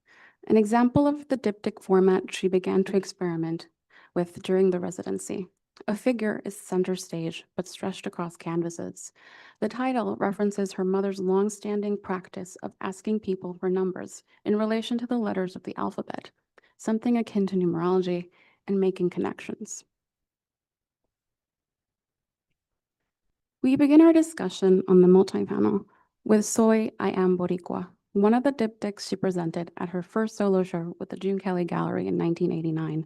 An example of the diptych format she began to experiment with during the residency. A figure is center stage, but stretched across canvases. The title references her mother's long-standing practice of asking people for numbers in relation to the letters of the alphabet, something akin to numerology, and making connections. We begin our discussion on the multi-panel with Soy, I Am Boricua, one of the diptychs she presented at her first solo show with the June Kelly Gallery in 1989.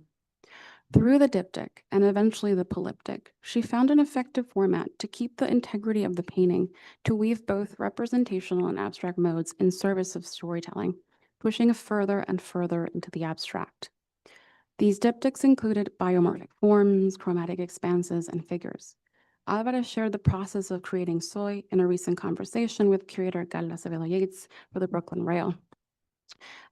Through the diptych and eventually the polyptych, she found an effective format to keep the integrity of the painting, to weave both representational and abstract modes in service of storytelling, pushing further and further into the abstract. These diptychs included biomorphic forms, chromatic expanses, and figures. Alvarez shared the process of creating soy in a recent conversation with curator Carla Acevedo Yates for the Brooklyn Rail.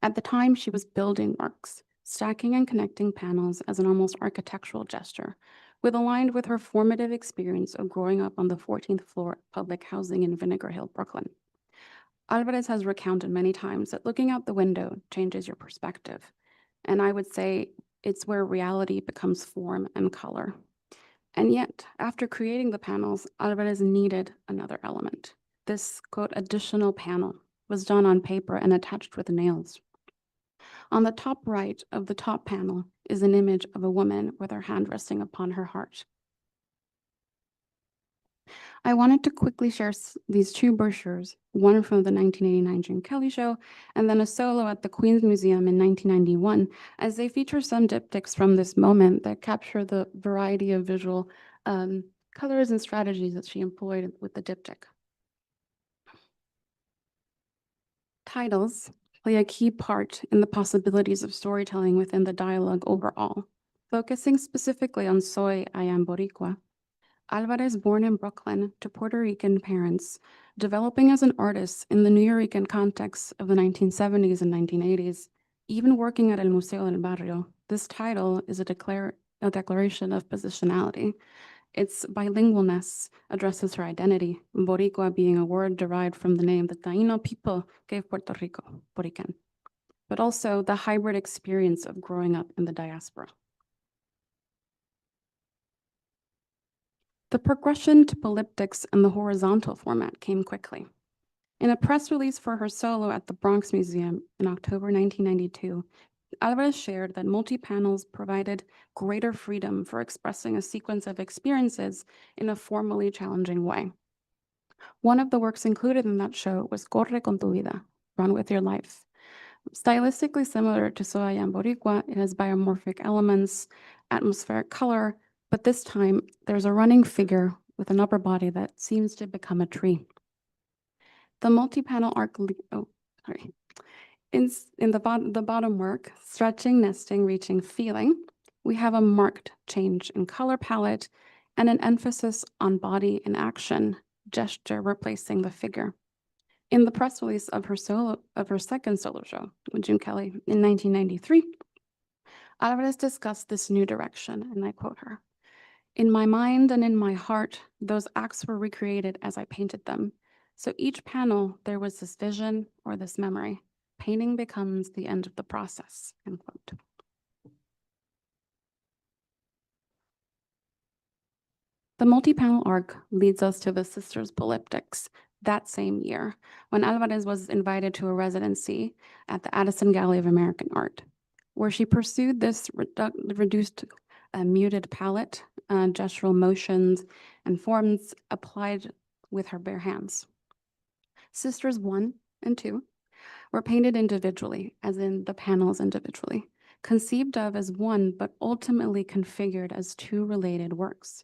At the time, she was building works, stacking and connecting panels as an almost architectural gesture, aligned with her formative experience of growing up on the 14th floor of public housing in Vinegar Hill, Brooklyn. Alvarez has recounted many times that looking out the window changes your perspective, and I would say it's where reality becomes form and color. And yet, after creating the panels, Alvarez needed another element. This, quote, additional panel was done on paper and attached with nails. On the top right of the top panel is an image of a woman with her hand resting upon her heart. I wanted to quickly share these two brochures, one from the 1989 June Kelly show, and then a solo at the Queens Museum in 1991, as they feature some diptychs from this moment that capture the variety of visual colors and strategies that she employed with the diptych. Titles play a key part in the possibilities of storytelling within the dialogue overall. Focusing specifically on Soy, I Am Boricua, Alvarez, born in Brooklyn to Puerto Rican parents, developing as an artist in the New Yorican context of the 1970s and 1980s, even working at El Museo del Barrio, this title is a declaration of positionality. Its bilingualness addresses her identity, Boricua being a word derived from the name the Taino people gave Puerto Rico, Borican, but also the hybrid experience of growing up in the diaspora. The progression to polyptychs and the horizontal format came quickly. In a press release for her solo at the Bronx Museum in October 1992, Alvarez shared that multi-panels provided greater freedom for expressing a sequence of experiences in a formally challenging way. One of the works included in that show was Corre con tu vida, Run with Your Life. Stylistically similar to Soy I Am Boricua, it has biomorphic elements, atmospheric color, but this time there's a running figure with an upper body that seems to become a tree. The multi-panel arc, in the bottom work, Stretching, Nesting, Reaching, Feeling, we have a marked change in color palette and an emphasis on body and action, gesture replacing the figure. In the press release of her second solo show with June Kelly in 1993, Alvarez discussed this new direction, and I quote her, "In my mind and in my heart, those acts were recreated as I painted them. So each panel, there was this vision or this memory. Painting becomes the end of the process," end quote. The multi-panel arc leads us to the Sisters Polyptychs that same year, when Alvarez was invited to a residency at the Addison Gallery of American Art, where she pursued this reduced muted palette, gestural motions, and forms applied with her bare hands. Sisters 1 and 2 were painted individually, as in the panels individually, conceived of as one, but ultimately configured as two related works.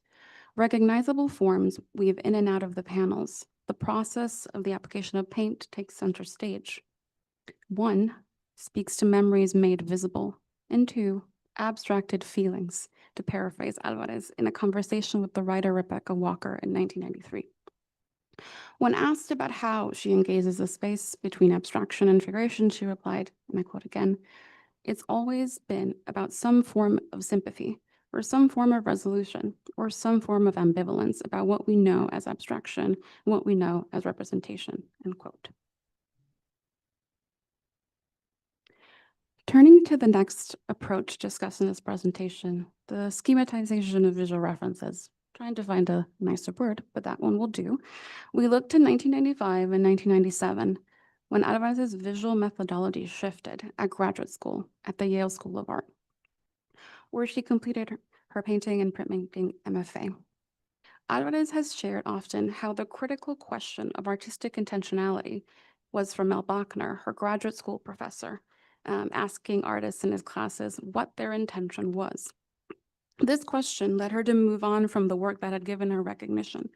Recognizable forms weave in and out of the panels. The process of the application of paint takes center stage. 1 speaks to memories made visible, and 2, abstracted feelings, to paraphrase Alvarez in a conversation with the writer Rebecca Walker in 1993. When asked about how she engages the space between abstraction and figuration, she replied, and I quote again, "It's always been about some form of sympathy, or some form of resolution, or some form of ambivalence about what we know as abstraction and what we know as representation," end quote. Turning to the next approach discussed in this presentation, the schematization of visual references. Trying to find a nicer word, but that one will do. We looked to 1995 and 1997, when Alvarez's visual methodology shifted at graduate school at the Yale School of Art, where she completed her painting and printmaking MFA. Alvarez has shared often how the critical question of artistic intentionality was from Mel Bachner, her graduate school professor, asking artists in his classes what their intention was. This question led her to move on from the work that had given her recognition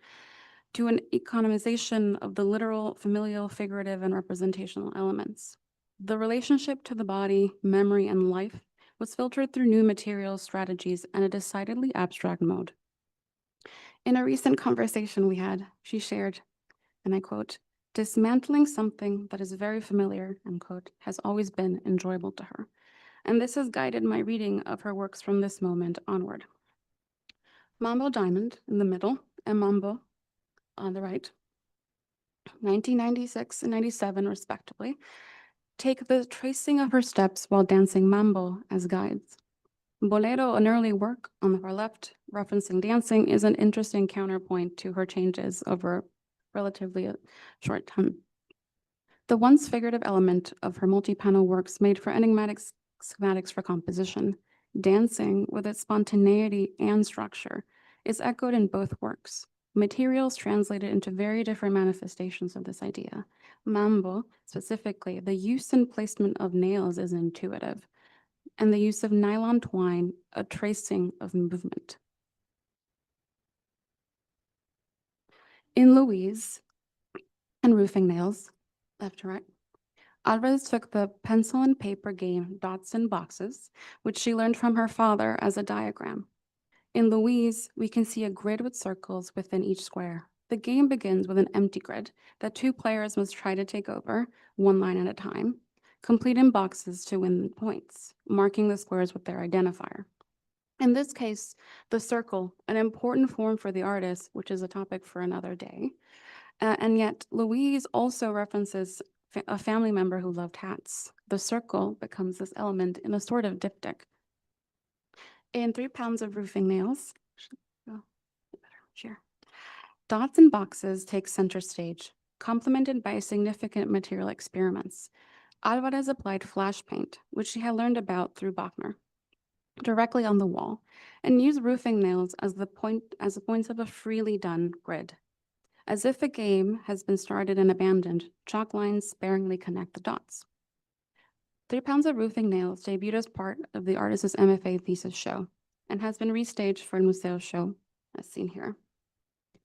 to an economization of the literal, familial, figurative, and representational elements. The relationship to the body, memory, and life was filtered through new materials, strategies, and a decidedly abstract mode. In a recent conversation we had, she shared, and I quote, "Dismantling something that is very familiar," end quote, has always been enjoyable to her. And this has guided my reading of her works from this moment onward. Mambo Diamond in the middle, and Mambo on the right, 1996 and 97 respectively, take the tracing of her steps while dancing mambo as guides. Bolero, an early work on the far left, referencing dancing, is an interesting counterpoint to her changes over relatively a short time. The once figurative element of her multi-panel works made for enigmatic schematics for composition. Dancing, with its spontaneity and structure, is echoed in both works. Materials translated into very different manifestations of this idea. Mambo, specifically, the use and placement of nails is intuitive, and the use of nylon twine, a tracing of movement. In Louise and Roofing Nails, left to right, Alvarez took the pencil and paper game Dots and Boxes, which she learned from her father, as a diagram. In Louise, we can see a grid with circles within each square. The game begins with an empty grid that two players must try to take over, one line at a time, complete in boxes to win points, marking the squares with their identifier. In this case, the circle, an important form for the artist, which is a topic for another day. And yet, Louise also references a family member who loved hats. The circle becomes this element in a sort of diptych. In 3 Pounds of Roofing Nails, Dots and Boxes take center stage, complemented by significant material experiments. Alvarez applied flash paint, which she had learned about through Bachner, directly on the wall, and used roofing nails as the points of a freely done grid. As if a game has been started and abandoned, chalk lines sparingly connect the dots. 3 Pounds of Roofing Nails debuted as part of the artist's MFA thesis show and has been restaged for a Museo show, as seen here.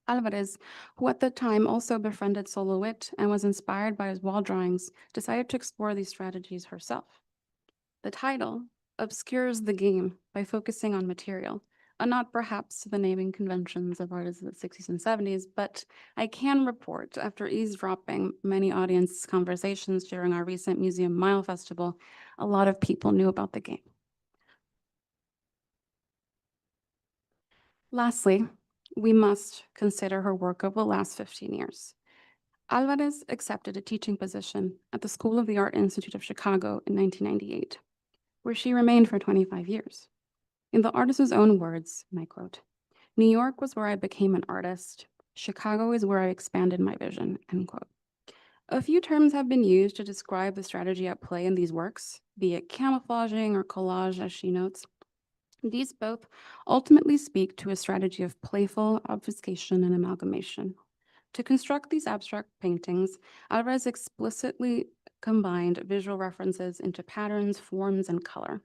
Alvarez, who at the time also befriended Solo Wit and was inspired by his wall drawings, decided to explore these strategies herself. The title obscures the game by focusing on material, a nod perhaps to the naming conventions of artists of the 60s and 70s, but I can report, after eavesdropping many audience conversations during our recent Museum Mile Festival, a lot of people knew about the game. Lastly, we must consider her work over the last 15 years. Alvarez accepted a teaching position at the School of the Art Institute of Chicago in 1998, where she remained for 25 years. In the artist's own words, and I quote, "New York was where I became an artist. Chicago is where I expanded my vision," end quote. A few terms have been used to describe the strategy at play in these works, be it camouflaging or collage, as she notes. These both ultimately speak to a strategy of playful obfuscation and amalgamation. To construct these abstract paintings, Alvarez explicitly combined visual references into patterns, forms, and color.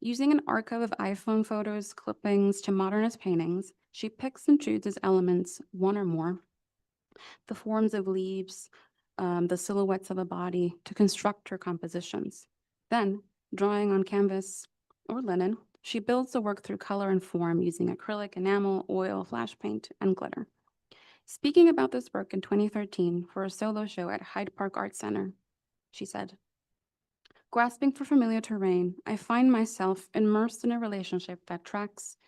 Using an archive of iPhone photos, clippings, to modernist paintings, she picks and chooses elements, one or more, the forms of leaves, the silhouettes of a body, to construct her compositions. Then, drawing on canvas or linen, she builds the work through color and form using acrylic, enamel, oil, flash paint, and glitter. Speaking about this work in 2013 for a solo show at Hyde Park Art Center, she said, "Grasping for familiar terrain, I find myself immersed in a relationship that tracks,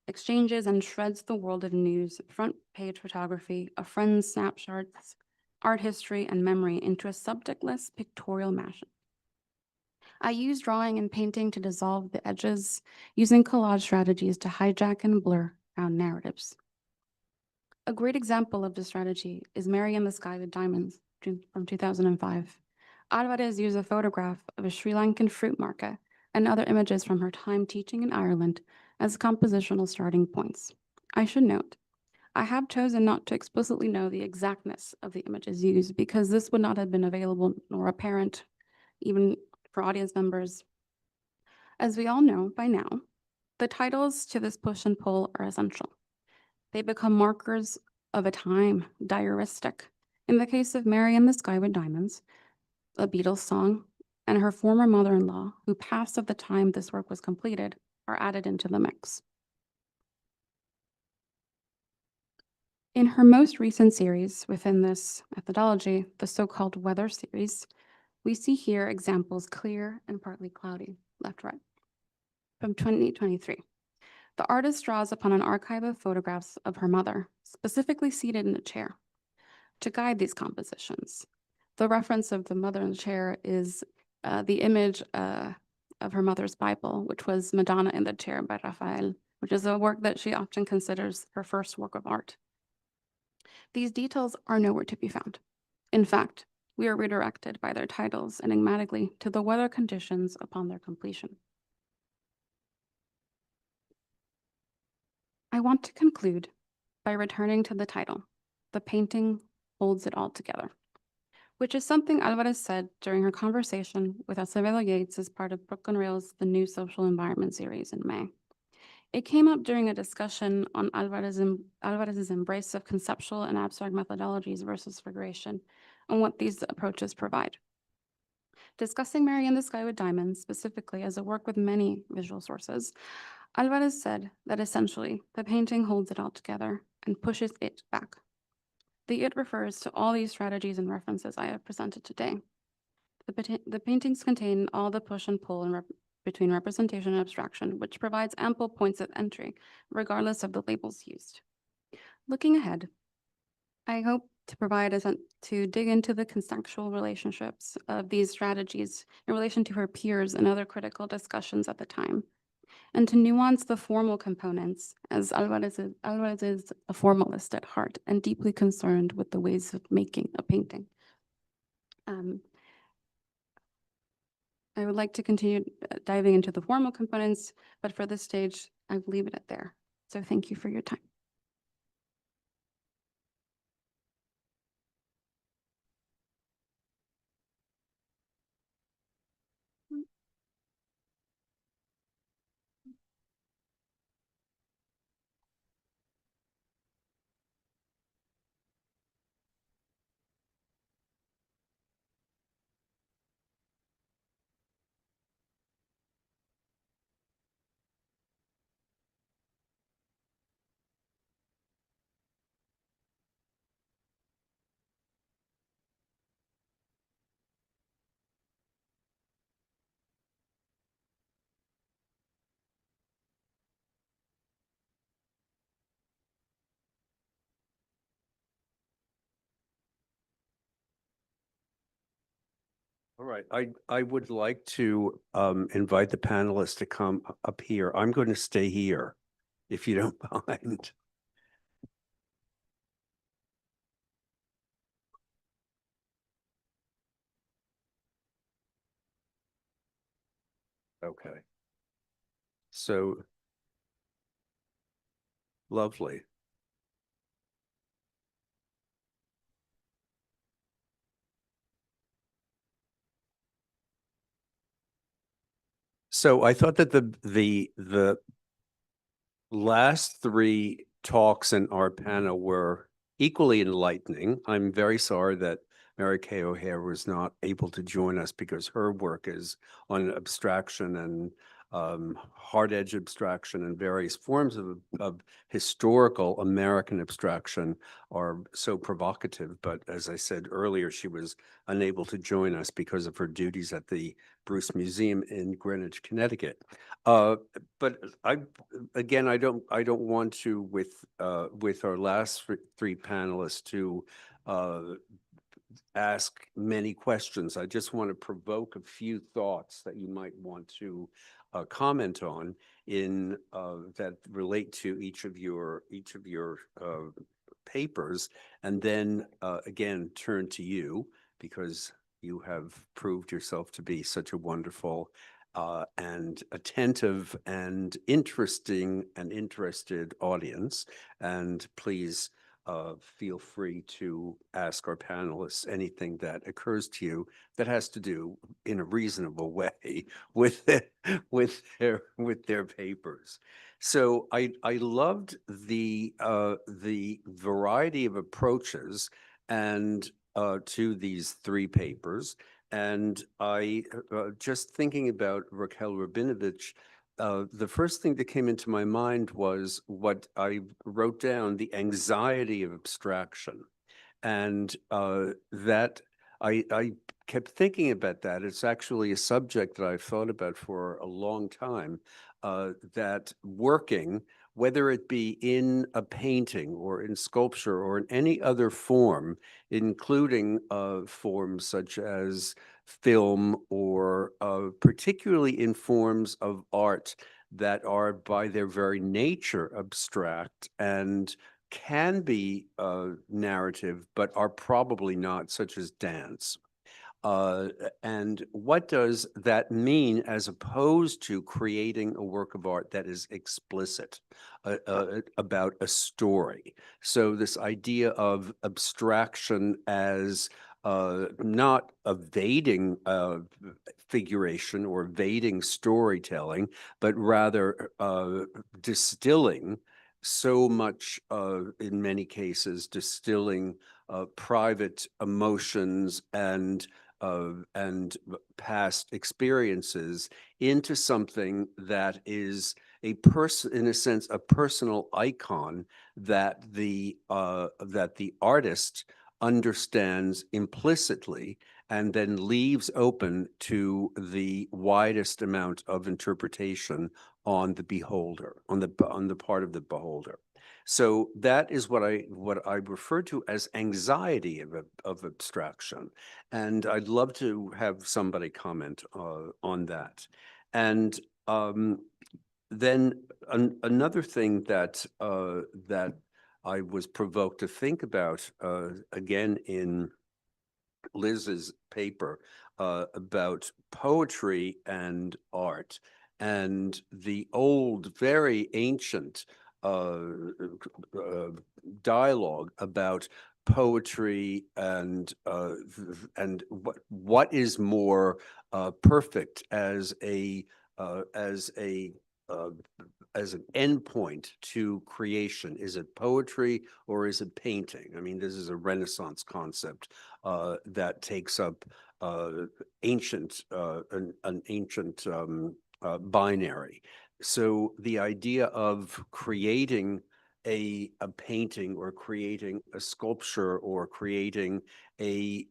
exchanges, and shreds the world of news, front page photography, a friend's snapshots, art history, and memory into a subjectless pictorial mashup. I use drawing and painting to dissolve the edges, using collage strategies to hijack and blur out narratives." A great example of this strategy is Mary in the Sky with Diamonds from 2005. Alvarez used a photograph of a Sri Lankan fruit market and other images from her time teaching in Ireland as compositional starting points. I should note, I have chosen not to explicitly know the exactness of the images used because this would not have been available nor apparent even for audience members. As we all know by now, the titles to this push and pull are essential. They become markers of a time, diaristic. In the case of Mary in the Sky with Diamonds, a Beatles song, and her former mother-in-law, who passed at the time this work was completed, are added into the mix. In her most recent series within this methodology, the so-called weather series, we see here examples clear and partly cloudy, left-right, from 2023. The artist draws upon an archive of photographs of her mother, specifically seated in a chair, to guide these compositions. The reference of the mother in the chair is the image of her mother's Bible, which was Madonna in the Chair by Raphael, which is a work that she often considers her first work of art. These details are nowhere to be found. In fact, we are redirected by their titles enigmatically to the weather conditions upon their completion. I want to conclude by returning to the title, "The Painting Holds It All Together," which is something Alvarez said during her conversation with Acevedo Yates as part of Brooke and Rail's The New Social Environment series in May. It came up during a discussion on Alvarez's embrace of conceptual and abstract methodologies versus figuration and what these approaches provide. Discussing Mary in the Sky with Diamonds specifically as a work with many visual sources, Alvarez said that essentially the painting holds it all together and pushes it back. The it refers to all these strategies and references I have presented today. The paintings contain all the push and pull between representation and abstraction, which provides ample points of entry, regardless of the labels used. Looking ahead, I hope to dig into the contextual relationships of these strategies in relation to her peers and other critical discussions at the time, and to nuance the formal components, as Alvarez is a formalist at heart and deeply concerned with the ways of making a painting. I would like to continue diving into the formal components, but for this stage, I will leave it at there. So thank you for your time. All right, I would like to invite the panelists to come up here. I'm going to stay here, if you don't mind. Okay. So lovely. So I thought that the last three talks in our panel were equally enlightening. I'm very sorry that Mary Kay O'Hare was not able to join us because her work is on abstraction and hard edge abstraction and various forms of historical American abstraction are so provocative. But as I said earlier, she was unable to join us because of her duties at the Bruce Museum in Greenwich, Connecticut. But I don't want to with our last three panelists to ask many questions. I just want to provoke a few thoughts that you might want to comment on in that relate to each of your papers, and then again turn to you because you have proved yourself to be such a wonderful and attentive and interesting and interested audience. And please feel free to ask our panelists anything that occurs to you that has to do in a reasonable way with their papers. So I loved the variety of approaches and to these three papers. And I, just thinking about Raquel Rabinovich, the first thing that came into my mind was what I wrote down, the anxiety of abstraction. And that I kept thinking about that. It's actually a subject that I've thought about for a long time, that working, whether it be in a painting or in sculpture or in any other form, including forms such as film or particularly in forms of art that are by their very nature abstract and can be narrative, but are probably not, such as dance. And what does that mean as opposed to creating a work of art that is explicit about a story? So this idea of abstraction as not evading figuration or evading storytelling, but rather distilling so much, in many cases, distilling private emotions and past experiences into something that is a person, in a sense, a personal icon that the artist understands implicitly and then leaves open to the widest amount of interpretation on the beholder, on the part of the beholder. So that is what I refer to as anxiety of abstraction. And I'd love to have somebody comment on that. And then another thing that that I was provoked to think about, again in Liz's paper, about poetry and art, and the old, very ancient dialogue about poetry and what is more perfect as an endpoint to creation. Is it poetry or is it painting? I mean, this is a Renaissance concept that takes up an ancient binary. So the idea of creating a painting or creating a sculpture or creating an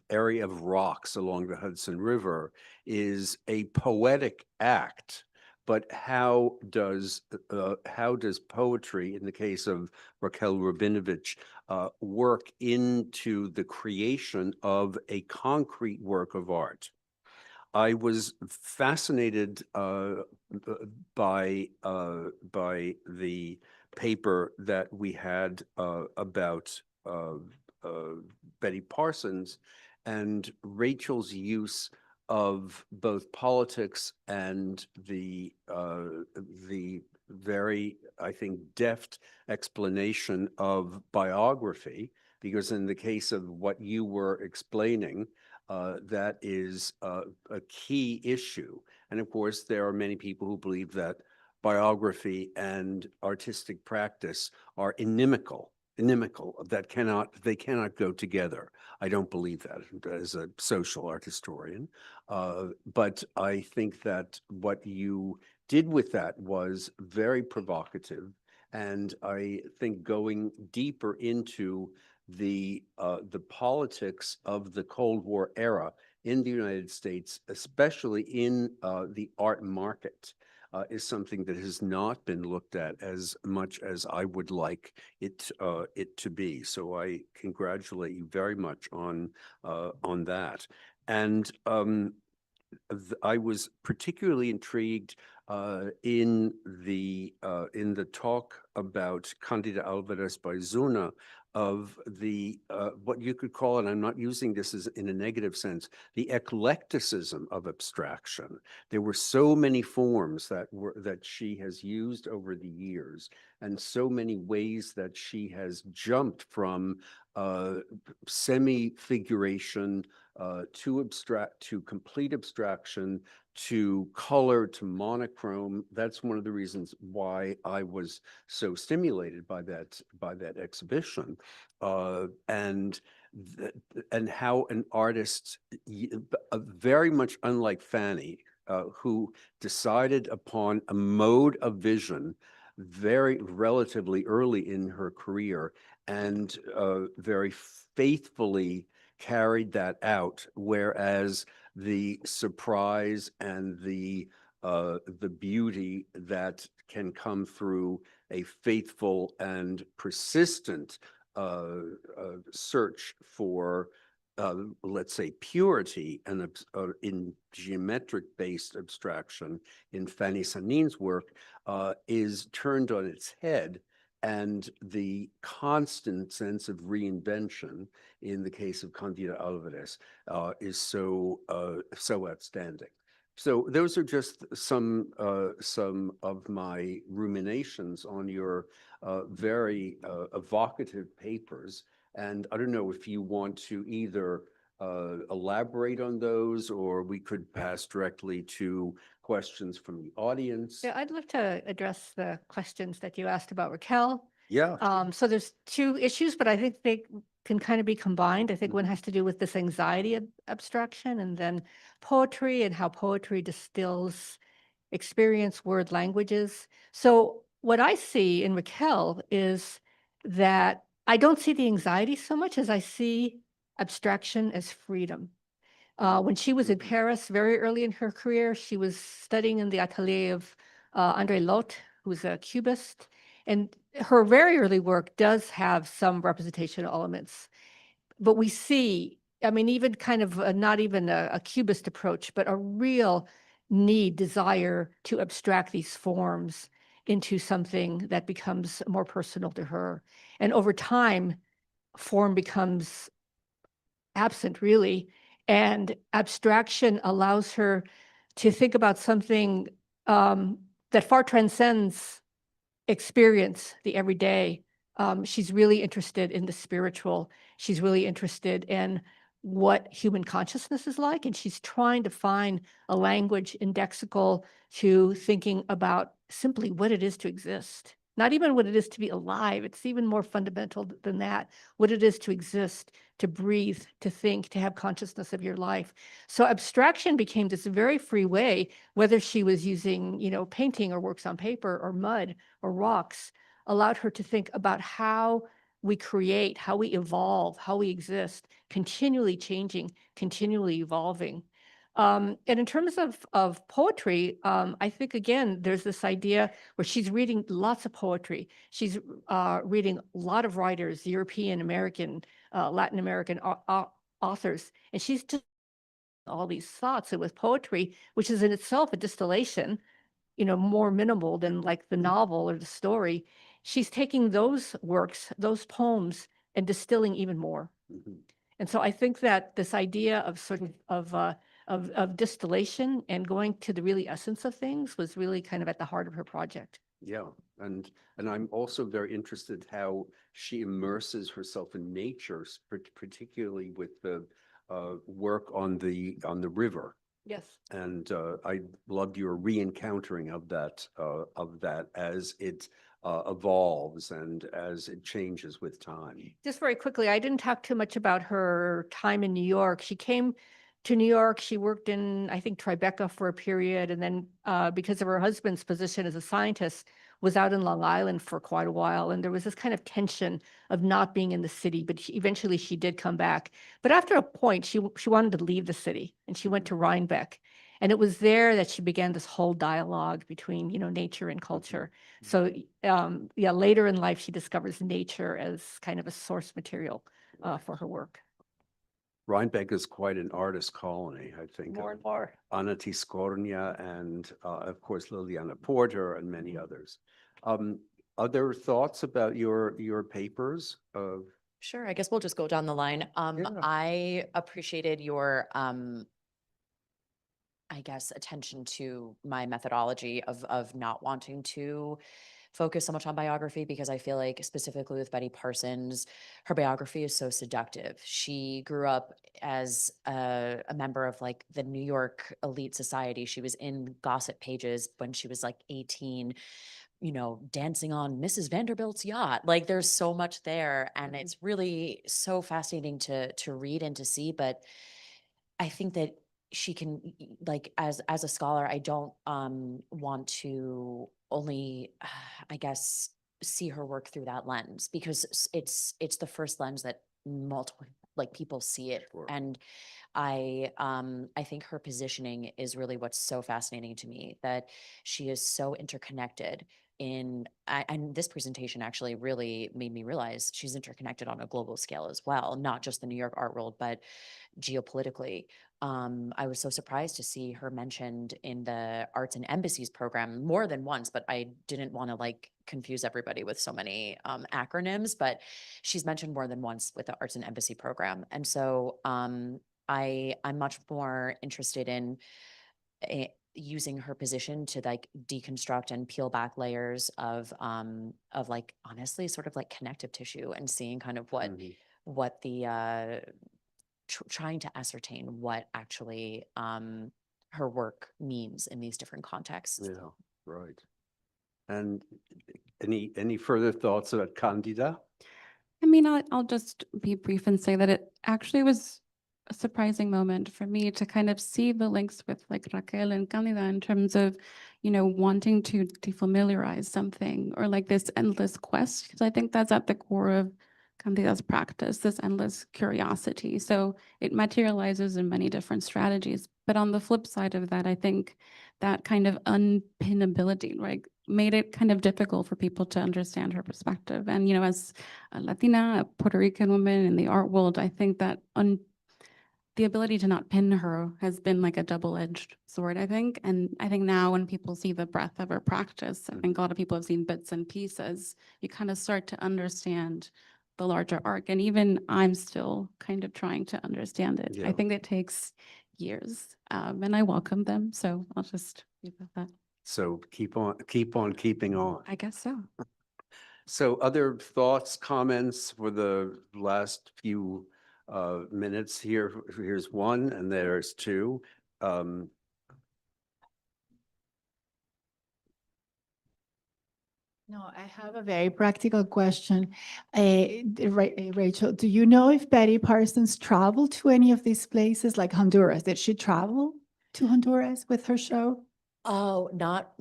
area of rocks along the Hudson River is a poetic act. But how does poetry, in the case of Raquel Rabinovich, work into the creation of a concrete work of art? I was fascinated by the paper that we had about Betty Parsons and Rachel's use of both politics and the very, I think, deft explanation of biography, because in the case of what you were explaining, that is a key issue. And of course, there are many people who believe that biography and artistic practice are inimical, that they cannot go together. I don't believe that as a social art historian. But I think that what you did with that was very provocative. And I think going deeper into the politics of the Cold War era in the United States, especially in the art market, is something that has not been looked at as much as I would like it to be. So I congratulate you very much on that. And I was particularly intrigued in the talk about Candida Alvarez by Zuna of the what you could call, and I'm not using this as in a negative sense, the eclecticism of abstraction. There were so many forms that she has used over the years, and so many ways that she has jumped from semi-figuration to complete abstraction, to color, to monochrome. That's one of the reasons why I was so stimulated by that exhibition, and how an artist, very much unlike Fanny, who decided upon a mode of vision very relatively early in her career, and very faithfully carried that out, whereas the surprise and the beauty that can come through a faithful and persistent search for, let's say, purity and in geometric-based abstraction in Fanny Sanin's work is turned on its head, and the constant sense of reinvention in the case of Candida Alvarez is so outstanding. So those are just some of my ruminations on your very evocative papers. And I don't know if you want to either elaborate on those, or we could pass directly to questions from the audience. Yeah, I'd love to address the questions that you asked about Raquel. Yeah. So there's two issues, but I think they can kind of be combined. I think one has to do with this anxiety of abstraction, and then poetry and how poetry distills experience, word, languages. So what I see in Raquel is that I don't see the anxiety so much as I see abstraction as freedom. When she was in Paris very early in her career, she was studying in the atelier of André Lotte, who's a cubist. And her very early work does have some representational elements. But we see, I mean, even kind of not even a cubist approach, but a real desire to abstract these forms into something that becomes more personal to her. And over time, form becomes absent, really. And abstraction allows her to think about something that far transcends experience, the everyday. She's really interested in the spiritual. She's really interested in what human consciousness is like, and she's trying to find a language indexical to thinking about simply what it is to exist. Not even what it is to be alive. It's even more fundamental than that. What it is to exist, to breathe, to think, to have consciousness of your life. So abstraction became this very free way, whether she was using, painting or works on paper or mud or rocks, allowed her to think about how we create, how we evolve, how we exist, continually changing, continually evolving. And in terms of poetry, I think, again, there's this idea where she's reading lots of poetry. She's reading a lot of writers, European, American, Latin American authors, and she's just all these thoughts. And with poetry, which is in itself a distillation, more minimal than like the novel or the story, she's taking those works, those poems, and distilling even more. And so I think that this idea of sort of distillation and going to the really essence of things was really kind of at the heart of her project. Yeah, and I'm also very interested how she immerses herself in nature, particularly with the work on the river. Yes. And I loved your re-encountering of that as it evolves and as it changes with time. Just very quickly, I didn't talk too much about her time in New York. She came to New York. She worked in, I think, Tribeca for a period. And then because of her husband's position as a scientist, was out in Long Island for quite a while. And there was this kind of tension of not being in the city, but eventually she did come back. But after a point, she wanted to leave the city, and she went to Rhinebeck. And it was there that she began this whole dialogue between, nature and culture. So later in life, she discovers nature as kind of a source material for her work. Rhinebeck is quite an artist colony, I think. More and more. Anna Tiscornia and, of course, Liliana Porter and many others. Other thoughts about your papers? Sure, I guess we'll just go down the line. Yeah. I appreciated your, I guess, attention to my methodology of not wanting to focus so much on biography, because I feel like specifically with Betty Parsons, her biography is so seductive. She grew up as a member of like the New York elite society. She was in gossip pages when she was like 18, you know, dancing on Mrs. Vanderbilt's yacht. Like there's so much there, and it's really so fascinating to read and to see. But I think that she can, like, as a scholar, I don't want to only, I guess, see her work through that lens, because it's the first lens that multiple like people see it. Sure. And I think her positioning is really what's so fascinating to me, that she is so interconnected and this presentation actually really made me realize she's interconnected on a global scale as well, not just the New York art world, but geopolitically. I was so surprised to see her mentioned in the Arts and Embassies program more than once, but I didn't want to like confuse everybody with so many acronyms, but she's mentioned more than once with the Arts and Embassy program. And so I'm much more interested in using her position to like deconstruct and peel back layers of like, honestly, sort of like connective tissue, and seeing kind of what the trying to ascertain what actually her work means in these different contexts. Yeah, right. And any further thoughts about Candida? I mean, I'll just be brief and say that it actually was a surprising moment for me to kind of see the links with like Raquel and Candida in terms of, you know, wanting to defamiliarize something, or like this endless quest, because I think that's at the core of Candida's practice, this endless curiosity. So it materializes in many different strategies. But on the flip side of that, I think that kind of unpinnability, right, made it kind of difficult for people to understand her perspective. And, you know, as a Latina, a Puerto Rican woman in the art world, I think that the ability to not pin her has been like a double-edged sword, I think. And I think now when people see the breadth of her practice, I think a lot of people have seen bits and pieces, you kind of start to understand the larger arc. And even I'm still kind of trying to understand it. Yeah. I think it takes years, and I welcome them. So I'll just leave it at that. So keep on keeping on. I guess so. So other thoughts, comments for the last few minutes here? Here's one and there's two. No, I have a very practical question. Rachel, do you know if Betty Parsons traveled to any of these places, like Honduras? Did she travel to Honduras with her show? Oh, not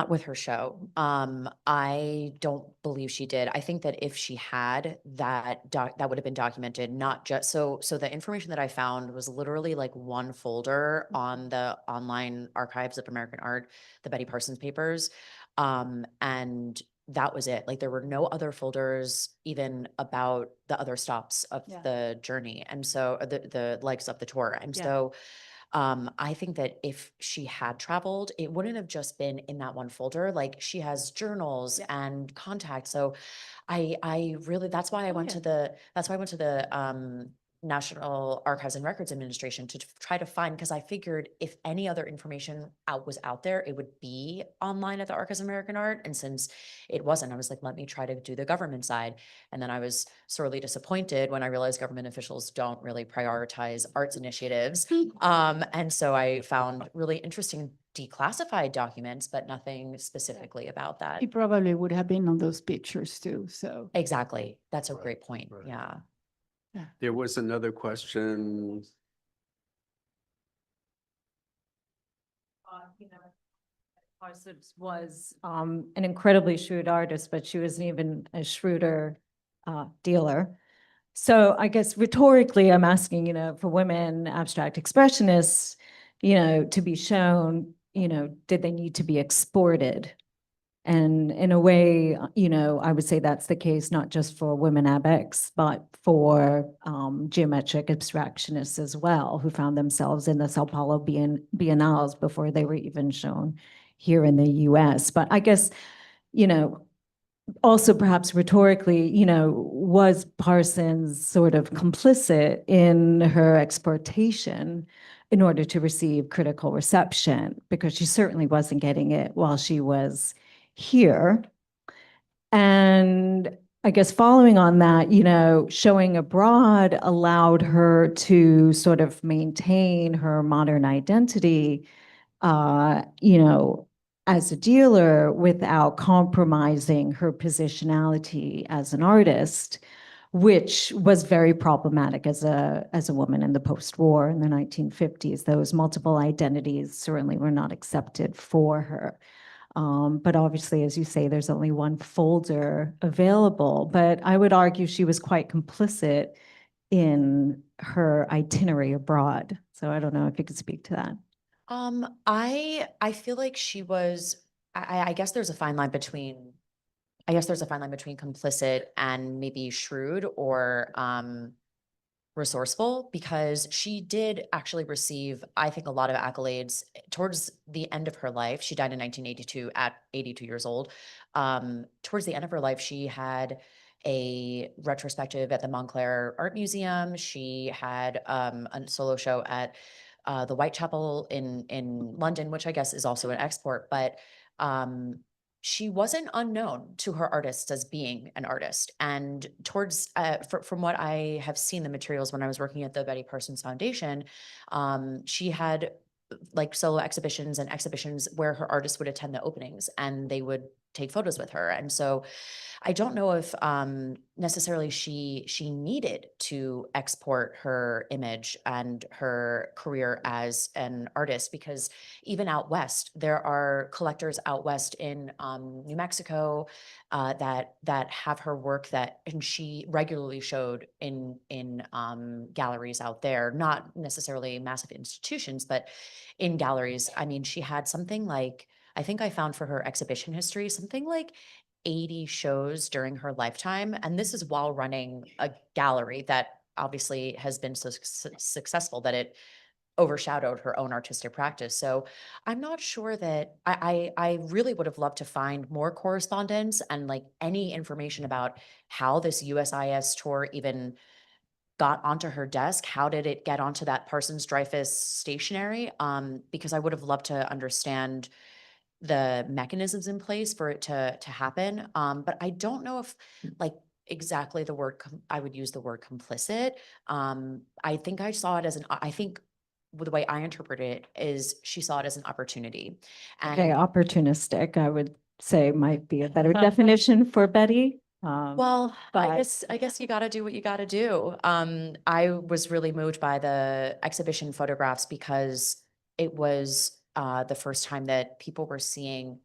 with her show. I don't believe she did. I think that if she had, that would have been documented, not just so the information that I found was literally like one folder on the online archives of American art, the Betty Parsons papers. And that was it. Like there were no other folders even about the other stops of the journey. And so the legs of the tour. And so I think that if she had traveled, it wouldn't have just been in that one folder. Like she has journals and contacts. So I really, that's why I went to the National Archives and Records Administration to try to find, because I figured if any other information was out there, it would be online at the Archives of American Art. And since it wasn't, I was like, let me try to do the government side. And then I was sorely disappointed when I realized government officials don't really prioritize arts initiatives. And so I found really interesting declassified documents, but nothing specifically about that. He probably would have been on those pictures too, so. Exactly. That's a great point. Right. Yeah. There was another question. Parsons was an incredibly shrewd artist, but she was even a shrewder dealer. So I guess rhetorically, I'm asking, for women abstract expressionists, to be shown, did they need to be exported And in a way, I would say that's the case not just for women abex, but for geometric abstractionists as well, who found themselves in the Sao Paulo Biennales before they were even shown here in the US. But I guess, also perhaps rhetorically, was Parsons sort of complicit in her exportation in order to receive critical reception? Because she certainly wasn't getting it while she was here. And I guess following on that, showing abroad allowed her to sort of maintain her modern identity, as a dealer without compromising her positionality as an artist, which was very problematic as a woman in the post-war in the 1950s. Those multiple identities certainly were not accepted for her. But obviously, as you say, there's only one folder available. But I would argue she was quite complicit in her itinerary abroad. So I don't know if you could speak to that. I feel like she was, I guess there's a fine line between, complicit and maybe shrewd or resourceful, because she did actually receive, I think, a lot of accolades towards the end of her life. She died in 1982 at 82 years old. Towards the end of her life, she had a retrospective at the Montclair Art Museum. She had a solo show at the Whitechapel in London, which I guess is also an export, but she wasn't unknown to her artists as being an artist. And towards, from what I have seen the materials when I was working at the Betty Parsons Foundation, she had like solo exhibitions and exhibitions where her artists would attend the openings and they would take photos with her. And so I don't know if necessarily she needed to export her image and her career as an artist, because even out west, there are collectors out west in New Mexico that have her work and she regularly showed in galleries out there, not necessarily massive institutions, but in galleries. I mean, she had something like, I think I found for her exhibition history, something like 80 shows during her lifetime. And this is while running a gallery that obviously has been so successful that it overshadowed her own artistic practice. So I'm not sure that I really would have loved to find more correspondence and like any information about how this USIS tour even got onto her desk. How did it get onto that Parsons Dreyfus stationery? Because I would have loved to understand the mechanisms in place for it to happen. But I don't know if like exactly the word, I would use the word complicit. I think I saw it as I think the way I interpret it is she saw it as an opportunity. And Okay, opportunistic, I would say might be a better definition for Betty. well, but- I guess you got to do what you got to do. I was really moved by the exhibition photographs because it was the first time that people were seeing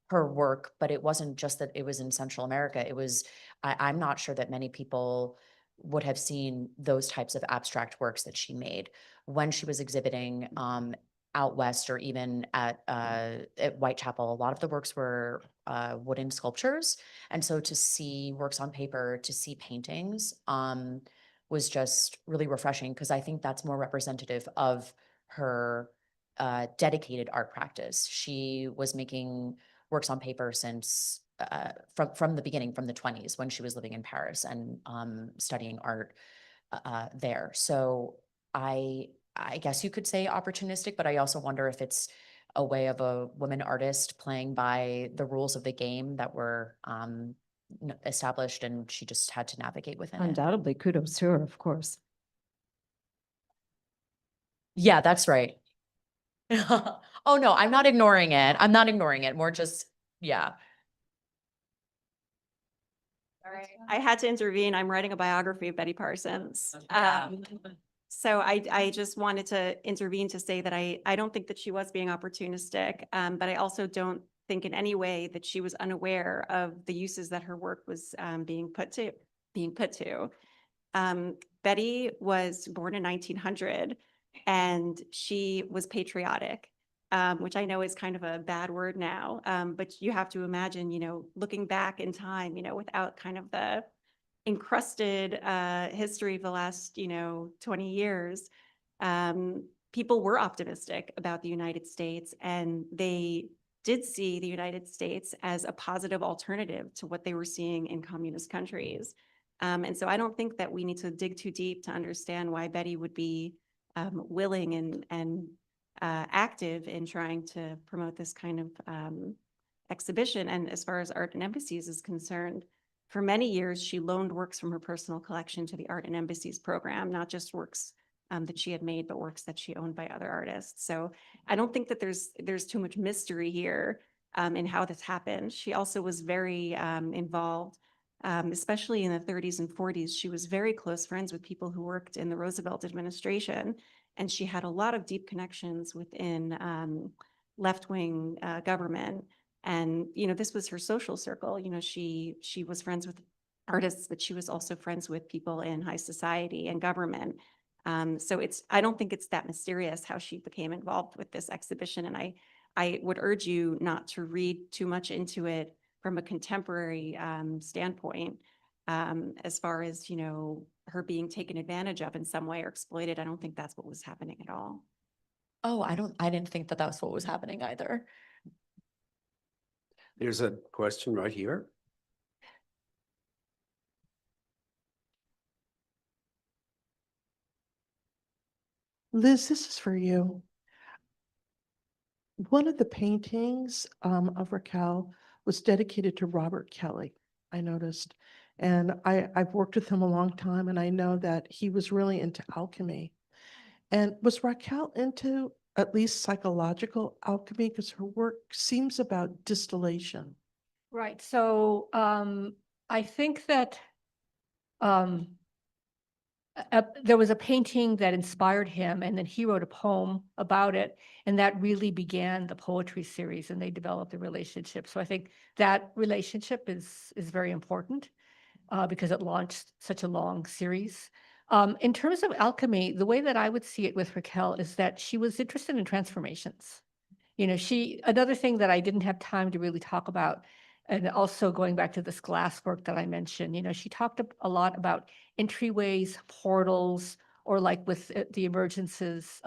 her work, but it wasn't just that it was in Central America. It was, I'm not sure that many people would have seen those types of abstract works that she made when she was exhibiting out west, or even at Whitechapel. A lot of the works were wooden sculptures. And so to see works on paper, to see paintings was just really refreshing, because I think that's more representative of her dedicated art practice. She was making works on paper since from the beginning, from the 20s, when she was living in Paris and studying art there. So I guess you could say opportunistic, but I also wonder if it's a way of a woman artist playing by the rules of the game that were established, and she just had to navigate within it. Undoubtedly, kudos to her, of course. Yeah, that's right. Oh, no, I'm not ignoring it. I'm not ignoring it. More just, yeah. I had to intervene. I'm writing a biography of Betty Parsons. So I just wanted to intervene to say that I don't think that she was being opportunistic, but I also don't think in any way that she was unaware of the uses that her work was being put to. Betty was born in 1900, and she was patriotic. which I know is kind of a bad word now. But you have to imagine, looking back in time, without kind of the encrusted history of the last, 20 years, people were optimistic about the United States, and they did see the United States as a positive alternative to what they were seeing in communist countries. And so I don't think that we need to dig too deep to understand why Betty would be willing and active in trying to promote this kind of exhibition. And as far as Art and Embassies is concerned, for many years, she loaned works from her personal collection to the Art and Embassies program, not just works that she had made, but works that she owned by other artists. So I don't think that there's too much mystery here in how this happened. She also was very involved, especially in the 30s and 40s. She was very close friends with people who worked in the Roosevelt administration, and she had a lot of deep connections within left-wing government. And, this was her social circle. She was friends with artists, but she was also friends with people in high society and government. So I don't think it's that mysterious how she became involved with this exhibition. And I would urge you not to read too much into it from a contemporary standpoint, as far as, her being taken advantage of in some way or exploited. I don't think that's what was happening at all. Oh, I didn't think that that's what was happening either. There's a question right here. Liz, this is for you. One of the paintings of Raquel was dedicated to Robert Kelly, I noticed. And I've worked with him a long time, and I know that he was really into alchemy. And was Raquel into at least psychological alchemy? Because her work seems about distillation. Right. So I think that there was a painting that inspired him, and then he wrote a poem about it, and that really began the poetry series, and they developed a relationship. So I think that relationship is very important because it launched such a long series. In terms of alchemy, the way that I would see it with Raquel is that she was interested in transformations. Another thing that I didn't have time to really talk about, and also going back to this glass work that I mentioned, she talked a lot about entryways, portals, or like with the emergences,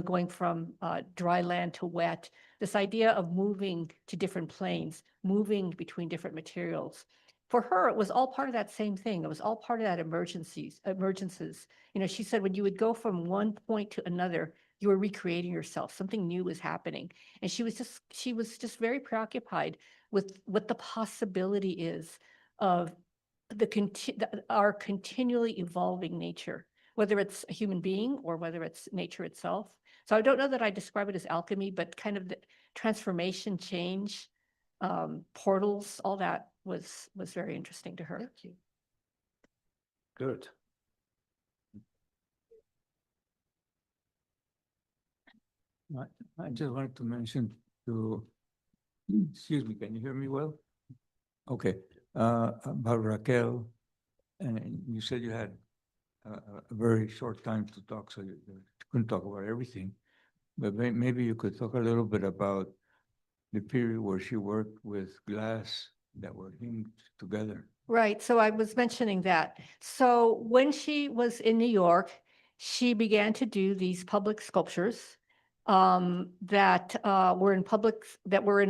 going from dry land to wet, this idea of moving to different planes, moving between different materials. For her, it was all part of that same thing. It was all part of that emergences. She said when you would go from one point to another, you were recreating yourself. Something new was happening. And she was just very preoccupied with what the possibility is of our continually evolving nature, whether it's a human being or whether it's nature itself. So I don't know that I describe it as alchemy, but kind of the transformation, change, portals, all that was very interesting to her. Thank you. Good. I just wanted to mention excuse me, can you hear me well? Okay, about Raquel, and you said you had a very short time to talk, so you couldn't talk about everything. But maybe you could talk a little bit about the period where she worked with glass that were hinged together. Right. So I was mentioning that. So when she was in New York, she began to do these public sculptures that were in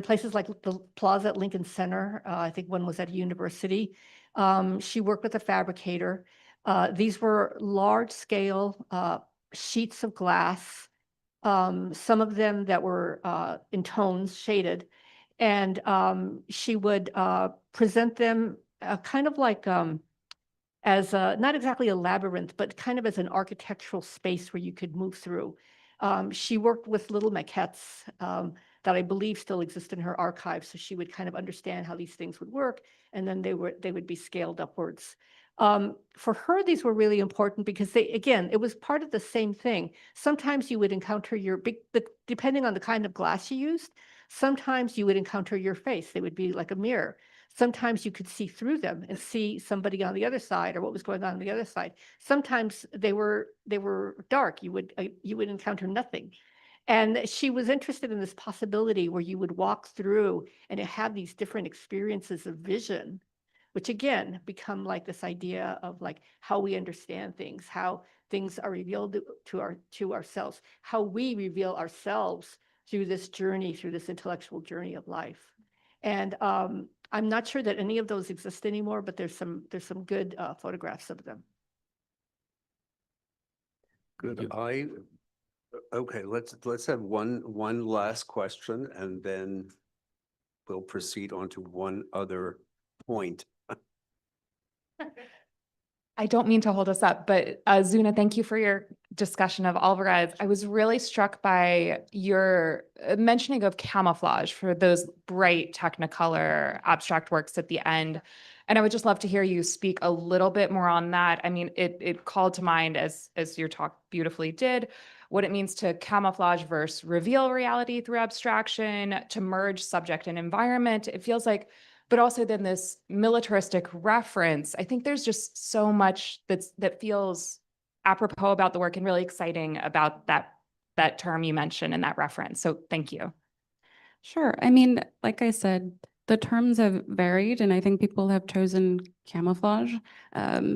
places like the Plaza at Lincoln Center. I think one was at a university. She worked with a fabricator. These were large scale sheets of glass, some of them that were in tones, shaded. And she would present them kind of like as not exactly a labyrinth, but kind of as an architectural space where you could move through. She worked with little maquettes that I believe still exist in her archive. So she would kind of understand how these things would work, and then they would be scaled upwards. For her, these were really important because again, it was part of the same thing. Sometimes you would encounter depending on the kind of glass you used, sometimes you would encounter your face. They would be like a mirror. Sometimes you could see through them and see somebody on the other side or what was going on the other side. Sometimes they were dark. You would encounter nothing. And she was interested in this possibility where you would walk through and have these different experiences of vision, which again become like this idea of like how we understand things, how things are revealed to ourselves, how we reveal ourselves through this journey, through this intellectual journey of life. And I'm not sure that any of those exist anymore, but there's some good photographs of them. Good. Okay, let's have one last question and then we'll proceed on to one other point. I don't mean to hold us up, but Zuna, thank you for your discussion of Alvarez. I was really struck by your mentioning of camouflage for those bright Technicolor abstract works at the end. And I would just love to hear you speak a little bit more on that. I mean, it called to mind, as your talk beautifully did, what it means to camouflage versus reveal reality through abstraction, to merge subject and environment. It feels like, but also then this militaristic reference. I think there's just so much that feels apropos about the work and really exciting about that term you mentioned and that reference. So thank you. Sure. I mean, like I said, the terms have varied, and I think people have chosen camouflage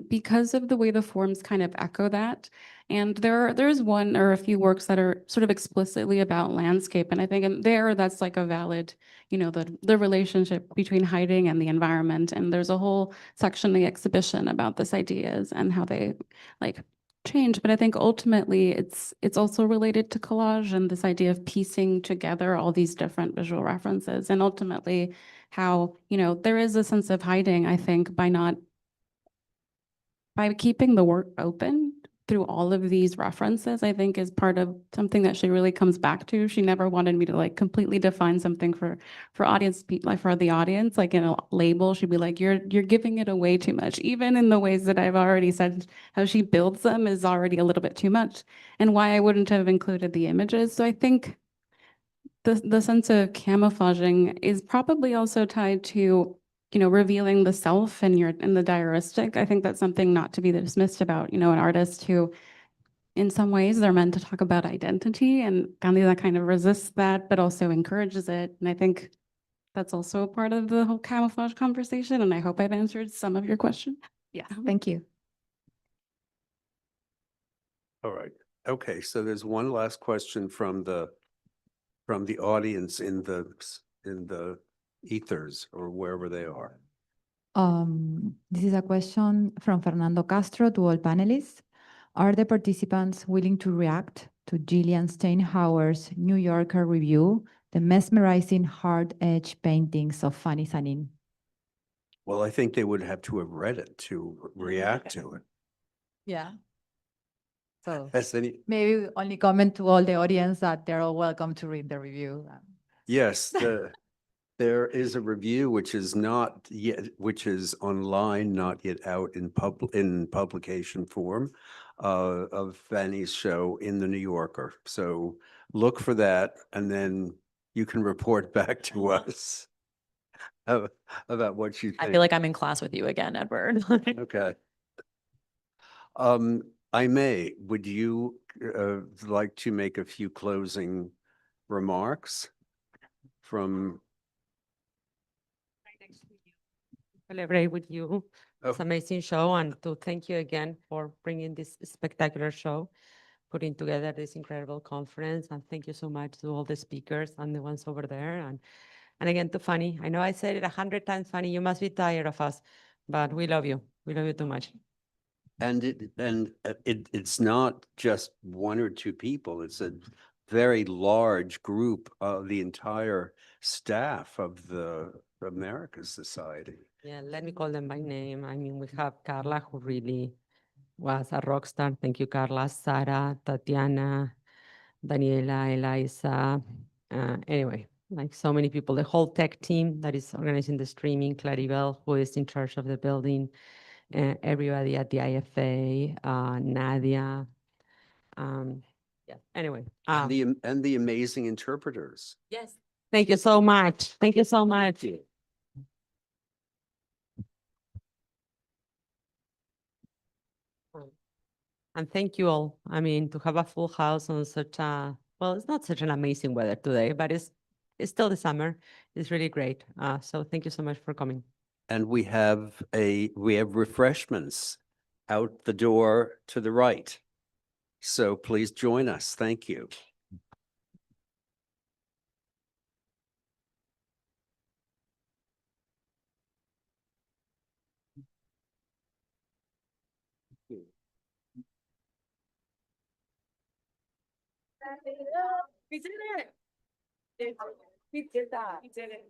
because of the way the forms kind of echo that. And there's one or a few works that are sort of explicitly about landscape, and I think that's like a valid, the relationship between hiding and the environment. And there's a whole section in the exhibition about this ideas and how they like change. But I think ultimately it's also related to collage and this idea of piecing together all these different visual references, and ultimately how, there is a sense of hiding, I think, by keeping the work open through all of these references, I think is part of something that she really comes back to. She never wanted me to like completely define something for audience, like for the audience, like in a label. She'd be like, you're giving it away too much. Even in the ways that I've already said, how she builds them is already a little bit too much, and why I wouldn't have included the images. So I think the sense of camouflaging is probably also tied to, revealing the self and the diaristic. I think that's something not to be dismissed about, an artist who, in some ways, they're meant to talk about identity, and Candida kind of resists that, but also encourages it. And I think that's also a part of the whole camouflage conversation. And I hope I've answered some of your question. Yeah, thank you. All right. Okay, so there's one last question from the audience in the ethers or wherever they are. This is a question from Fernando Castro to all panelists. Are the participants willing to react to Gillian Steinhauer's New Yorker review, The Mesmerizing Hard-Edge Paintings of Fanny Sanín? Well, I think they would have to have read it to react to it. Yeah. So Maybe we only comment to all the audience that they're all welcome to read the review. Yes, there is a review which is online, not yet out in publication form of Fanny's show in the New Yorker. So look for that, and then you can report back to us about what you think. I feel like I'm in class with you again, Edward. Okay. Would you like to make a few closing remarks from? Celebrate with you. It's Oh. an amazing show, and to thank you again for bringing this spectacular show, putting together this incredible conference. And thank you so much to all the speakers and the ones over there. And again, to Fanny. I know I said it 100 times, Fanny, you must be tired of us, but we love you. We love you too much. And it's not just one or two people. It's a very large group of the entire staff of the Americas Society. Yeah, let me call them by name. I mean, we have Carla, who really was a rock star. Thank you, Carla. Sara, Tatiana, Daniela, Eliza. Anyway, like so many people, the whole tech team that is organizing the streaming, Claribel, who is in charge of the building, everybody at the IFA, Nadia. Yeah, anyway. And the amazing interpreters. Yes. Thank you so much. Thank you so much. And thank you all. I mean, to have a full house on such a Well, it's not such an amazing weather today, but it's still the summer. It's really great. So thank you so much for coming. And we have refreshments out the door to the right. So please join us. Thank you. We did it. We did that. We did it.